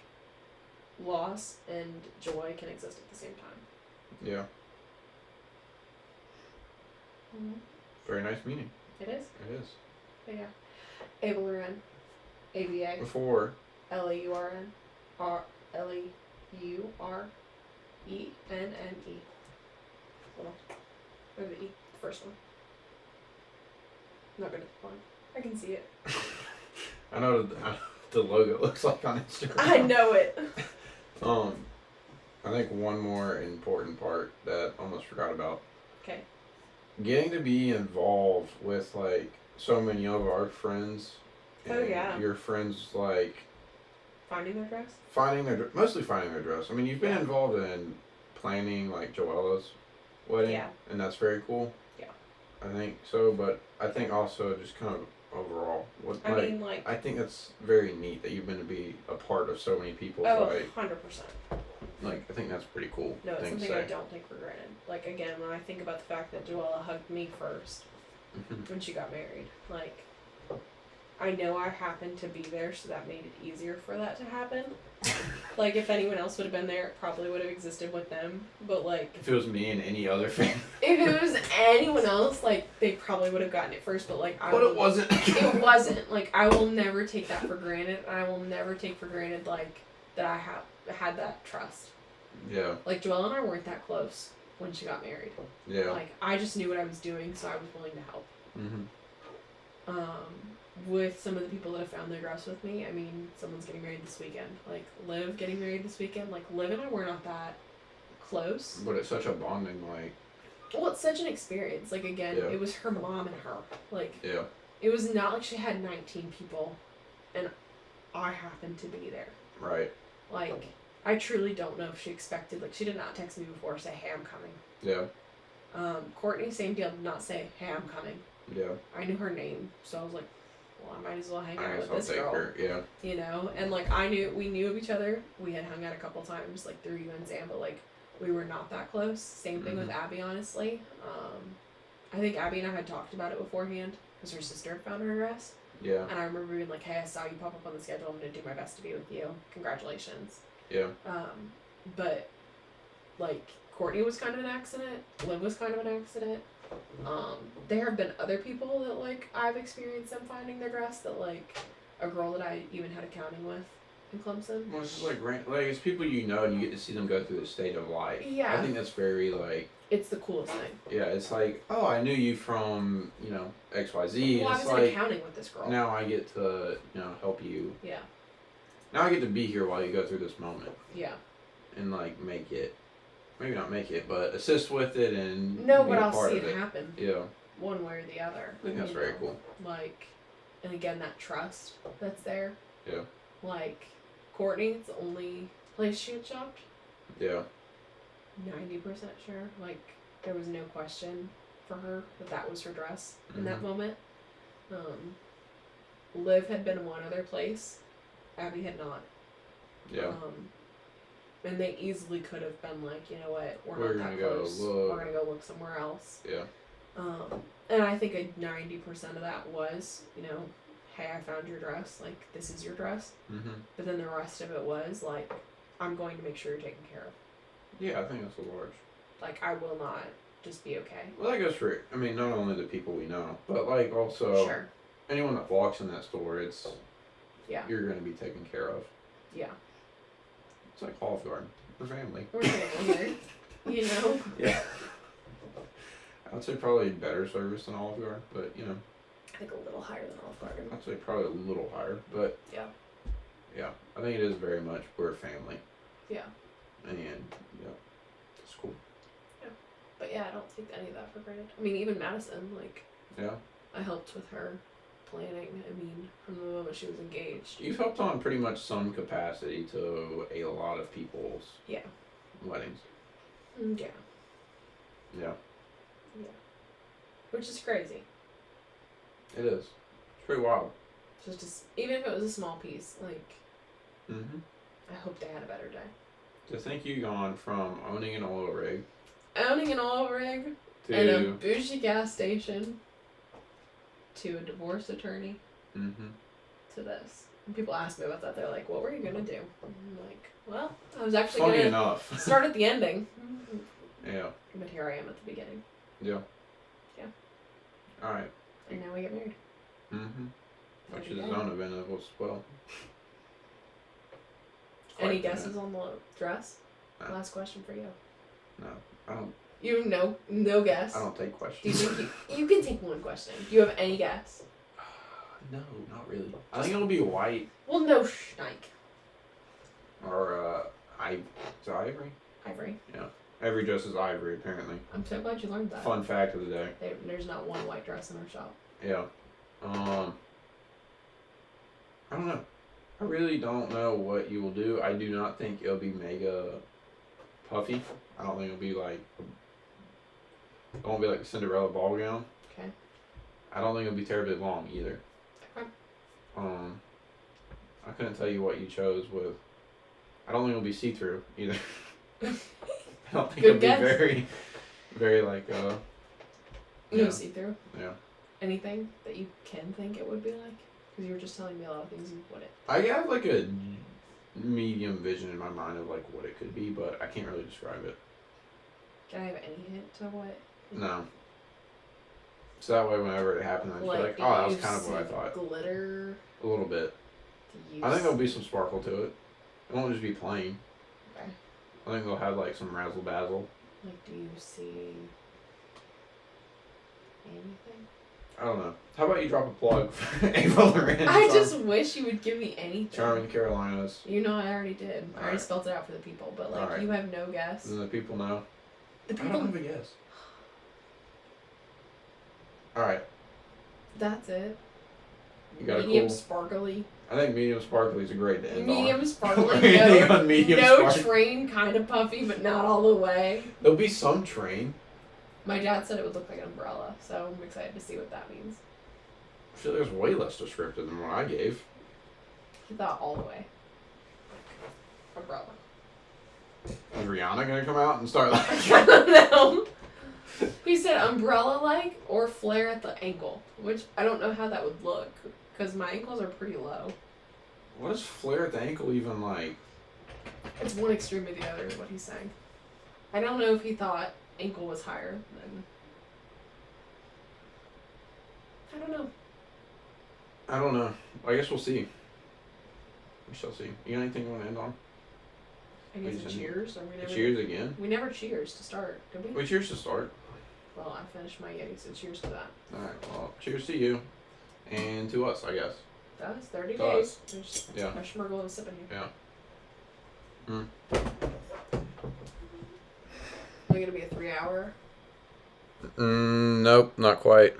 loss and joy can exist at the same time. Yeah. Mm-hmm. Very nice meeting. It is. It is. But yeah. Ava Laurenne. AVA. Before. LAURN. LAURENNE. Little. Or the E. The first one. Not good at the font. I can see it. I know the logo looks like on Instagram. I know it. I think one more important part that I almost forgot about. Okay. Getting to be involved with like so many of our friends. Oh yeah. Your friends like. Finding their dress. Mostly finding their dress. I mean, you've been involved in planning like Joella's wedding. Yeah. And that's very cool. Yeah. I think so, but I think also just kind of overall. I think that's very neat that you've been to be a part of so many people's 100%. Like, I think that's pretty cool. No, it's something I don't take for granted. Like, again, when I think about the fact that Joella hugged me first when she got married, like, I know I happened to be there, so that made it easier for that to happen. Like, if anyone else would have been there, it probably would have existed with them. But, like... If it was me and any other family. If it was anyone else, like, they probably would have gotten it first, but, like... It wasn't. It wasn't. Like, I will never take that for granted. I will never take for granted, like, that I had that trust. Yeah. Like, Joella and I weren't that close when she got married. Yeah. Like, I just knew what I was doing, so I was willing to help. With some of the people that have found their dress with me, I mean, someone's getting married this weekend. Like, Liv getting married this weekend. Like, Liv and I were not that close. But it's such a bonding, like... Well, it's such an experience. Like, again, it was her mom and her. Like, it was not like she had 19 people, and I happened to be there. Right. Like, I truly don't know if she expected... Like, she did not text me before, say, hey, I'm coming. Yeah. Courtney, same deal, did not say, hey, I'm coming. Yeah. I knew her name, so I was like, well, I might as well hang out with this girl. Her. Yeah. You know, and like we knew of each other. We had hung out a couple times, like through you and Sam, but like we were not that close. Same thing with Abby, honestly. I think Abby and I had talked about it beforehand because her sister had found her dress. Yeah. And I remember being like, hey, I saw you pop up on the schedule. I'm gonna do my best to be with you. Congratulations. Yeah. But like Courtney was kind of an accident. Liv was kind of an accident. There have been other people that like I've experienced them finding their dress, that like a girl that I even had accounting with in Clemson. Well, it's just like it's people you know and you get to see them go through the stage of life. Yeah. I think that's very like... It's the coolest thing. Yeah, it's like, oh, I knew you from, XYZ. Well, I was in accounting with this girl. Now I get to, help you. Yeah. Now I get to be here while you go through this moment. Yeah. And like make it, maybe not make it, but assist with it and no, but I'll see it happen. Yeah. One way or the other. I think that's very cool. Like, and again, that trust that's there. Yeah. Like, Courtney's the only place she had shopped. Yeah. 90% sure. Like, there was no question for her that was her dress in that moment. Liv had been one other place. Abby had not. Yeah. And they easily could have been like, you know what, we're not that close. We're gonna go look somewhere else. Yeah. And I think 90% of that was, hey, I found your dress. Like, this is your dress. But then the rest of it was like, I'm going to make sure you're taken care of. Yeah, I think that's a large. Like, I will not just be okay. Well, that goes for, not only the people we know, but like also anyone that walks in that store, it's you're going to be taken care of. Yeah. It's like Olive Garden. We're family. We're family here. Yeah. I would say probably better service than Olive Garden, but I think a little higher than Olive Garden. I'd say probably a little higher, but yeah, I think it is very much we're family. Yeah. And it's cool. Yeah, but yeah, I don't take any of that for granted. I mean, even Madison, like, I helped with her planning. I mean, from the moment she was engaged. You've helped on pretty much some capacity to a lot of people's weddings. Yeah. Yeah. Yeah. Which is crazy. It is. It's pretty wild. Just even if it was a small piece, like. I hope they had a better day. To think you gone from owning an oil rig. And a bougie gas station. To a divorce attorney. To this. When people ask me about that, they're like, what were you going to do? I'm like, well, I was actually Funny going enough. to start at the ending. Yeah. But here I am at the beginning. Yeah. Yeah. Alright. And now we get married. Mm-hmm. Which is his own event as well. Any guesses on the dress? No. Last question for you. No. I don't. You have no guess? I don't take Do questions. you think you can take one question. Do you have any guess? No, not really. I think it'll be white. Well, no, Schneik. Or, is it ivory? Ivory. Yeah. Every dress is ivory, apparently. I'm so glad you learned that. Fun fact of the day. There's not one white dress in our shop. Yeah. I don't know. I really don't know what you will do. I do not think it'll be mega puffy. I don't think it'll be like... It won't be like a Cinderella ball gown. Okay. I don't think it'll be terribly long either. Okay. I couldn't tell you what you chose with... I don't think it'll be see-through either. I don't think Good it'll guess. be very, very like, No yeah. see-through? Yeah. Anything that you can think it would be like? Because you were just telling me a lot of things you wouldn't. I have like a medium vision in my mind of like what it could be, but I can't really describe it. Can I have any hint to what? No. So that way whenever it happens, I just be like, oh, that was kind of what I thought. Glitter. A little bit. I think there'll be some sparkle to it. It won't just be plain. Okay. I think they'll have like some razzle dazzle. Like, do you see anything? I don't know. How about you drop a plug for Ava Laurenne? I just wish you would give me anything. Charming Carolinas. You know I already did. I already Alright. spelled it out for the people, but like Alright. you have no guess. Then the people know. The I people. don't have a guess. Alright. That's it. You got a Medium cool... sparkly. I think medium sparkly is a great to end Medium on. sparkly. Anything No, on medium no sparkly. train, kind of puffy, but not all the way. There'll be some train. My dad said it would look like an umbrella, so I'm excited to see what that means. I feel like it's way less descriptive than what I gave. He thought all the way. Umbrella. Is Rihanna gonna come out and start like... I don't know. He said umbrella-like or flare at the ankle, which I don't know how that would look, because my ankles are pretty low. What is flare at the ankle even like? It's one extreme or the other is what he's saying. I don't know if he thought ankle was higher than... I don't know. I don't know. I guess we'll see. We shall see. You got anything you want to end on? I guess a cheers, or we never... Cheers again? We never cheers to start, did we? Wait, cheers to start. Well, I finished my Yeti, so cheers to that. Alright, well, cheers to you. And to us, I guess. That was 30 To days. us. There's Yeah. my Schmergel is sipping here. Yeah. Are we gonna be a 3 hour? Nope, not quite.